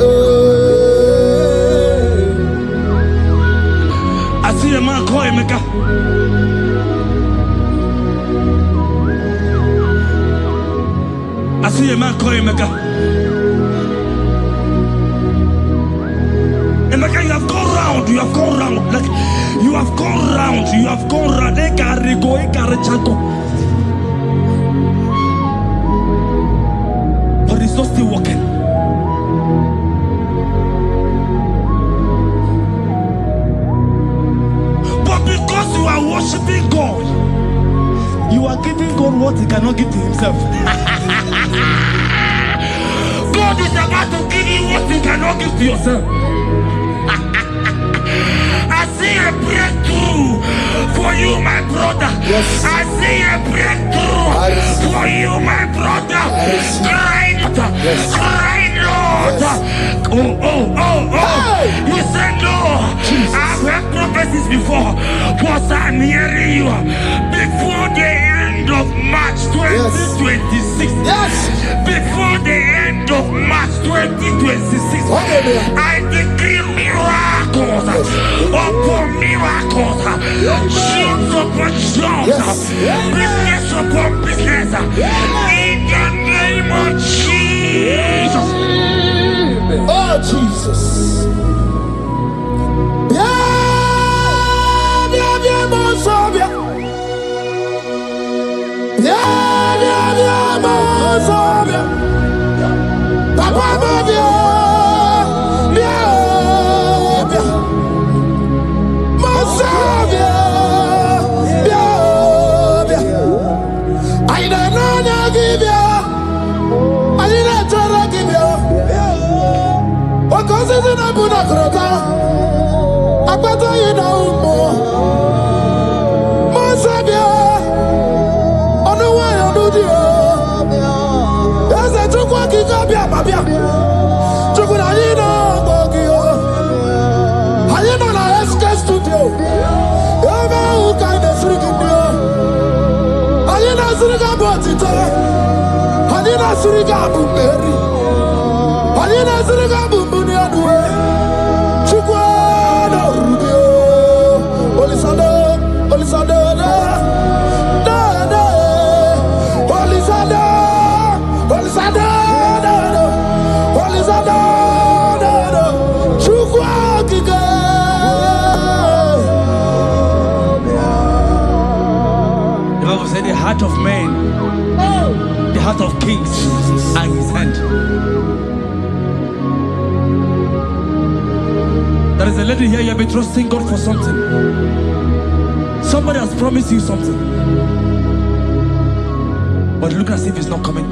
I see a man call Emeka. I see a man call Emeka. Emeka, you have gone round. Like you have gone round. But it's not still working. But because you are worshiping God, you are giving God what he cannot give to himself. God is about to give you what you cannot give to yourself. I see a breakthrough for you, my brother. Yes. I see a breakthrough for you, my brother. Crying, Yes. crying, Lord. Oh. Hey. You said no. I've heard prophecies before, but I'm hearing you. Before the end of March 2026. Yes. Before the end of March 2026. Okay, I decree miracles upon miracles. Shields upon shields. Business upon business. In the name of Jesus. Oh, Jesus. I don't know, give you. I didn't try to give you. The heart of man, the heart of kings are in his hand. There is a lady here, you have been trusting God for something. Somebody has promised you something, but look as if it's not coming.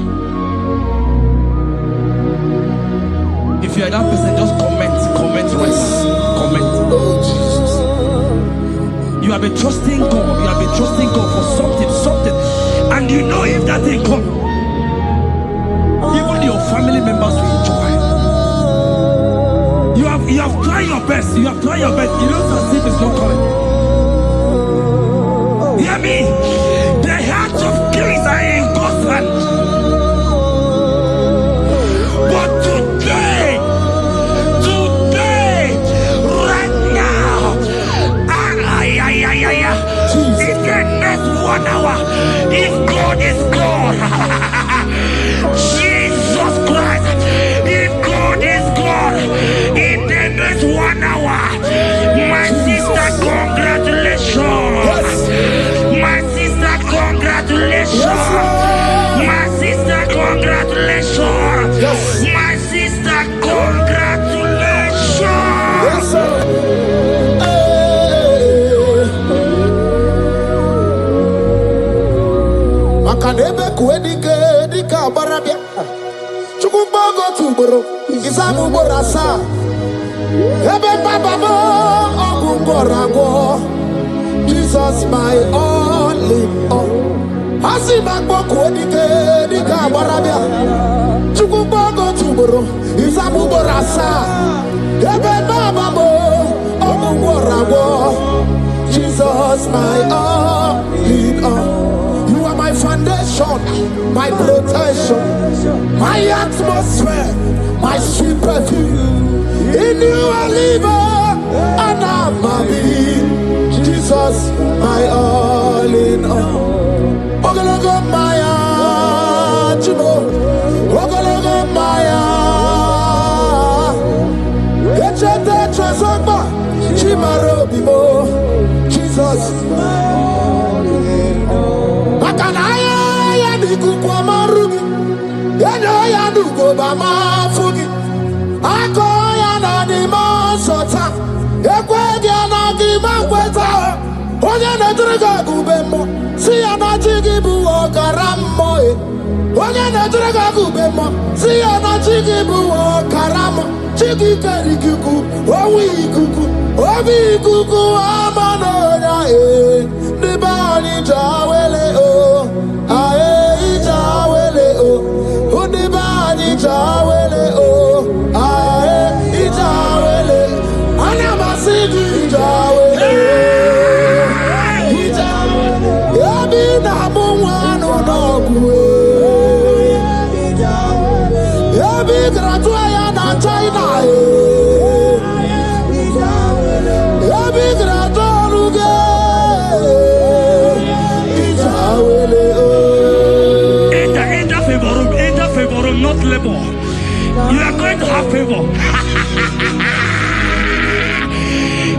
If you are that person, just comment right now. Comment. You have been trusting God. You have been trusting God for something, and you know if that thing come, even your family members will enjoy. You have tried your best. You have tried your best. You know as if it's not coming. Hear me. The hearts of kings are in God's hand. But today, right now, in the next 1 hour, if God is God, Jesus Christ, if God is God, in the next 1 hour, my sister, congratulations. My sister, congratulations. My sister, congratulations. My sister, congratulations. Makanebe kuedike dika barabia. Chukumbago tuboro isamu borasa. Ebe baba mo ogungorago. Jesus my all in all. Asibagbo kuedike dika barabia. Chukumbago tuboro isamu borasa. Ebe baba mo ogungorago. Jesus my all in all. My foundation, my protection, my atmosphere, my sweet perfume. In you I live and I'm a being. Jesus, my all in all. Ogologo Maya, Chuno, Ogologo Maya. Echete Trasogba, Chimaro Bibo, Jesus. Makanaya Nikuko Marugi, Yanoya Nugo Bama Fugi, Akoya Nanima Sota, Equadia Nagima Weta, Oyana Draga Gubemo, Siana Chigibu or Karamoe, Oyana Draga Gubemo, Siana Chigibu or Karamo, Chigi Karikuku, Owi Kuku, Obi Kuku Amanoya, Nibani Jawele O, Ae Jawele O, Unibani Jawele O, Ae Jawele, Anamasidi Jawele, Yabi Namuano Nogwe, Yabi Gratuaya na China, Yabi Gratualuge. Enter favor room, not labor. You are going to have favor.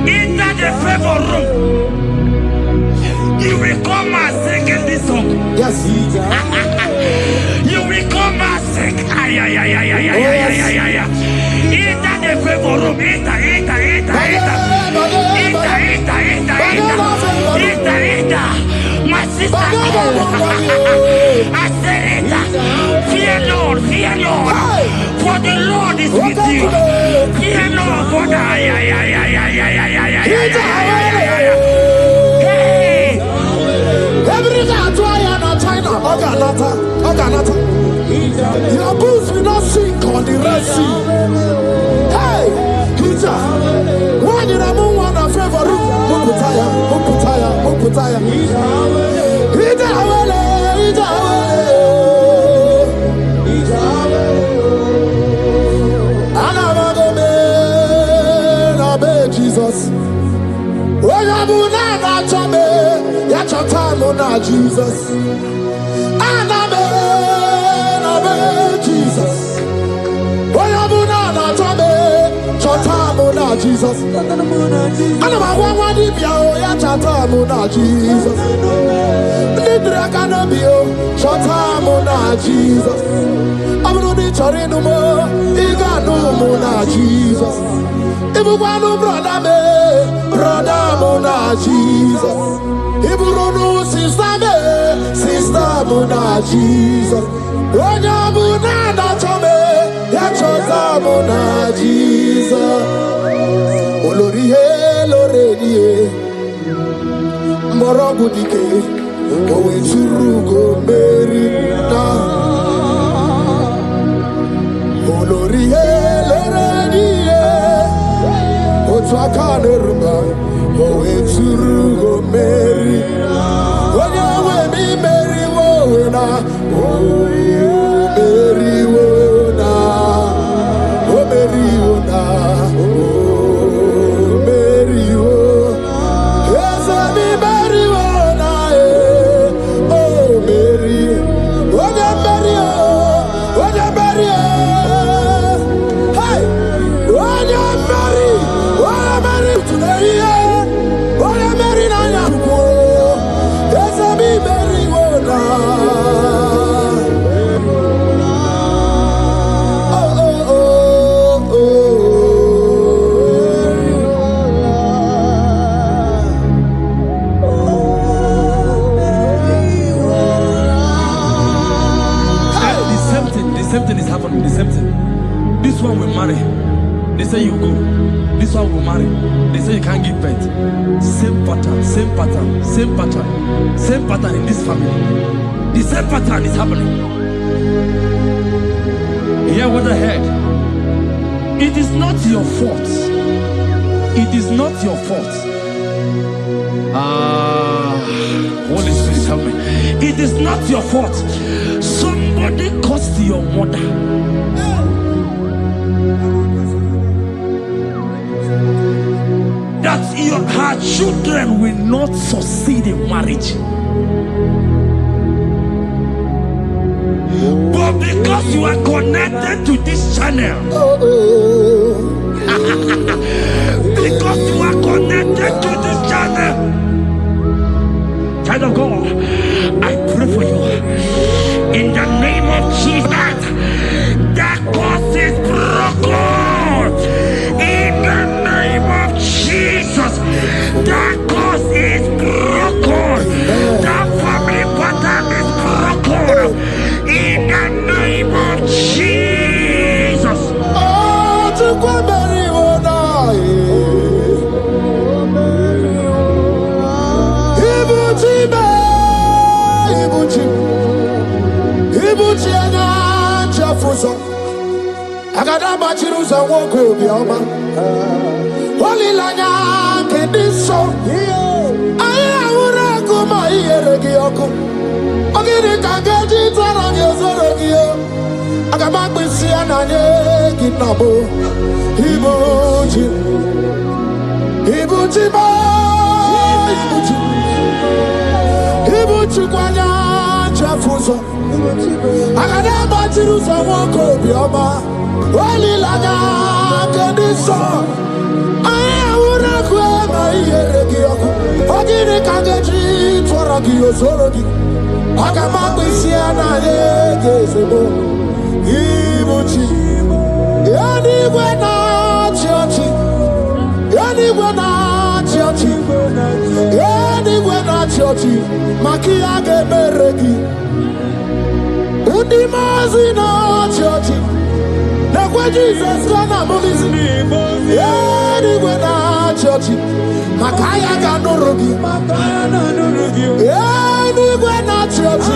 Enter the favor room. You will come and sing in this song. Yes. You will come and sing. Enter the favor room. Enter. My sister, I said it. Fear Lord, for the Lord is with you. Fear Lord, for Your boots will not sink on the Red Sea. Hey, Hija, why did I move on a favor? Muputaya. Jesus. Jesus. Jesus. Jesus. Morogudike, owe churugo merina. Olorihe lorediye, otwakane rumba, owe churugo merina. Owe mi meriwo na, meriwo na, meriwo na. This one will marry. They say you go. This one will marry. They say you can't give birth. Same pattern in this family. The same pattern is happening. Hear what I heard. It is not your fault. It is not your fault. Holy Spirit, help me. It is not your fault. Somebody caused your mother. That her children will not succeed in marriage. But because you are connected to this channel, because you are connected to this channel, child of God, I pray for you in the name of Jesus. That cause is broken in the name of Jesus. That cause is broken. That family pattern is broken in the name of Jesus. Oh, to Agada bachiruza woko bioma. Holy lanya kediso. Aya ura kuma iyeregi yoko. Ogiri kageji twarangi ozorogi yo. Agama kwisi ananye kinabo. Ibuchi ba. Ibuchi kwanya chafuzo. Agada bachiruza woko bioma. Holy lanya kediso. Aya ura kuma iyeregi yoko. Ogiri kageji twarangi ozorogi. Agama kwisi ananye kinabo. Ibuchi Yanigwe na chiochi Yanigwe na chiochi Yanigwe na chiochi Makia gebereki Undimazi na chiochi Nekwe Jesus kana mulizi Yanigwe na chiochi Makaya ganurugi. Anywhere not church.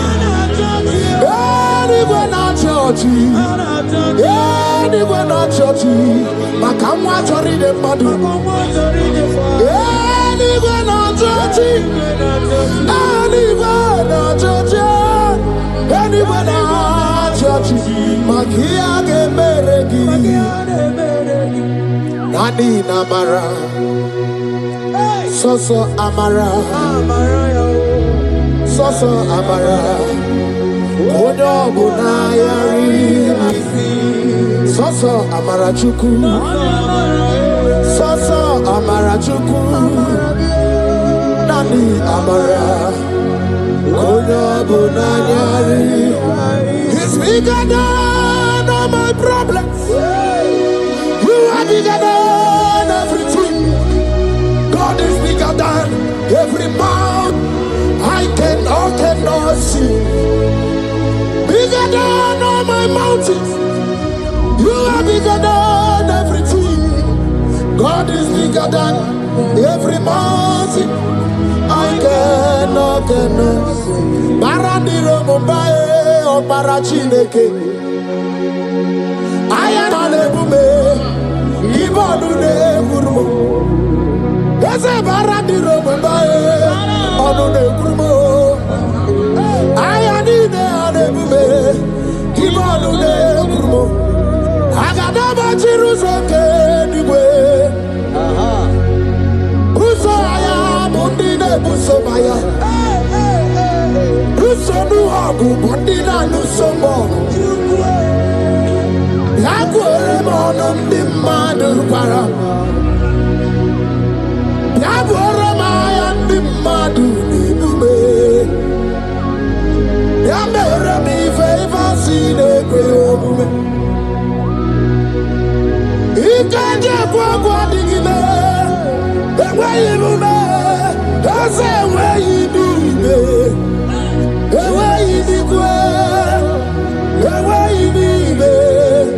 Anywhere not church. Anywhere not church. Makamwa chori de madu. Anywhere not church. Anywhere not church. Anywhere not church. Makia gemeregi. Nani namara. Soso amara. Soso amara. Odo bunayari. Soso amara chuku. Soso amara chuku. Nani amara. Odo bunayari. He's bigger than all my problems. You are bigger than everything. God is bigger than every mountain I cannot see. Bigger than all my mountains. You are bigger than everything. God is bigger than every mountain I cannot see. Barandiro Mumbai or Parachineke. I am a lebume. Ibonune Gurmo. Yes, a Barandiro Mumbai or Nune Gurmo. I am in a lebume. Ibonune Gurmo. I got a Jerusalem. Buso aya, bundine buso maya. Buso nuagu, bundina nusomo. Yaguere monum dimadu para. Yaguere maya dimadu nibume. Yamere mi favor sine kwe obume. Ikaje kwa digime. Away you me, that's away you do me. Away you be well, away you be well,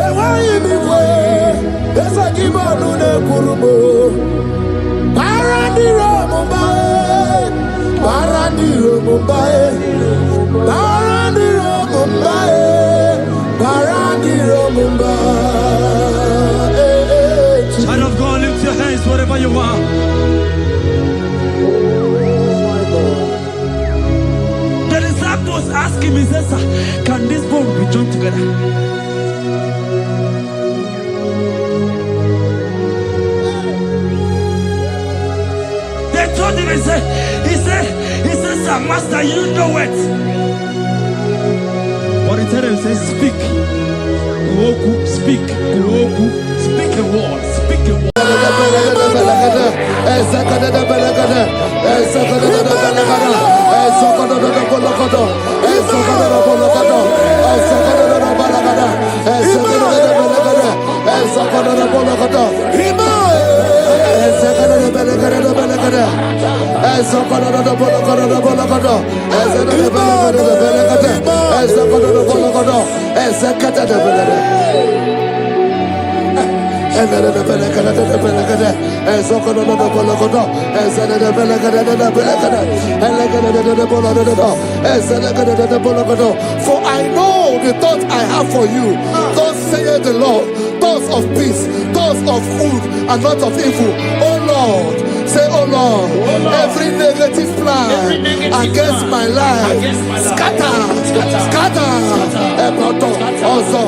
away you be well. That's a give on the Kurubo. Barandiro Mumbai, Barandiro Mumbai, Barandiro Mumbai, Barandiro Mumbai. Child of God, lift your hands wherever you are. The disciples asked him, he says, can this bone be joined together? They told him, he said, sir, master, you know it. But he told him, he said, speak. Kuoku, speak. Kuoku, speak a word. Speak a word. For I know the thoughts I have for you, thus saith the Lord, thoughts of peace, thoughts of good and not of evil. Oh Lord, say, oh Lord, every negative plan against my life, scatter. Also,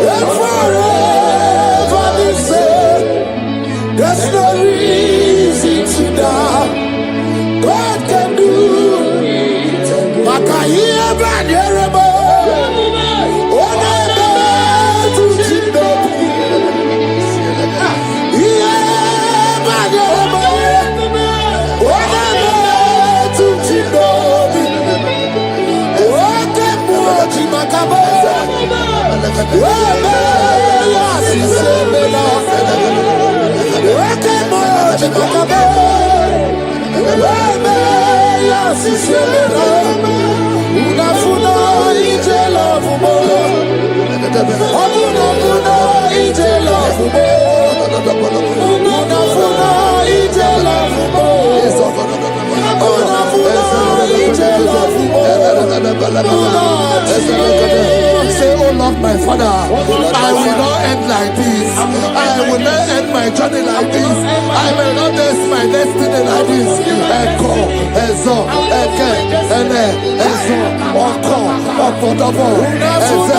and forever the same. There's no reason to doubt. God can do. Makaya Banerabo. Say, oh Lord, my Father, I will not end like this. I will not end my journey like this. I will not end my destiny like this. Echo, Ezo, Eke, Ene, Ezo, Oko, Opodobo, Eze,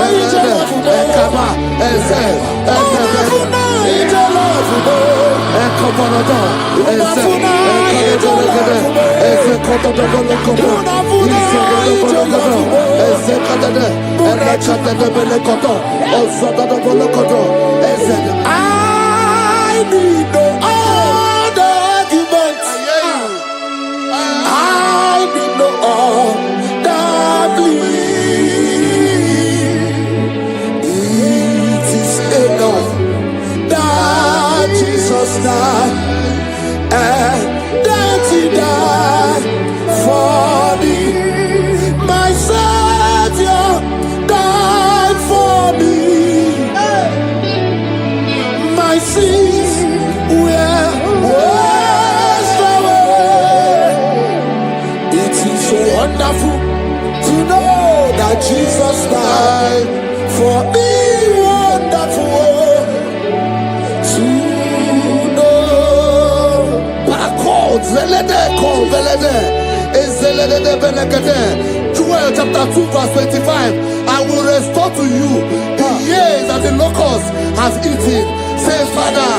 Eze, Ekaba, Eze, Ekobonodo, Eze, Ekobonodo, Eze, Kotodobo, Eze, Kadade, I need no other arguments. I need no other plea. It is enough that Jesus died and that He died for me. My Savior died for me. My sins were washed away. It is so wonderful to know that Jesus died for me. Wonderful to know. Backwards, Joel chapter 2 verse 25. I will restore to you the years that the locust has eaten. Say, Father,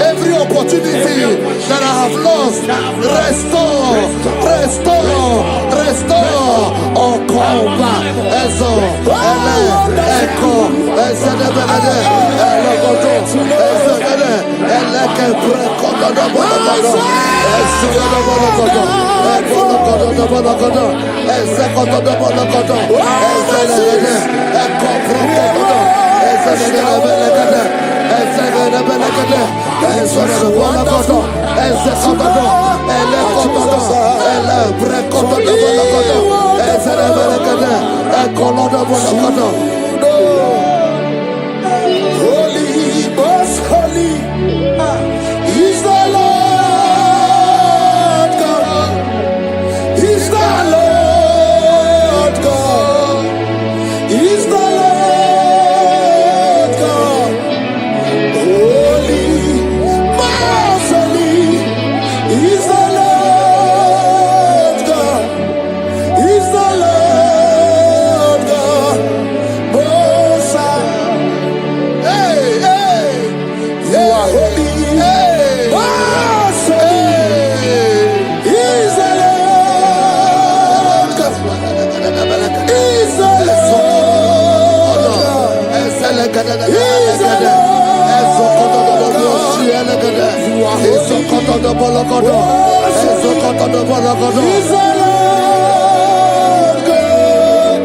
every opportunity that I have lost, restore. Oh, come back. Ezo, Ele, Echo, Ezedebede, Elogodo, Ezedede, Eleke, Prekodo, Bologodo, Ezedebologodo, Ebologodo, Ezekodo, Bologodo, Ezedebede, Echo, Prekodo, Ezedebede, Holy, most holy is the Lord God. He's the Lord God. He's the Lord God. Holy, most holy is the Lord God. He's the Lord God. Most high. Hey, hey, you are holy. Hey, most holy is the Lord God. He's the Lord God. He's the Lord God. You are holy. He's the Lord God.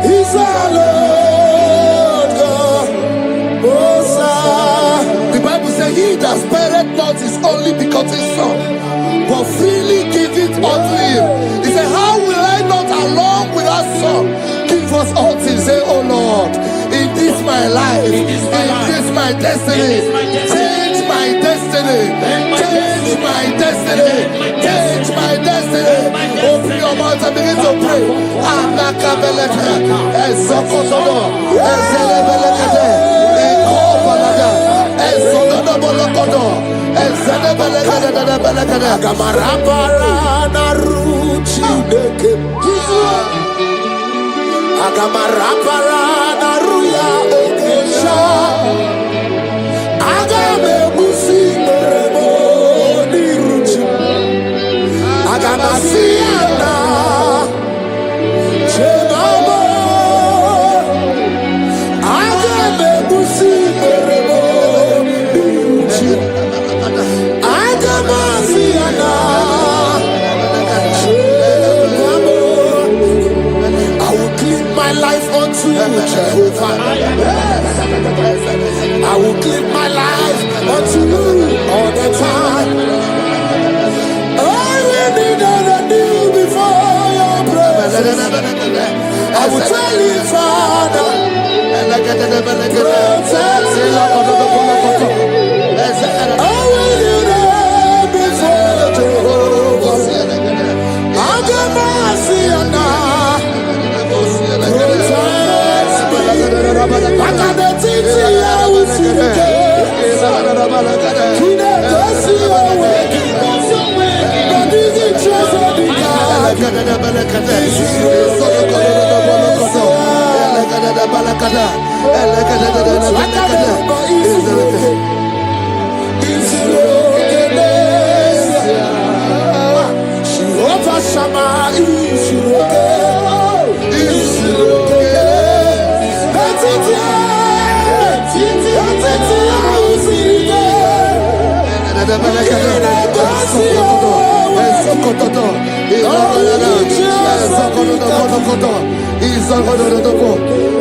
He's the Lord God. Most high. The Bible says, he that spareth not his only begotten Son, but freely give it unto him. He said, how will I not along with our Son give us all things? Say, oh Lord, in this my life, in this my destiny, change my destiny, change my destiny, change my destiny. Open your mouth and begin to pray. Anakabelete, Ezokotodo, Ezelebelekete, Ekobalada, Ezododobolokodo, Ezede Agamarabara naruchi deke. Agamarabara naruya okesha. Agame musi meremo niruchi. Agamasiana chegamo. Agame musi meremo niruchi. Agamasiana chegamo. I will clean my life unto you, Jehovah. I will give my life unto you all the time. I will be done you before your presence. I will tell you, Father, protect me. I will be there before Jehovah. I'll get mercy on that. I got the things I will see again. He never see away. But this is just a big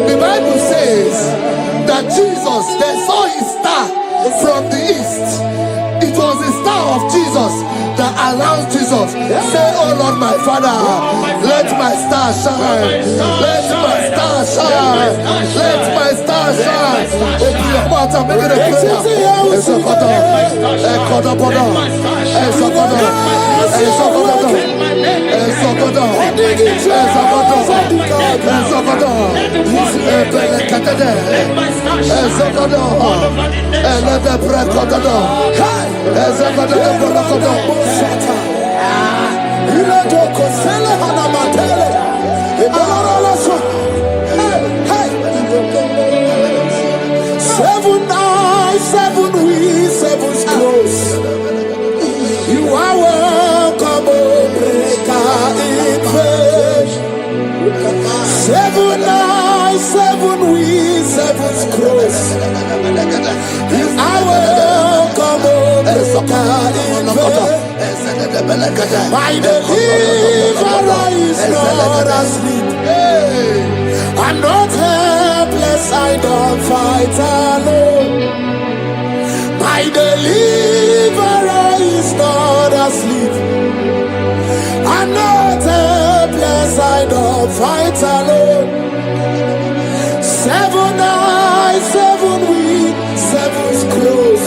The Bible says that Jesus, they saw his star from the east. It was the star of Jesus that announced Jesus. Say, oh Lord, my Father, let my star shine. Let my star shine. Let my star shine. Open your mouth and make it a prayer. Seven eyes, seven wings, seven close. You are welcome, O breaker in faith. Seven eyes, seven wings, seven close. You are welcome, O breaker in faith. My deliverer is not asleep. I'm not helpless, I don't fight alone. My deliverer is not asleep. I'm not helpless, I don't fight alone. Seven eyes, seven wings, seven close.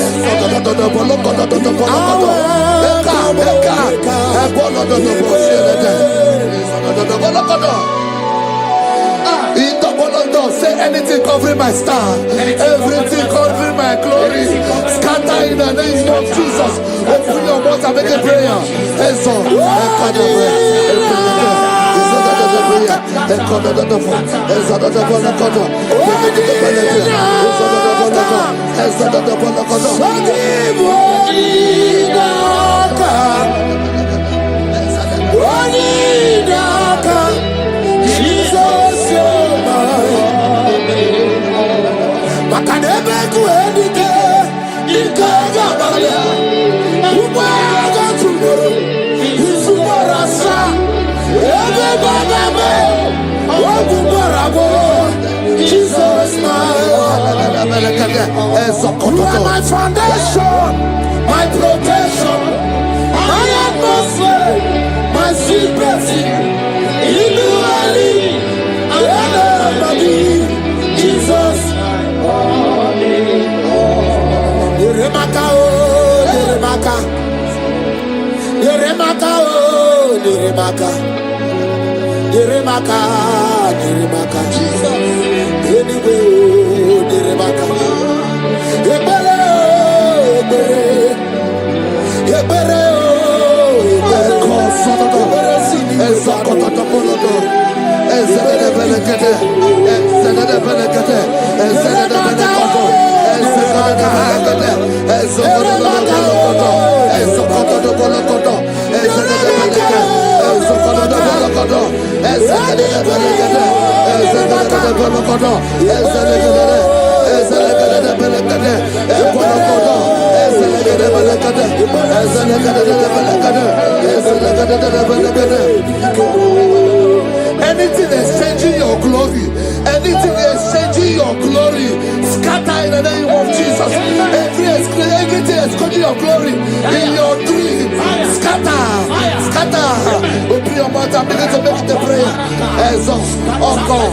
Say anything covering my star, everything covering my glory, scatter in the name of Jesus. Open your mouth and make a prayer. Jesus, you're mine. Makanebe kuendike, ikaga baya. Ubaga tumuru, isubarasa. Ebe bagame, wabubarabo. Jesus, you are my foundation, my protection, my atmosphere, my secret. Jesus, Yeremaka, oh, Yeremaka, Yeremaka, oh, Yeremaka, Yeremaka, Yeremaka, Jesus, anyway, oh, Yeremaka, Ebele, Ebele, Anything exchanging your glory, anything exchanging your glory, scatter in the name of Jesus. Everything exchanging your glory in your dream, scatter, scatter. Open your mouth and begin to make the prayer. Exhaust, oh God,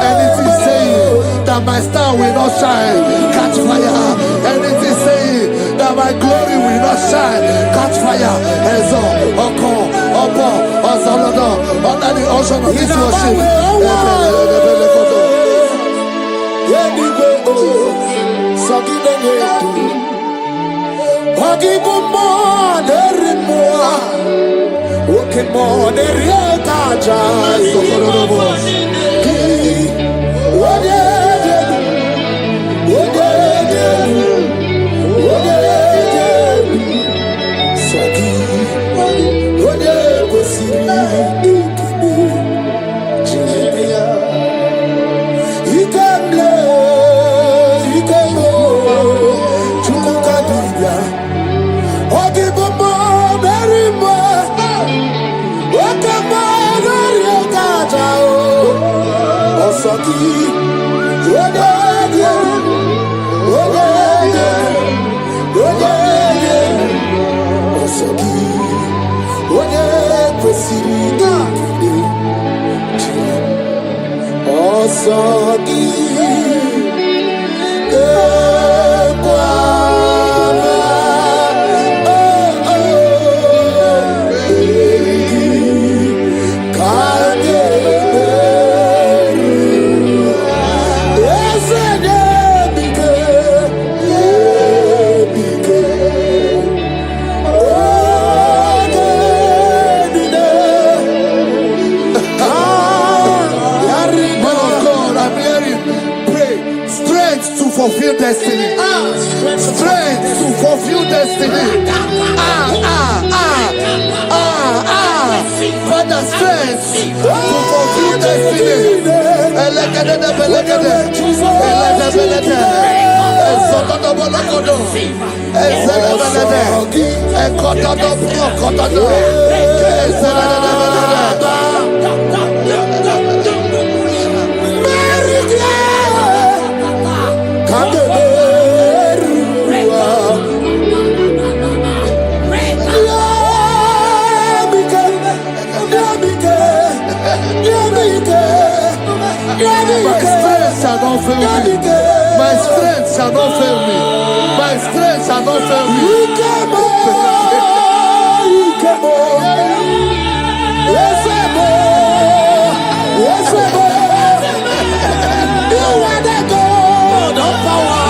anything saying that my star will not shine, catch fire. Anything saying that my glory will not shine, catch fire. Under the ocean of this worship. Fulfill destiny. Strength to fulfill destiny. Father, strength to fulfill destiny. My strength shall not fail me. My strength shall not fail me. You are the God of power.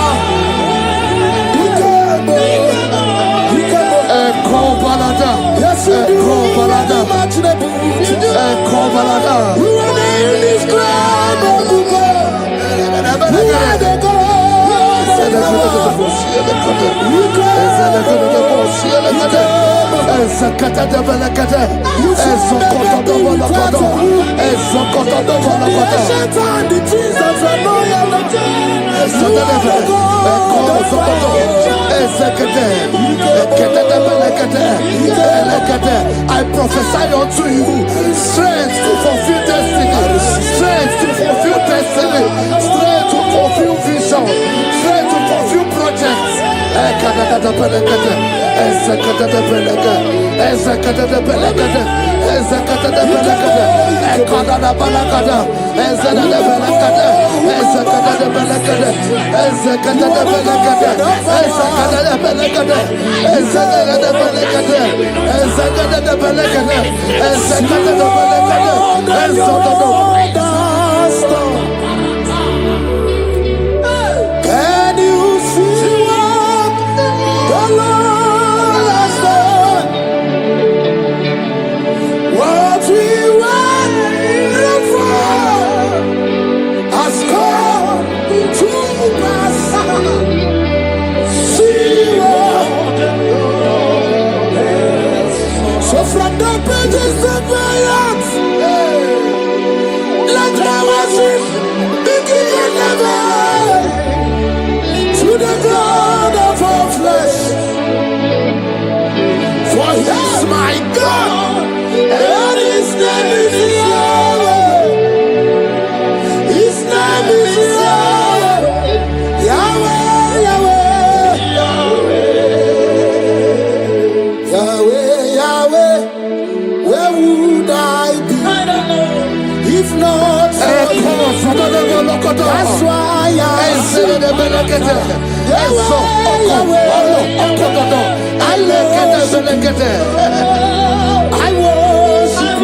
Yes, you are the indescribable God. You are the God. I prophesy unto you strength to fulfill destiny, strength to fulfill destiny, strength to fulfill vision, strength to fulfill projects. Can you see what the Lord has done? What we waited for has come to pass. See what the Lord has done. So from the pages of my heart, let my worship begin never to the God of all flesh. For he is my God, and his name is Yahweh. His name is Yahweh. Yahweh, Yahweh. Yahweh, Yahweh. Where would I be? I don't know. If not for you. That's why I worship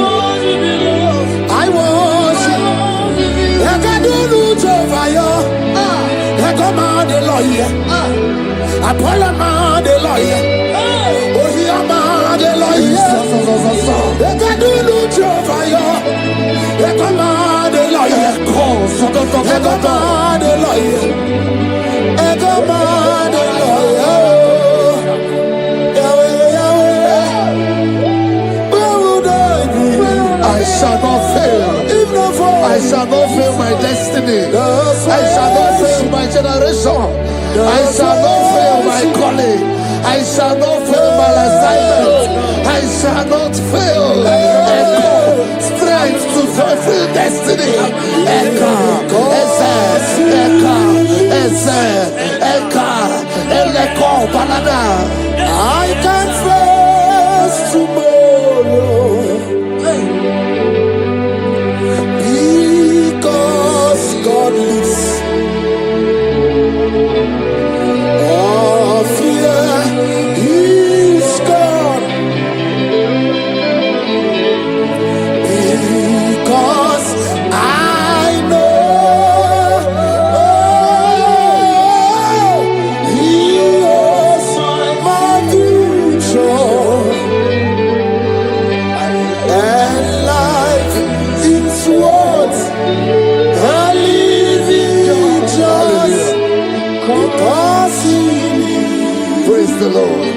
I shall not fail. I shall not fail my destiny. I shall not fail my generation. I shall not fail my calling. I shall not fail my assignment. I shall not fail. Strength to fulfill destiny. I can face tomorrow. Because God lives. All fear is gone. Because I know He was my future. And life is what I live in just because He lives. Praise the Lord.